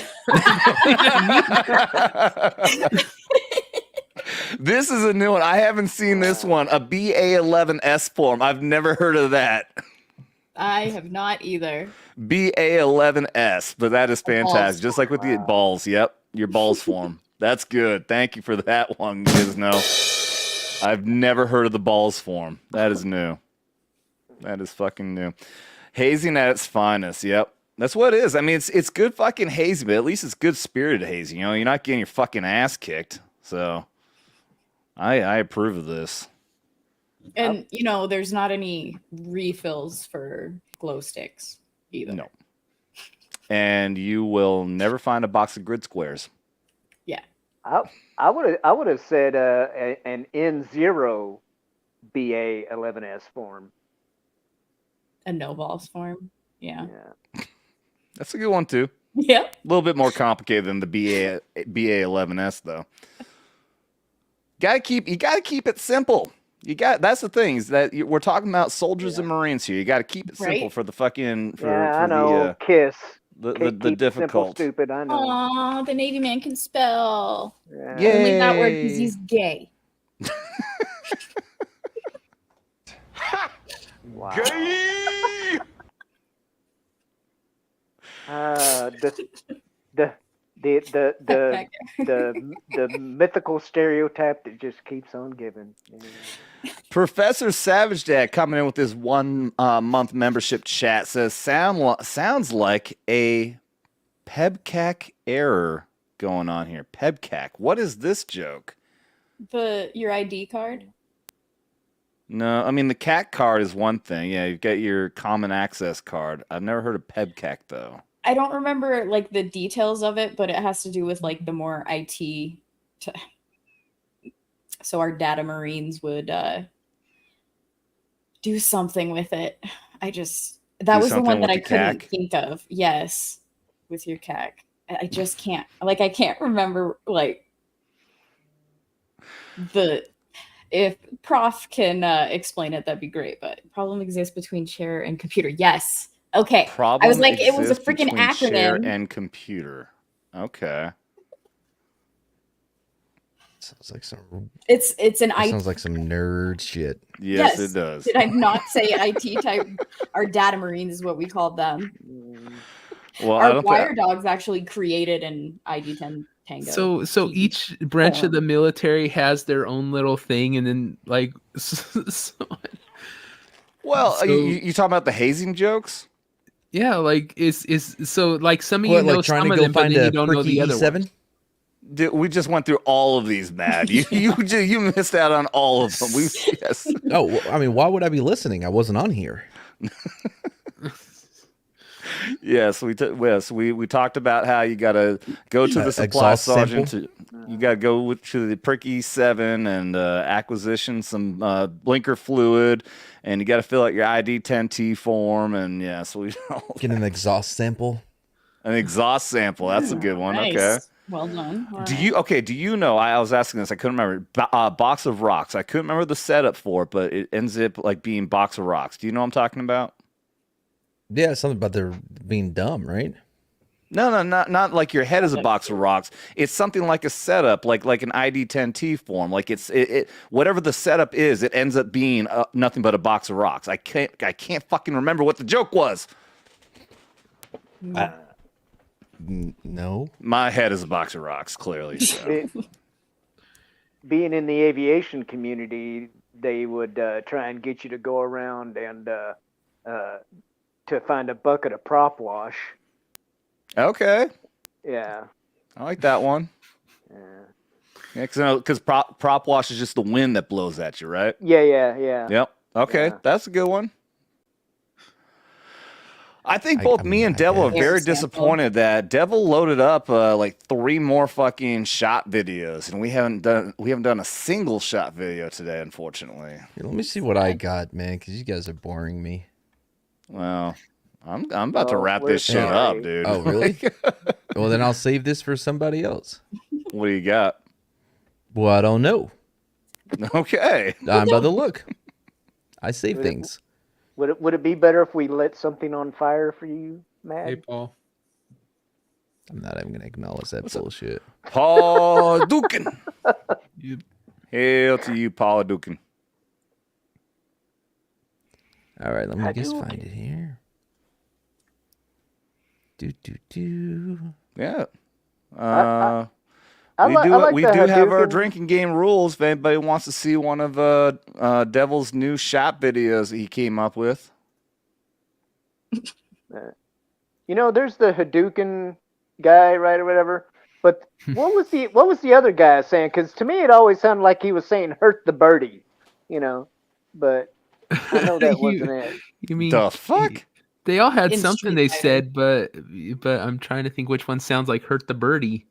This is a new one. I haven't seen this one. A BA11S form. I've never heard of that. I have not either. BA11S, but that is fantastic. balls. Just like with the balls. Yep, your balls form. That's good. Thank you for that one, Gizno. I've never heard of the balls form. That is new. That is fucking new. Hazing at its finest. Yep. That's what it is. I mean, it's good fucking hazing, but at least it's good spirited hazing. You know, you're not getting your fucking ass kicked. So I approve of this. And you know, there's not any refills for glow sticks either. No. And you will never find a box of grid squares. Yeah. I would have said an N0 BA11S form. A no balls form. Yeah. That's a good one too. Yep. A little bit more complicated than the BA11S though. You gotta keep it simple. That's the thing is that we're talking about soldiers and Marines here. You got to keep it simple for the fucking I know. KISS. The difficult. Simple, stupid. I know. Aw, the Navy man can spell. Yeah. Only that word because he's gay. Wow. Gay! The mythical stereotype that just keeps on giving. Professor Savage Dad coming in with his 1 month membership chat says sounds like a PEBCAC error going on here. PEBCAC. What is this joke? Your ID card. No, I mean the CAC card is one thing. Yeah, you've got your common access card. I've never heard of PEBCAC though. I don't remember like the details of it, but it has to do with like the more IT. So our data Marines would do something with it. That was the one that I couldn't think of. Yes, with your CAC. I just can't. Like I can't remember like if Prof can explain it, that'd be great. But problem exists between chair and computer. Yes. Okay. Problem I was like, it was a freaking between chair acronym. and computer. Okay. Sounds like some. It's an IT. Sounds like some nerd shit. Yes, it does. Did I not say IT type? Our data Marines is what we called them. Well, our wire dogs actually created an ID-10 Tango. So each branch of the military has their own little thing, and then like. Well, you talking about the hazing jokes? Yeah, like is so like some of you know some of them, but then you don't know the other one. Dude, we just went through all of these, Matt. You missed out on all of them. Yes. Oh, I mean, why would I be listening? I wasn't on here. Yes, we talked about how you got to go to the supply sergeant. You got to go to the Pricky 7 and acquisition some blinker fluid, and you got to fill out your ID-10T form. And yeah, so we get an exhaust sample. An exhaust sample. That's a good one. Nice. Okay. Well done. All Do right. you know? I was asking this. I couldn't remember. Box of rocks. I couldn't remember the setup for it, but it ends up like being box of rocks. Do you know what I'm talking about? Yeah, something about they're being dumb, right? No, not like your head is a box of rocks. It's something like a setup, like an ID-10T form. Like it whatever the setup is, it ends up being nothing but a box of rocks. I can't fucking remember what the joke was. No. My head is a box of rocks, clearly. So. Being in the aviation community, they would try and get you to go around and to find a bucket of prop wash. Okay. Yeah. I like that one. Yeah, because prop wash is just the wind that blows at you, right? Yeah. Yep. Okay, Yeah. that's a good one. I think both me and Devil are very disappointed that Devil loaded up like 3 more fucking shot videos, and we haven't done a single shot video today, unfortunately. Here, let me see what I got, man, because you guys are boring me. Well, I'm about to wrap this shit up, dude. Oh, really? Well, then I'll save this for somebody else. What do you got? Well, I don't know. Okay. I'm by the look. I save things. Would it be better if we lit something on fire for you, Matt? Hey, Paul. I'm not even going to acknowledge that bullshit. Paul Dukin. Hail to you, Paula Dukin. All right, let me just find it here. Yeah. I like we the do have our Hadouken. drinking game rules. If anybody wants to see one of Devil's new shop videos he came up with. You know, there's the Hadouken guy, right, or whatever. But what was the other guy saying? Because to me, it always sounded like he was saying "hurt the birdie," you know. But I know that wasn't it. You mean The fuck? They all had In something Street they Fighter. said, but I'm trying to think which one sounds like hurt the birdie.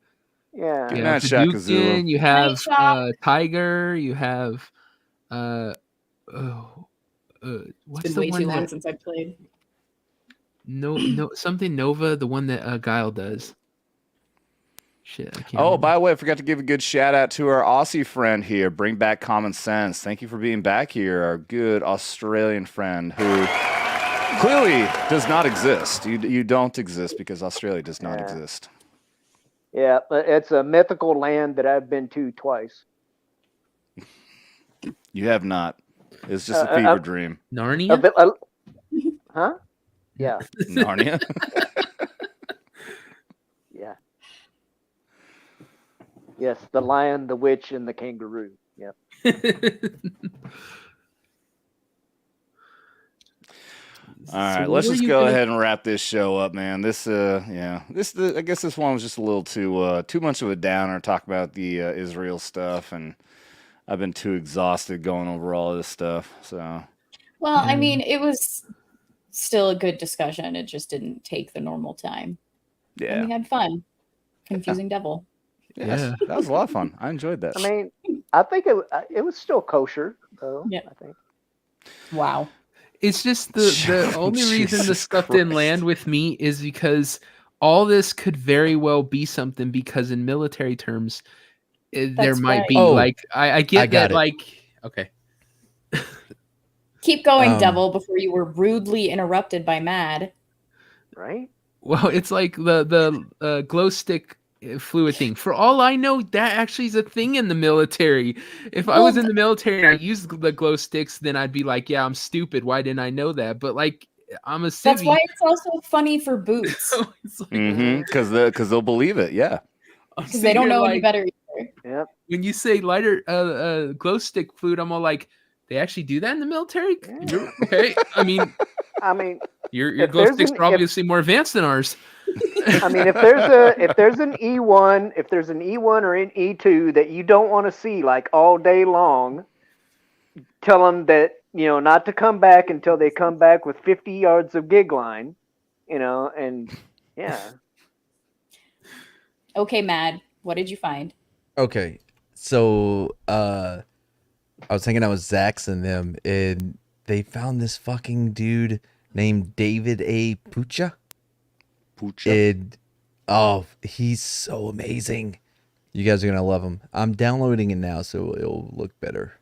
Yeah. Good You night, have Shaka Hadouken, Zulu. you have Night, Shaq. Tiger, you have what's It's been the way one too long that since I played. no something Nova, the one that Guile does. Shit, I can't. Oh, remember. by the way, I forgot to give a good shout out to our Aussie friend here. Bring back common sense. Thank you for being back here, our good Australian friend who clearly does not exist. You don't exist because Australia does not exist. Yeah, but it's a mythical land that I've been to twice. You have not. It's just a fever dream. Narnia? Huh? Yeah. Narnia? Yeah. Yes, the lion, the witch, and the kangaroo. Yep. All right, what let's were just you go gonna- ahead and wrap this show up, man. I guess this one was just a little too much of a downer. Talk about the Israel stuff, and I've been too exhausted going over all this stuff. So, Well, I mean, it was still a good discussion. It just didn't take the normal time. yeah, And we had fun. Confusing devil. yes, Yeah. that was a lot of fun. I enjoyed that. I mean, I think it was still kosher, though. Yeah. I think. Wow. It's just the only reason the Jesus stuff didn't Christ. land with me is because all this could very well be something, because in military terms, there That's might right. be Oh, like I get I got that it. like okay. Keep going, Um, devil, before you were rudely interrupted by Mad. Right? Well, it's like the glow stick fluid thing. For all I know, that actually is a thing in the military. If I was in the military and I used the glow sticks, then I'd be like, yeah, I'm stupid. Why didn't I know that? But like, I'm a That's civvy. why it's also funny for boots. It's like, Because they'll believe it. Yeah. I'm Because they don't sitting know here any like, better either. Yep. when you say lighter glow stick fluid, I'm all like, they actually do that in the military? Yeah. Okay. I mean, I mean, your If glow there's sticks an- are obviously more advanced than ours. I mean, if there's an E1, if there's an E1 or an E2 that you don't want to see like all day long, tell them that not to come back until they come back with 50 yards of gig line, and yeah. Okay, Mad, what did you find? Okay, so I was hanging out with Zax and them, and they found this fucking dude named David A. Pucha. And he's so amazing. You guys are gonna love him. I'm downloading it now, so it'll look better.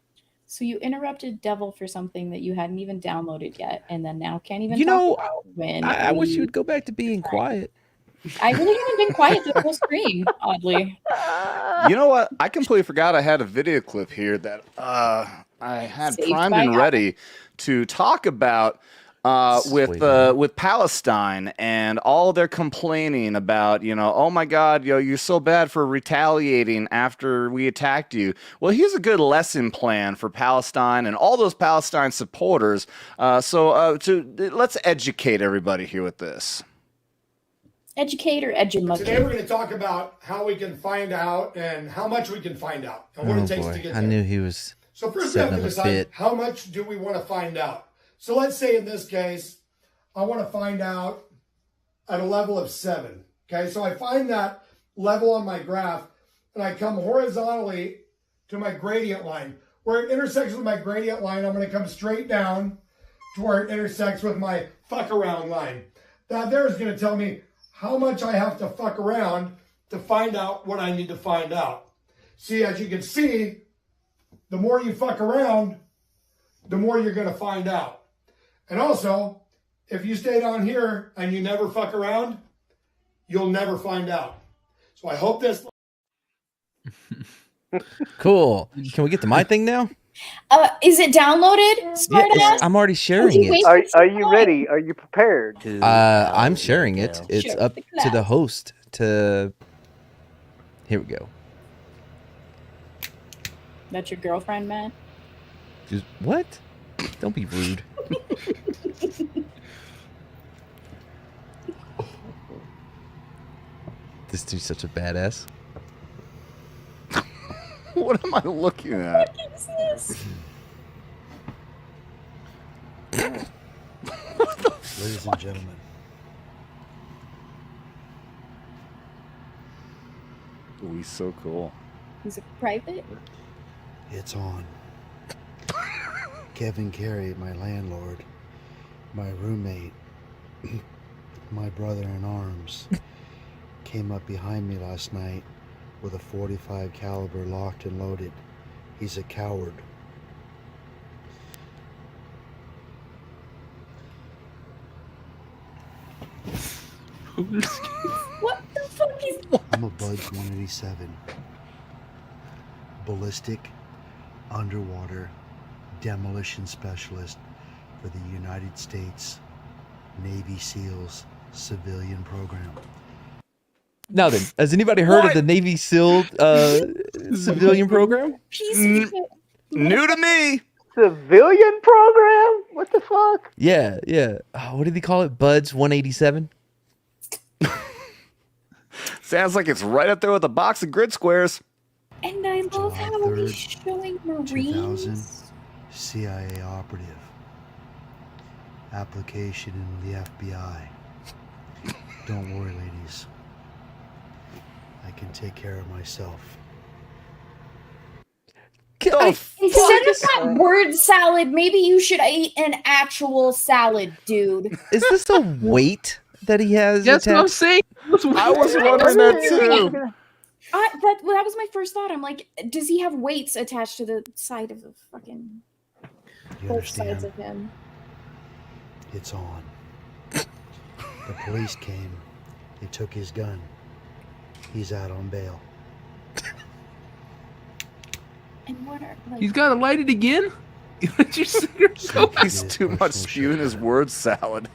So you interrupted Devil for something that you hadn't even downloaded yet, and then now can't even You talk know, about when I wish we- you would go back to being quiet. I really haven't been quiet the whole stream, oddly. You know what? I completely forgot I had a video clip here that I had Saved primed by and ready to talk about Sweet, with Palestine and all their complaining about, oh my God, you're so bad for retaliating after we attacked you. Well, here's a good lesson plan for Palestine and all those Palestine supporters. Let's educate everybody here with this. Educate or educate? Today we're going to talk about how we can find out and how much we can find out and what Oh it takes to boy, get I there. knew he was. So first we have setting to up a decide bit. how much do we want to find out. So let's say in this case, I want to find out at a level of 7. Okay, so I find that level on my graph and I come horizontally to my gradient line. Where it intersects with my gradient line, I'm going to come straight down to where it intersects with my fuck around line. That there is going to tell me how much I have to fuck around to find out what I need to find out. See, as you can see, the more you fuck around, the more you're going to find out. And also, if you stay down here and you never fuck around, you'll never find out. So I hope this... Cool. Can we get to my thing now? Is it downloaded? Smart ass? I'm already sharing it. Are you ready? Are you prepared? I'm sharing it. It's Share up with the to the class. host to. Here we go. That's your girlfriend, man? Just what? Don't be rude. This dude's such a badass. What am I looking at? What is this? Ladies and gentlemen, Ooh, he's so cool. Is it private? it's on. Kevin Carey, my landlord, my roommate, my brother in arms, came up behind me last night with a .45 caliber locked and loaded. He's a coward. What the fuck is I'm a Buds 187. Ballistic underwater demolition specialist for the United States Navy SEALs civilian program. Now then, has anybody heard of the Navy SEAL civilian program? piece of shit? New to me. Civilian program? What the fuck? Yeah. Oh, what did they call it? Buds 187? Sounds like it's right up there with a box of grid squares. And I love July how 3rd, he's showing 2000, Marines. CIA operative. Application in the FBI. Don't worry, ladies. I can take care of myself. Instead of that word salad, maybe you should eat an actual salad, dude. Is this a weight that he has? That's what I'm attached? saying. I was wondering that too. That was my first thought. I'm like, does he have weights attached to the side of the fucking You both sides understand? of him? It's on. The police came. They took his gun. He's out on bail. And what are like? He's got to light it again? Let your cigarette go. He's too much spewing his word salad.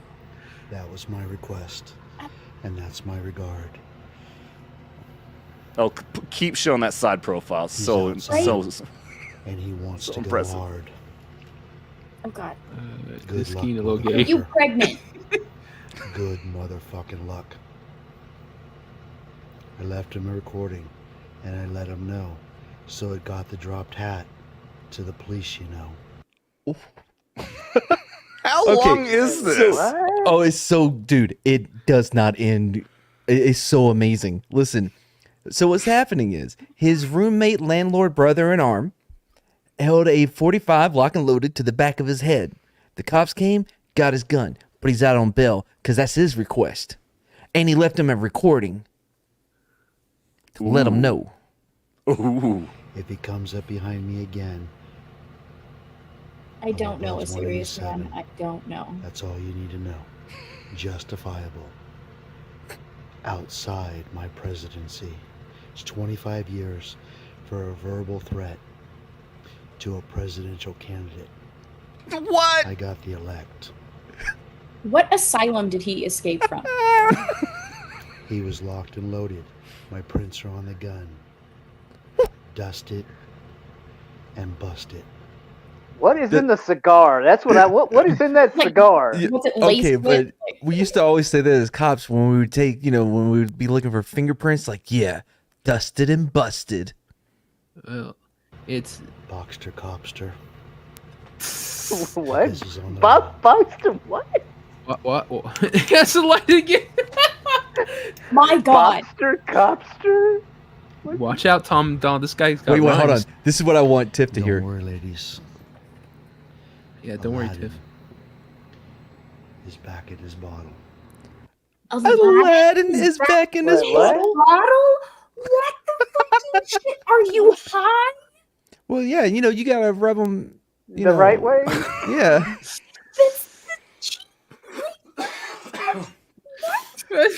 That was my request. And that's my regard. Oh, keep showing that side profile. So And he wants So to impressive. go hard. Oh God, Good This luck, skin a little are gay. you pregnant? Good motherfucking luck. I left him a recording, and I let him know. So it got the dropped hat to the police, you know. How Okay, long is this? Oh, it's so, dude, it does not end. It's so amazing. Listen, so what's happening is his roommate, landlord, brother in arm held a .45 lock and loaded to the back of his head. The cops came, got his gun, but he's out on bail because that's his request. And he left him a recording to let him know. Ooh. If he comes up behind me again, I don't know a Buds serious man. 187. I don't know. that's all you need to know. Justifiable. Outside my presidency. It's 25 years for a verbal threat to a presidential candidate. What? I got the elect. What asylum did he escape from? He was locked and loaded. My prints are on the gun. Dust it and bust it. What is in the cigar? That's what I. What is in that cigar? What's it laced Okay, with? but we used to always say that as cops when we would take, when we would be looking for fingerprints, like, yeah, dusted and busted. Well, it's Boxster Copster. What? This is on the Buster? What? what? That's the light again. My God. Boxster Copster? Watch out, Tom. Don. This guy's got. Wait, hold on. rhymes. This is what I want Tiff to Don't hear. worry, ladies. Yeah, don't worry, Aladdin Tiff. is back at his bottle. Aladdin is back in his What? bottle. Bottle? What the fucking shit? Are you high? Well, yeah, you gotta rub them. The right way? Yeah.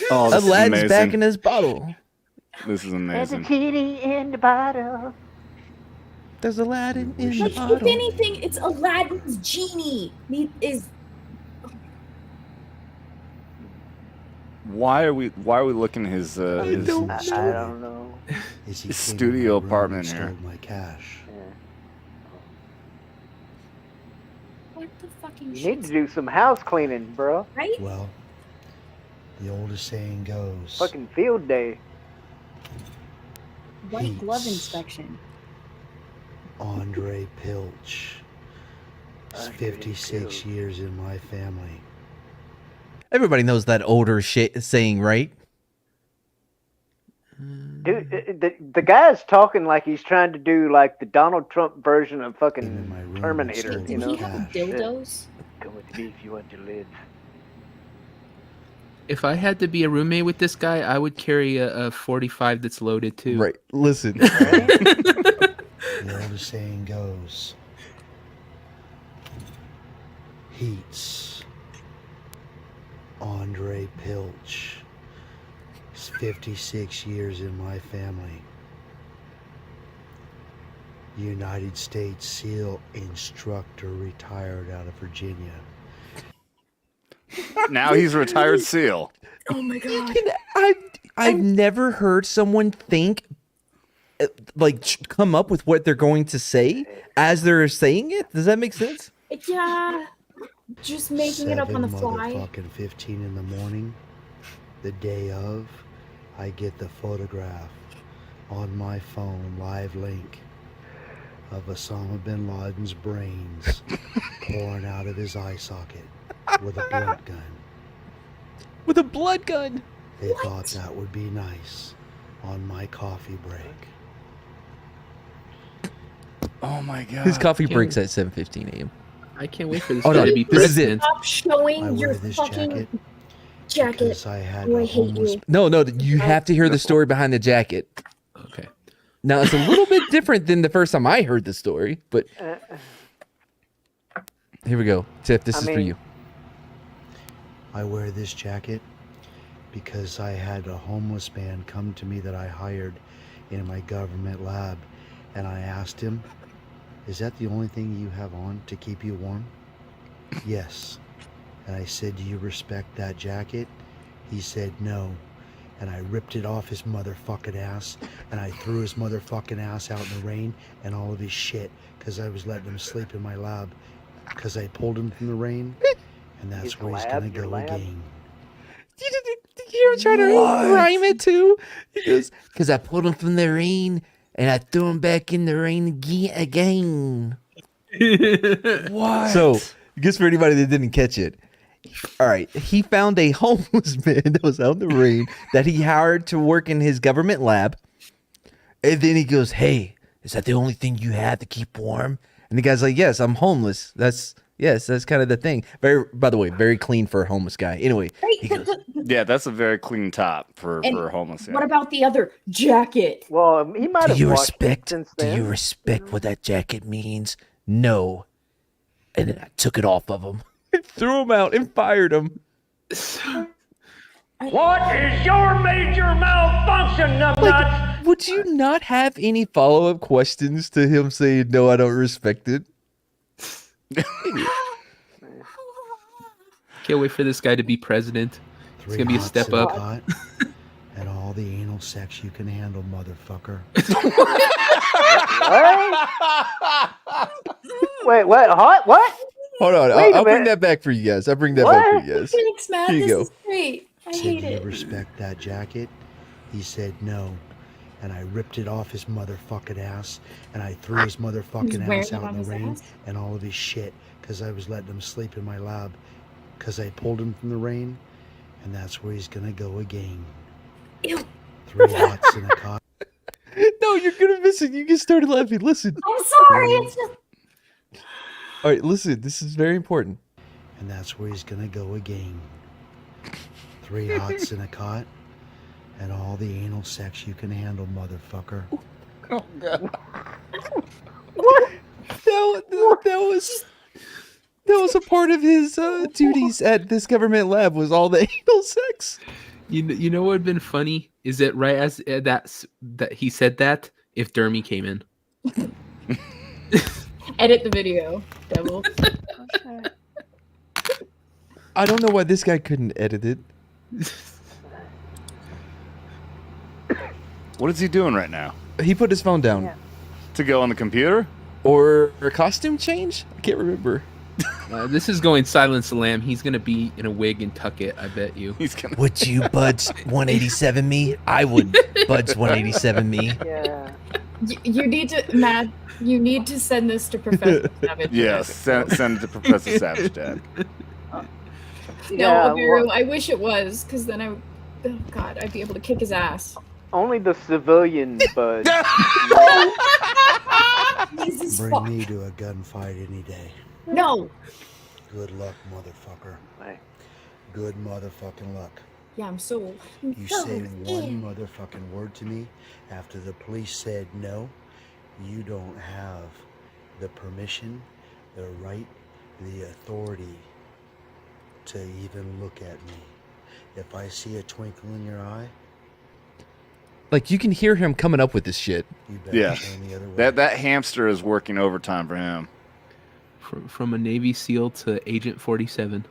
Oh, this is Aladdin's amazing. back in his bottle. This is There's a amazing. titty in the bottle. There's Aladdin in the Like, if bottle. anything, it's Aladdin's genie. Why are we looking at his I don't know. Is he his came in studio my room and apartment stole here? my cash. What the fucking You shit? need to do some house cleaning, bro. Right? Well, the oldest saying goes, Fucking field day. White glove Heats. inspection. Andre Pilch. It's 56 years in my family. Everybody knows that older shit saying, right? Dude, the guy's talking like he's trying to do like the Donald Trump version of In fucking my room Terminator, and you Did stole he know? my have cash. dildos? Come with me if you want to live. If I had to be a roommate with this guy, I would carry a 45 that's loaded too. Right. Listen. The oldest saying goes, Heats. Andre Pilch. It's 56 years in my family. United States SEAL instructor retired out of Virginia. Now he's a retired SEAL. Oh my god. I've never heard someone think, come up with what they're going to say as they're saying it. Does that make sense? Yeah. Just making it up on the fly. Motherfucking 15 in the morning, the day of, I get the photograph on my phone, live link, of Osama bin Laden's brains pouring out of his eye socket with a blunt gun. With a blood gun. They thought that would be nice on my coffee break. Oh my god. His coffee breaks at 7:15 a.m. I can't wait for this Oh, guy no, to be this is it. president. Stop showing I your wear this fucking jacket because I had Oh, I a hate homeless you. No, you have to hear the story behind the jacket. Okay. Now, it's a little bit different than the first time I heard the story, but here we go. Tiff, this is for you. I wear this jacket because I had a homeless man come to me that I hired in my government lab, and I asked him, "Is that the only thing you have on to keep you warm?" "Yes." And I said, "Do you respect that jacket?" He said, "No." And I ripped it off his motherfucking ass, and I threw his motherfucking ass out in the rain and all of his shit because I was letting him sleep in my lab because I pulled him from the rain, and that's His where he's lab, gonna your go lab? again. Did you hear him trying to rhyme it too? He goes, "Because I pulled him from the rain and I threw him back in the rain again." What? So, just for anybody that didn't catch it, all right, he found a homeless man that was out in the rain that he hired to work in his government lab. And then he goes, "Hey, is that the only thing you have to keep warm?" And the guy's like, "Yes, I'm homeless. That's kind of the thing." By the way, very clean for a homeless guy. Anyway, he goes, Yeah, that's a very clean top for a homeless. What about the other jacket? Well, he might Do have you washed it respect? since Do then. you respect what that jacket means? No. And then I took it off of him, threw him out, and fired him. What is your major malfunction, numbnuts? Like, would you not have any follow-up questions to him saying, "No, I don't respect it"? Can't wait for this guy to be president. It's gonna be a step up. And all the anal sex you can handle, motherfucker. Wait, what? Hold on, Wait a I'll bring minute. that back for you guys. I'll bring that back for you guys. Thanks, Matt. Here you This go. is great. I Said, hate "Do you it. respect that jacket?" He said, "No." And I ripped it off his motherfucking ass, and I threw his motherfucking He's wearing ass it out on in the his rain ass? and all of his shit because I was letting him sleep in my lab because I pulled him from the rain, and that's where he's gonna go again. Ew. 3 hots in a cot. No, you're gonna miss it. You get started laughing. Listen. I'm sorry. It's just All right, listen. This is very important. And that's where he's gonna go again. 3 hots in a cot, and all the anal sex you can handle, motherfucker. Oh god. That was a part of his duties at this government lab. Was all the anal sex. You know what would have been funny is that right as that he said that, if Dermy came in. Edit the video, devil. I don't know why this guy couldn't edit it. What is he doing right now? He put his phone down. To go on the computer? Or a costume change? I can't remember. This is going Silence the Lamb. He's gonna be in a wig and tuck it. I bet you. He's gonna. Would you buds 187 me? I would buds 187 me. Yeah. You need to, Matt. You need to send this to Professor Savage. Yes, send it to Professor Savage Dad. No, Yeah, Abiru, I wish it was, because then oh god, I'd be able to kick his ass. Only the civilian buds. Jesus Bring fuck. me to a gunfight any day. No. Good luck, motherfucker. Right. Good motherfucking luck. Yeah, I'm so. You say one motherfucking word to me after the police said no, you don't have the permission, the right, the authority to even look at me. If I see a twinkle in your eye, Like, you can hear him coming up with this shit. you better Yeah. turn the other way. That hamster is working overtime for him. From a Navy SEAL to Agent 47.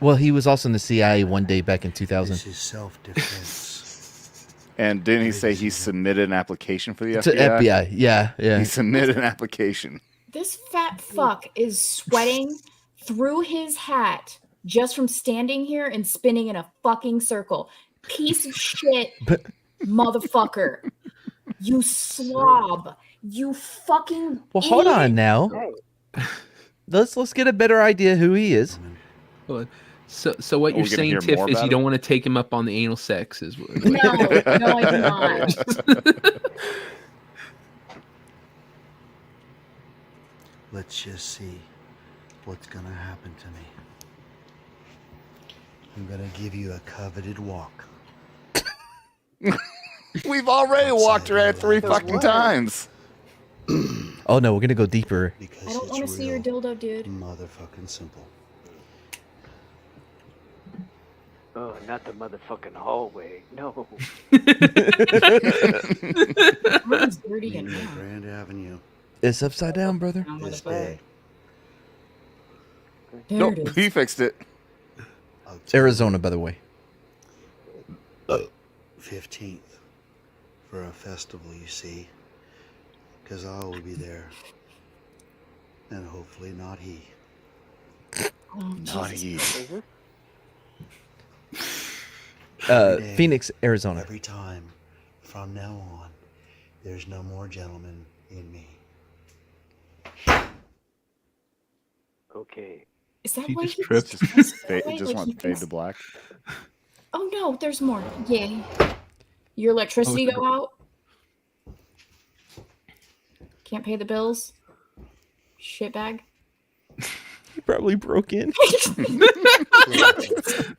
Well, he was also in the CIA one day back in 2000. This is self-defense. And didn't he say he submitted an application for the To FBI? FBI, yeah, yeah. He submitted an application. This fat fuck is sweating through his hat just from standing here and spinning in a fucking circle. Piece of shit, motherfucker. You slob. You fucking. Well, hold idiot. on now. Let's get a better idea who he is. So what Are you're we gonna saying, hear Tiff, more is about you it? don't want to take him up on the anal sex? Is what, No, I do not. Let's just see what's gonna happen to me. I'm gonna give you a coveted walk. We've already walked her at 3 fucking times. Oh no, we're gonna go deeper. Because I don't want to see your dildo, dude. motherfucking simple. Oh, not the motherfucking hallway. No. Room's dirty Meet and me at warm. Grand Avenue It's upside down, brother. Down with this a bag. day. There Nope, it is. he fixed it. Arizona, by the way. 15th for a festival, you see. Because I will be there. And hopefully not he. Oh, Not Jesus. he. Every day, Phoenix, Arizona. Every time from now on, there's no more gentleman in me. Okay. Is that He why just he tripped. was dressed that Fade, way? just Like want he to fade thinks- to black. Oh no, there's more. Yay. Your electricity Oh, go out? Can't pay the bills? Shitbag? He probably broke in.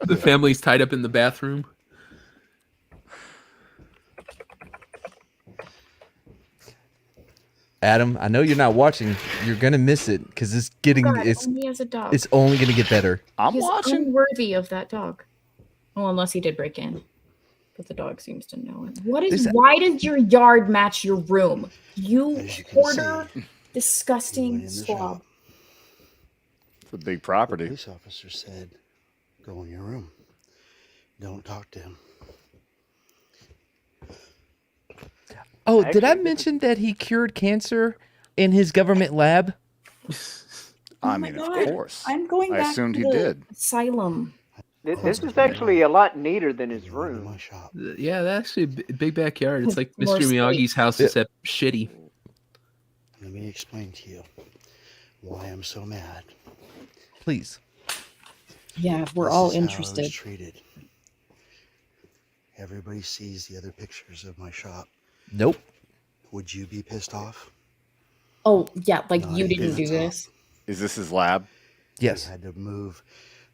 the family's tied up in the bathroom. Adam, I know you're not watching. You're gonna miss it because it's getting God, it's only as a dog. it's only gonna get better. I'm He's watching. unworthy of that dog. Well, unless he did break in. But the dog seems to know it. This- Why does your yard match your room? You As you can hoarder, see, disgusting went in the slob. shop. It's a big The property. police officer said, go in your room. Don't talk to him. Oh, did I Actually, mention that he cured cancer in his government lab? I Oh my mean, God. of course. I'm going I back assumed to he the did. asylum. This is actually a lot neater than his You went in room. my shop. Yeah, that's actually a big backyard. It's like More Mr. space. Miyagi's house, except shitty. Let me explain to you why I'm so mad. Please. Yeah, we're This all is how I was interested. treated. Everybody sees the other pictures of my shop. Nope. Would you be pissed off? Oh, yeah, like No, you I didn't do didn't. this. Is this his lab? Yes. We had to move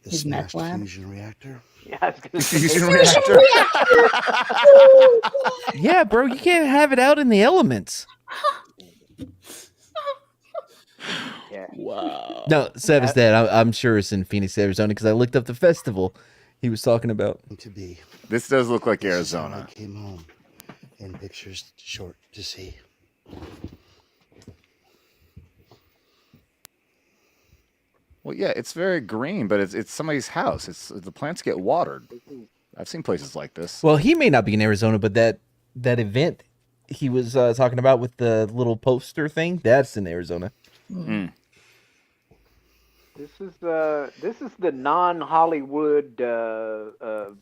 the His meth smashed lab? fusion reactor. Yeah, I was gonna say. Fusion reactor. Yeah, bro, you can't have it out in the elements. Yeah. Wow. No, Seven's dead. I'm sure it's in Phoenix, Arizona, because I looked up the festival he was talking about. To be. This does look like This is how Arizona. I came home in pictures short to see. Well, yeah, it's very green, but it's somebody's house. The plants get watered. I've seen places like this. Well, he may not be in Arizona, but that event he was talking about with the little poster thing, that's in Arizona. Mm. This is the non-Hollywood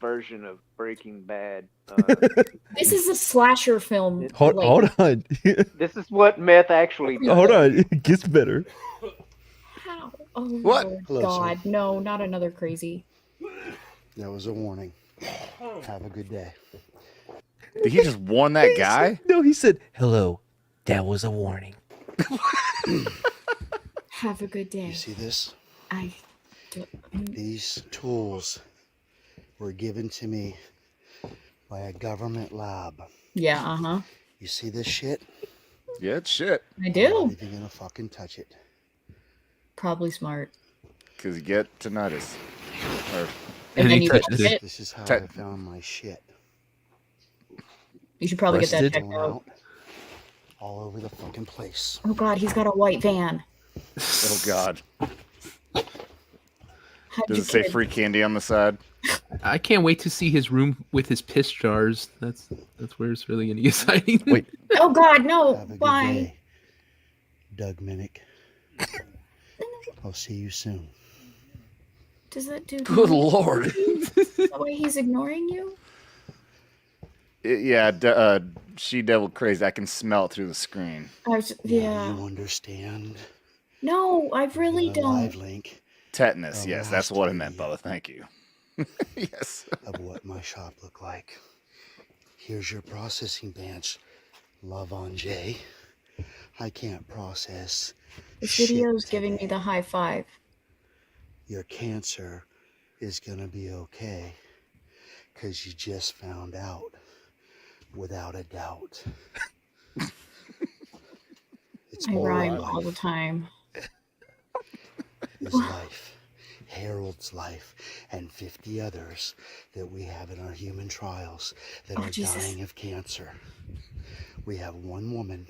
version of Breaking Bad. This is a slasher film. Hold on. This is what meth actually does. Hold on. It gets better. How? Oh, What? Lord Hello, God, no, not another crazy. That was a warning. Have a good day. Did he just warn that guy? No, he said, "Hello, that was a warning." Have a good day. You see this? I. These tools were given to me by a government lab. Yeah. Uh huh. You see this shit? Yeah, it's shit. I I'm do. not even gonna fucking touch it. Probably smart. Because you get tinnitus. Or And then he you touched touch it. it. This is how Te- I found my shit. You should probably get that Rusted. checked Going out. out all over the fucking place. Oh God, he's got a white van. oh god. How'd Does you it say kid? free candy on the side? I can't wait to see his room with his piss jars. That's where it's really gonna get exciting. Wait, Oh God, no! Have a good Why? day, Doug Minnick. I'll see you soon. Does that dude? Good know lord. The way he's ignoring you? Yeah, she devil crazy. I can smell it through the screen. Now Yeah. you understand No, I really the live don't. link Tetanus, The yes, that's last what I meant, video. Bubba. Thank you. yes. of what my shop looked like. Here's your processing bench. Love on Jay. I can't process. This shit video's giving me today. the high five. Your cancer is gonna be okay. 'Cause you just found out. Without a doubt. It's I all rhyme life. all the time. Is life. Harold's life, and 50 others that we have in our human trials that Oh, are Jesus. dying of cancer. We have one woman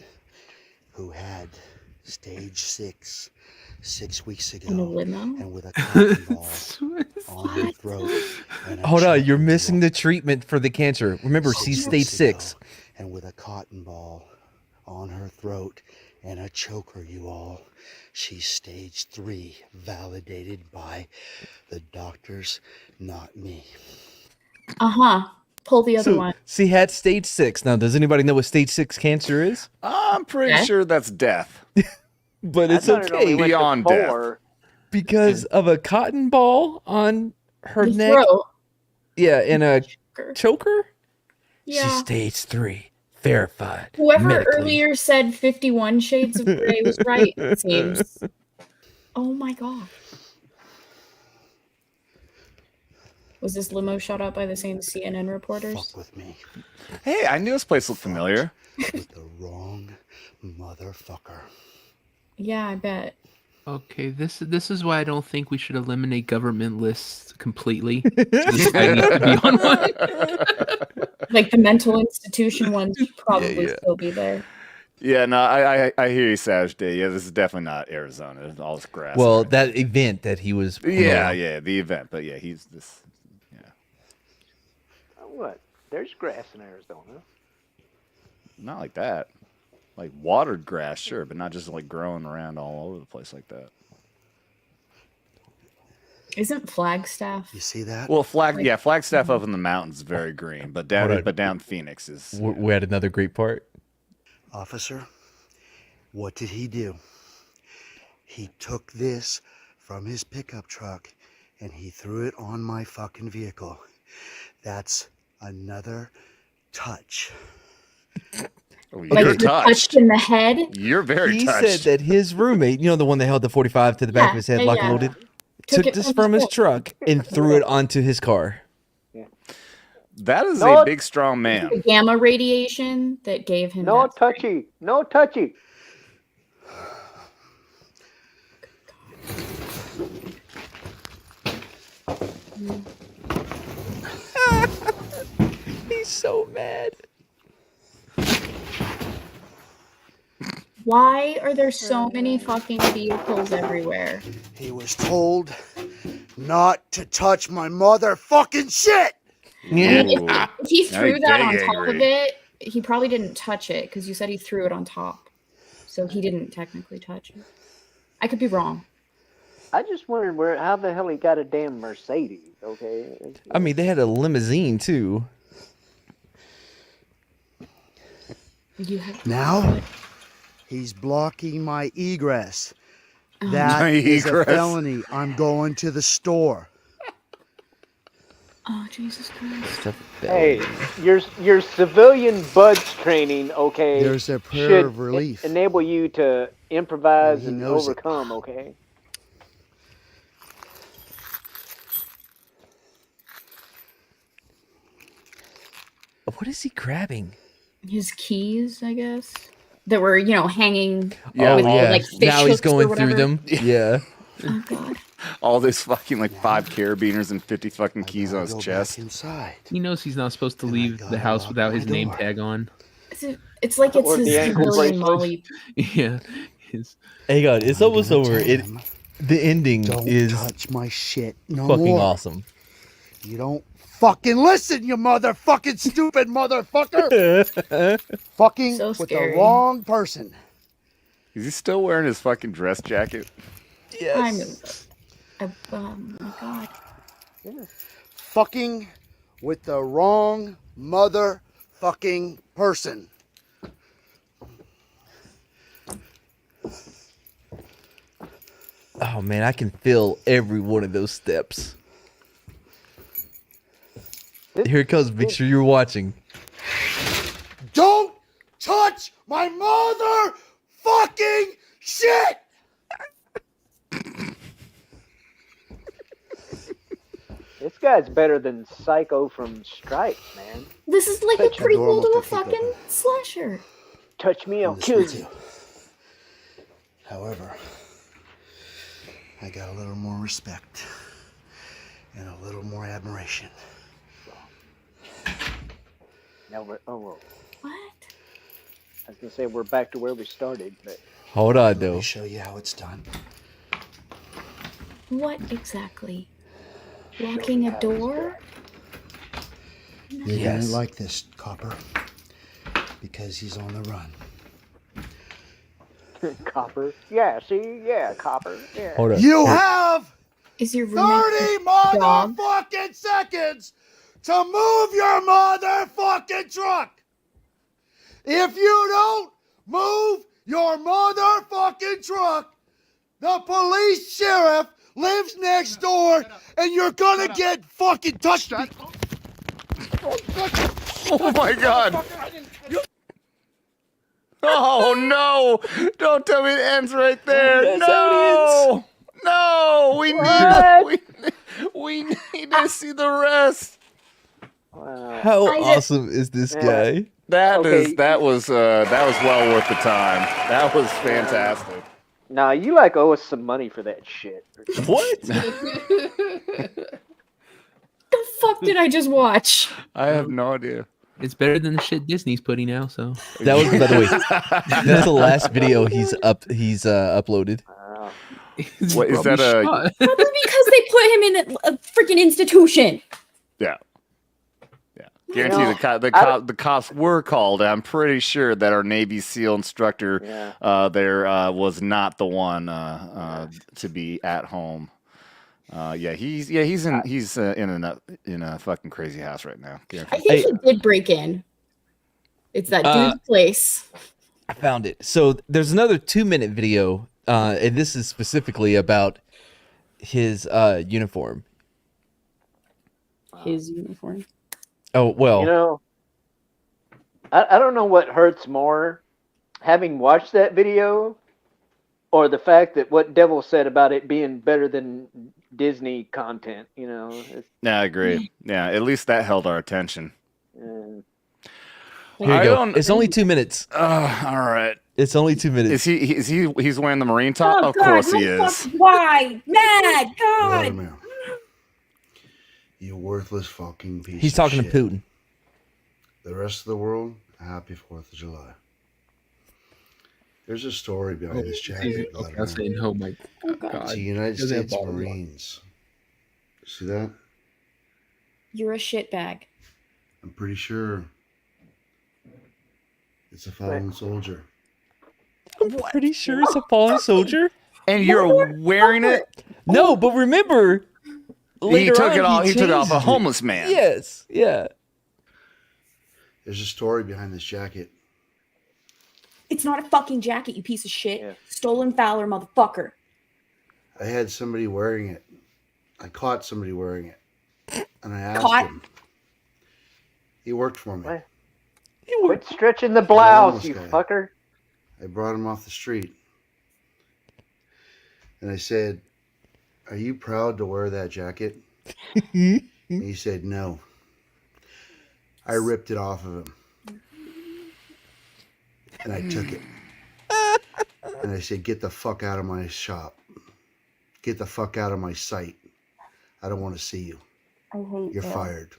who had stage 6 weeks ago, In a limo? and with a cotton ball on her throat. And a hold on. You're choker missing ball the treatment for the cancer. Remember, 6 she's weeks stage ago, 6. and with a cotton ball on her throat and a choker, you all. She's stage 3, validated by the doctors, not me. Uh-huh. Pull the other So one. she had stage 6. Now, does anybody know what stage 6 cancer is? I'm pretty Okay. sure that's death. But I it's thought it only okay went to Beyond death. 4. because of a cotton ball on her The neck. throat. Yeah, and a Choker. choker. Yeah. She's stage 3, verified. Whoever medically. earlier said 51 Shades of Grey was right, it seems. Oh my God. Was this limo shot up by the same CNN reporters? Fuck with me. Hey, I knew this place looked familiar. With the wrong motherfucker. Yeah, I bet. Okay, this is why I don't think we should eliminate government lists completely. This guy needs to be on one. Like the mental institution ones should probably yeah. still be there. Yeah, no, I hear you, Savage Day. Yeah, this is definitely not Arizona. It's all this grass. Well, right? that event that he was. yeah, promoting. yeah, the event. But yeah, he's this. Yeah, What? There's grass in Arizona. not like that. Like watered grass, sure, but not just like growing around all over the place like that. Isn't Flagstaff? You see that? Well, Flagstaff up in the mountains is very green, but down Phoenix is. We had another great part. Officer, what did he do? He took this from his pickup truck and he threw it on my fucking vehicle. That's another touch. Oh, Like you're you're touched. touched in the head? You're very He touched. said that his roommate, the one that held the 45 to the back of his head, lock and loaded, took it this from his truck and threw it onto his car. That is No. a big, strong man. The gamma radiation that gave him No that. touchy. No touchy. He's so mad. Why are there so many fucking vehicles everywhere? He was told not to touch my motherfucking shit. I mean, if he Now threw he's that big on top of angry. it, he probably didn't touch it because you said he threw it on top. So he didn't technically touch it. I could be wrong. I just wondered how the hell he got a damn Mercedes. Okay. I mean, they had a limousine too. Now he's blocking my egress. Oh. That My is a egress. felony. I'm going to the store. Oh, Jesus Christ. Hey, your civilian buds training, okay, There's a prayer should of relief. enable you to improvise he and knows it. overcome, okay? What is he grabbing? His keys, I guess, that were, hanging. Yeah, with, all- like, fish Now he's hooks or going through whatever. them. Yeah. Oh, God. All this fucking like 5 carabiners and 50 fucking keys on his chest. Inside. He knows he's not supposed to leave the house without his name tag on. It's like it's Or the his ankle civilian bracelet. Molly. Yeah. His, Hey God, it's almost over. The ending Don't is touch my shit no fucking more. awesome. You don't fucking listen, you motherfucking stupid motherfucker. Fucking So with the scary. wrong person. Is he still wearing his fucking dress jacket? Oh my God. Fucking with the wrong motherfucking person. Oh man, I can feel every one of those steps. Here it comes. Make sure you're watching. Don't touch my motherfucking shit! This guy's better than Psycho from Stripes, man. This is like a Touch your prequel to adorable a fucking slasher. Touch me, I'll This kill one you. too. However, I got a little more respect and a little more admiration. Now we're well, What? I was gonna say we're back to where we started, but Hold on, Let though. me show you how it's done. What exactly? Locking a door? You're Yes. gonna like this, Copper, because he's on the run. Copper. Yeah, see, yeah, Copper. Yeah. Hold on. You Here- have Is your roommate 30 a dog? motherfucking seconds to move your motherfucking truck. If you don't move your motherfucking truck, the police sheriff lives next door and you're gonna get fucking touched. Oh my God. Oh no! Don't tell me it ends right there. That's how No! No! We need to see the rest. Wow. How I- awesome is this guy? That Okay. that was well worth the time. That was fantastic. Nah, you like owe us some money for that shit. What? The fuck did I just watch? I have no idea. it's better than the shit Disney's putting out, so. That was, by the way, that's the last video he's uploaded. Wow. He's What, is probably that a- shot. Probably because they put him in a freaking institution. Yeah. Guarantee know, the cops were called. I'm pretty sure that our Navy SEAL instructor there was not the one to be at home. He's in a fucking crazy house right now. Guaranteed. I think he did break in. It's that dude's place. I found it. So there's another 2-minute video, and this is specifically about his uniform. His uniform. Oh well. You know, I don't know what hurts more, having watched that video, or the fact that what Devil said about it being better than Disney content. You know. Yeah, I agree. Yeah, at least that held our attention. Here I you go. don't- It's only 2 minutes. All right. It's only 2 minutes. He's wearing the marine top? Of course he is. Why? Mad Vladimir, you worthless fucking piece He's of talking shit. to Putin. The rest of the world, happy 4th of July. There's a story behind this jacket. Okay, I was saying, oh my God. It's the United Doesn't have States balls on. Marines. See that? You're a shitbag. I'm pretty sure it's a fallen soldier. I'm pretty sure it's a fallen soldier. And you're wearing it? No, but remember, He took it off. He took it off changed a homeless man. Yes, yeah. There's a story behind this jacket. It's not a fucking jacket, you piece of shit. Stolen Fowler, motherfucker. I had somebody wearing it. I caught somebody wearing it. And I asked Caught? him. He worked for me. Quit stretching the blouse, homeless you guy. fucker. I brought him off the street. And I said, "Are you proud to wear that jacket?" And he said, "No." I ripped it off of him. And I took it. And I said, "Get the fuck out of my shop. Get the fuck out of my sight. I don't want to see you. I hate You're fired."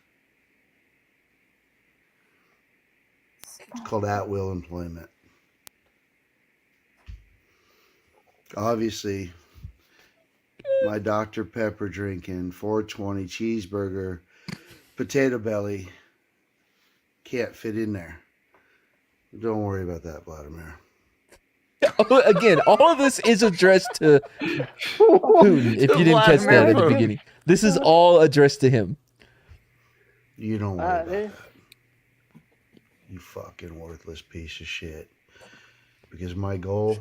It's called at-will employment. Obviously, my Dr. Pepper drinking, 420 cheeseburger, potato belly can't fit in there. Don't worry about that, Vladimir. Again, all of this is addressed to Putin, if you didn't catch that at the beginning. This is all addressed to him. You don't worry about that. You fucking worthless piece of shit. Because my goal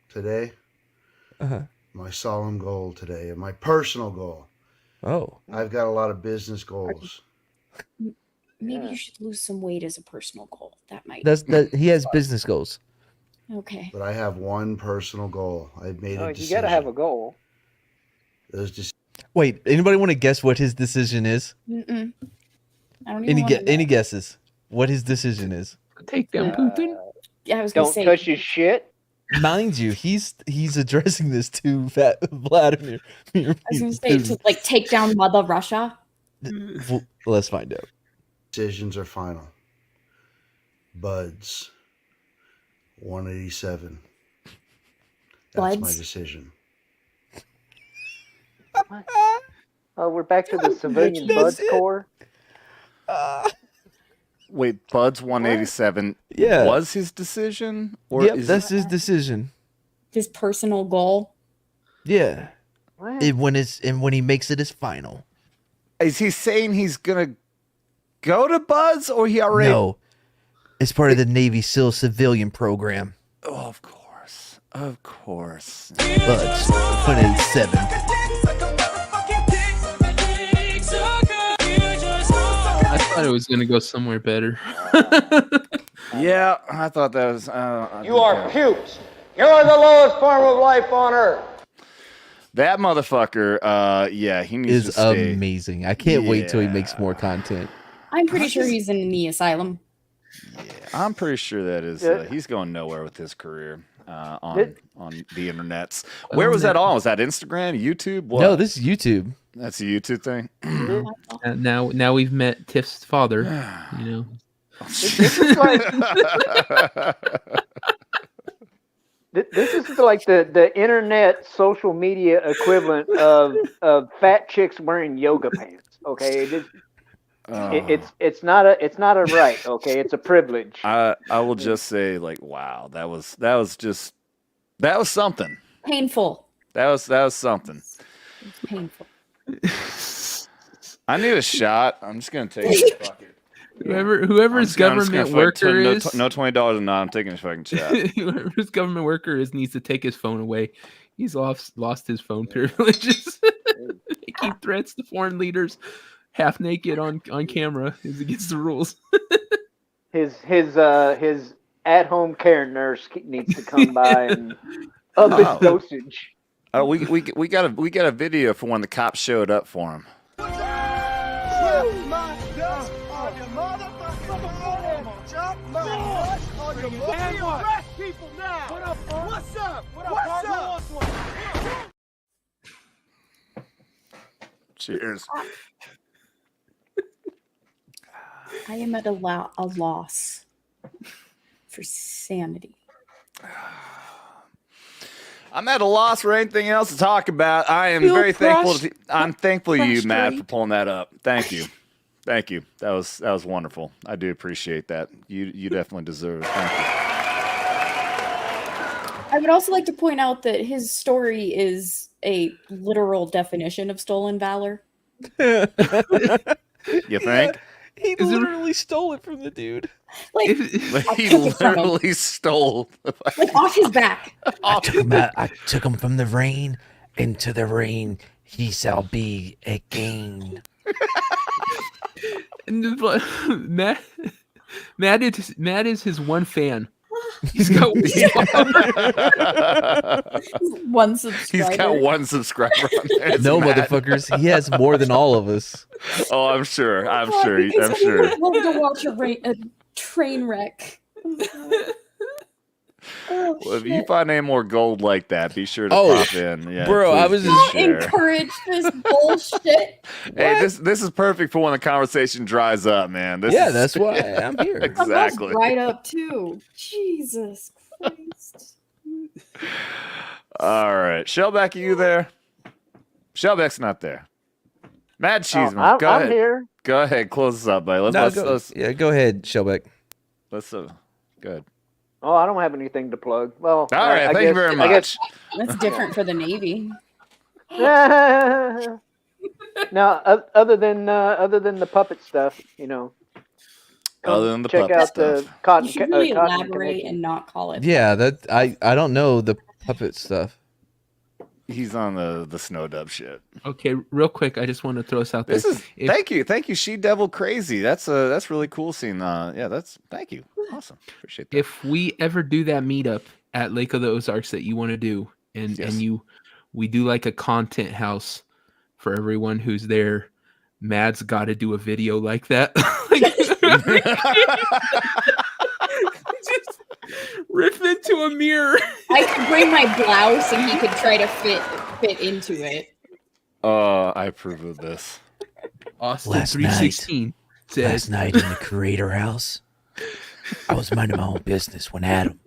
today, my solemn goal today, and my personal goal. Oh. I've got a lot of business goals. Maybe you should lose some weight as a personal goal. That might. He has business goals. Okay. But I have one personal goal. I've made a You decision. gotta have a goal. Those just Wait, anybody want to guess what his decision is? Mm-mm. I don't even Any guesses? What his decision is? Take down Putin. Yeah, I was gonna Don't say. touch his shit. Mind you, he's addressing this to Vladimir. I was gonna say to like take down Mother Russia. Well, let's find out. decisions are final. Buds. 187. That's my Buds? decision. Oh, we're back to the civilian buds corps. Wait, Bud's 187 Yeah. was his decision? Or Yep, is that's his decision. His personal goal. Yeah. When he makes it his final. Is he saying he's gonna go to Bud's, or he already? No. It's part of the Navy SEAL civilian program. Oh, of course. Of course. Buds 187. I thought it was gonna go somewhere better. Yeah, I thought that was. You are pukes. You are the lowest form of life on earth. That motherfucker. Yeah, he needs to Is stay. amazing. I can't wait till he makes more content. I'm pretty sure he's in the asylum. I'm pretty sure that is. He's going nowhere with his career on the internets. Where was that on? Was that Instagram, YouTube? What? No, this is YouTube. That's a YouTube thing. Now we've met Tiff's father. You know. This is like this is like the internet social media equivalent of fat chicks wearing yoga pants. Okay, it's not a right. Okay, it's a privilege. I will just say, like, wow, that was something. Painful. That was something. It's painful. I need a shot. I'm just gonna take it. Fuck it. Whoever's government worker is no $20 and not. I'm taking a fucking shot. Whoever's government worker is needs to take his phone away. He's lost his phone privileges, making threats to foreign leaders, half naked on camera is against the rules. His at home care nurse needs to come by and up his dosage. Oh, we got a video for when the cops showed up for him. Cheers. I am at a loss for sanity. I'm at a loss for anything else to talk about. I am Feel very thankful. crushed- I'm thankful to you, Matt, for frustrate. pulling that up. Thank you. Thank you. That was wonderful. I do appreciate that. You definitely deserve it. Thank you. I would also like to point out that his story is a literal definition of stolen valor. You think? He literally stole it from the dude. Like, He took it from him. literally stole. like off his back. I took him from the rain into the rain. He shall be again. And Matt is his one fan. He's got one subscriber. He's got one subscriber on there. It's No, Matt. motherfuckers. He has more than all of us. Oh, I'm sure. I'm God, sure. because I'm we sure. would love to watch a train wreck. Oh, Well, if you shit. find any more gold like that, be sure to Oh, pop in. Yeah, bro, I please was do Don't share. encourage this bullshit. Hey, this is perfect for when the conversation dries up, man. This Yeah, is, that's why I'm here. exactly. Right up too. Jesus Christ. All right, Shellback, are you there? Shellback's not there. Mad Cheeseman, I'm, go I'm ahead. here. Go ahead, close this up, buddy. No, Let's go ahead, Shellback. good. Oh, I don't have anything to plug. Well, All right, thank you very much. That's different for the Navy. Now, other than the puppet stuff, you know. Other than the check puppet out stuff. the cotton. You should really Cotton elaborate Connection. and not call it. Yeah, that I don't know the puppet stuff. He's on the snow dub shit. Okay, real quick, I just want to throw this out there. This is thank you, She Devil Crazy. That's really cool seeing. Thank you, awesome, appreciate that. If we ever do that meetup at Lake of the Ozarks that you want to do, and Yes. we do like a content house for everyone who's there, Mad's got to do a video like that. Just riff into a mirror. I could bring my blouse and he could try to fit into it. I approve of this. Austin Last 316 says, Last night in the creator house, I was minding my own business when Adam,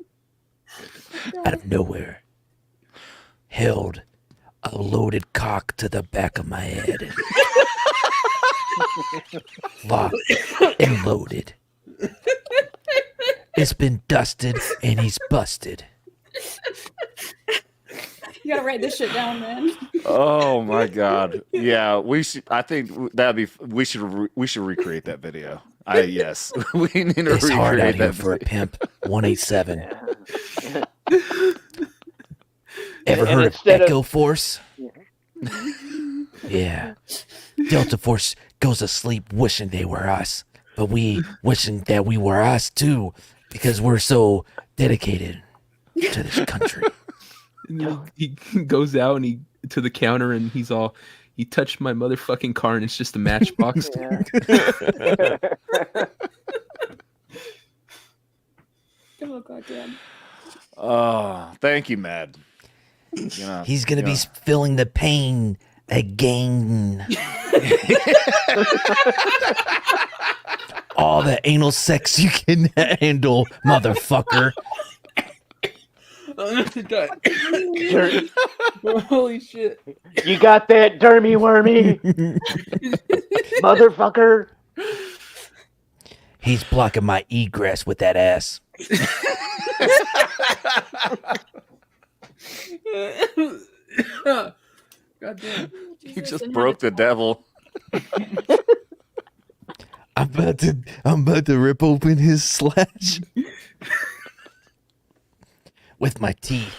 out of nowhere, held a loaded cock to the back of my head. Locked and loaded. It's been dusted and he's busted. You gotta write this shit down, man. Oh my god, yeah, we should. I think we should recreate that video. Yes, we need to It's hard out recreate here that for a video. pimp. 187. Ever And heard of instead of- Echo Force? Yeah. Delta Force goes to sleep wishing they were us, but we wishing that we were us too, because we're so dedicated to this country. and then he goes out and he to the counter and he's all, he touched my motherfucking car and it's just a matchbox. Oh goddamn. Oh, thank you, Mad. You know, He's gonna you be know. feeling the pain again. All the anal sex you can handle, motherfucker. Holy shit. You got that, Dermy Wermy? Motherfucker. He's blocking my egress with that ass. God damn. You just broke the devil. I'm about to rip open his slash with my teeth.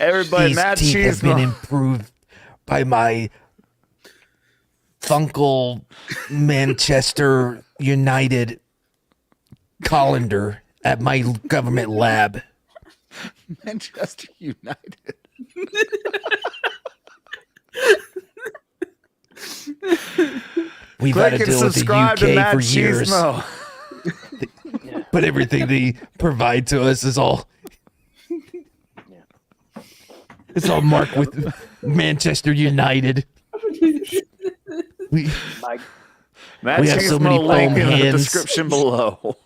Everybody, These Mad teeth have been Cheeseman. improved by my Funkel Manchester United colander at my government lab. Manchester United. We've had Click to and deal with the subscribe to UK Mad for years, Cheesemo. but everything they provide to us is all it's all marked with Manchester United. We Mad We have so many Cheesemo link foam in the hands. description below.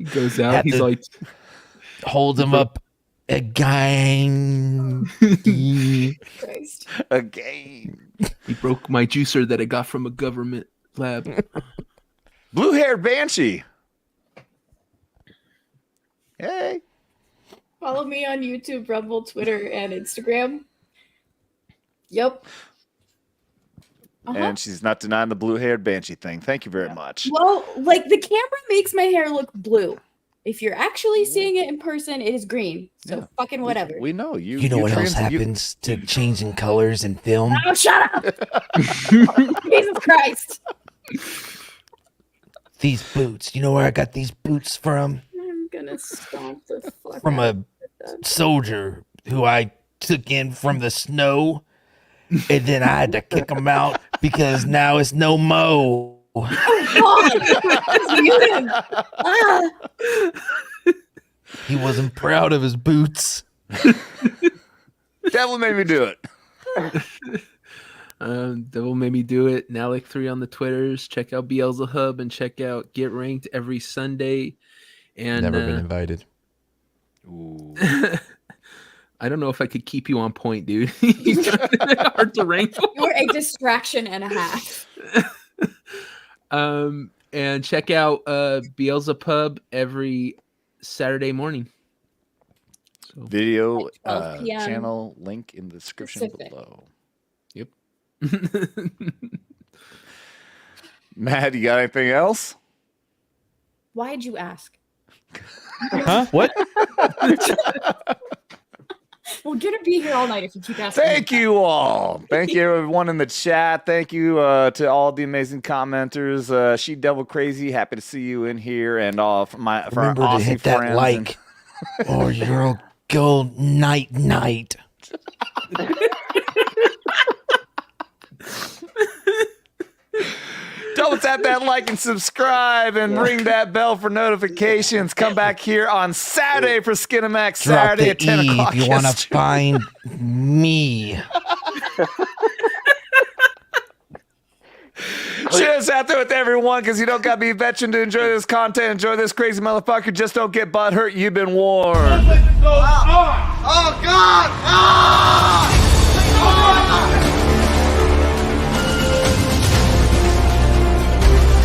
He goes out. Had He's to like, hold him up again. Christ. Again. he broke my juicer that I got from a government lab. Blue-haired banshee. Hey. Follow me on YouTube, Rumble, Twitter, and Instagram. Yep. And she's not denying the blue-haired banshee thing. Thank you very much. Well, like the camera makes my hair look blue. If you're actually seeing it in person, it is green. So fucking whatever. We know you. You know what else happens to changing colors in film? Oh, shut up! Jesus Christ! These boots. You know where I got these boots from? I'm gonna stomp the fuck From out a of that. soldier who I took in from the snow, and then I had to kick him out because now it's no mo. God! Mute him! Ah! He wasn't proud of his boots. Devil made me do it. Devil Made Me Do It. Nalik3 on the Twitters. Check out Beelzehub and check out Get Ranked every Sunday. And Never been invited. Ooh. I don't know if I could keep you on point, dude. You're hard to rank. You're a distraction and a half. And check out Beelzepub every Saturday morning. So, Video At 12 p.m. channel link in the description Pacific. below. Yep. Matt, you got anything else? Why'd you ask? Huh? What? We're gonna be here all night if you keep asking. Thank you all. Thank you everyone in the chat. Thank you to all the amazing commenters. She Devil Crazy, happy to see you in here, and all for our Remember to Aussie hit that friends like, or you'll go night night. Double tap that like and subscribe and ring that bell for notifications. Come back here on Saturday for Skinamax Drop Saturday the at 10 E o'clock. if you want to yesterday. find me. Cheers out there with everyone, because you don't got to be a veteran to enjoy this content. Enjoy this crazy motherfucker. Just don't get butthurt. You've been warned. Oh, God! Ah!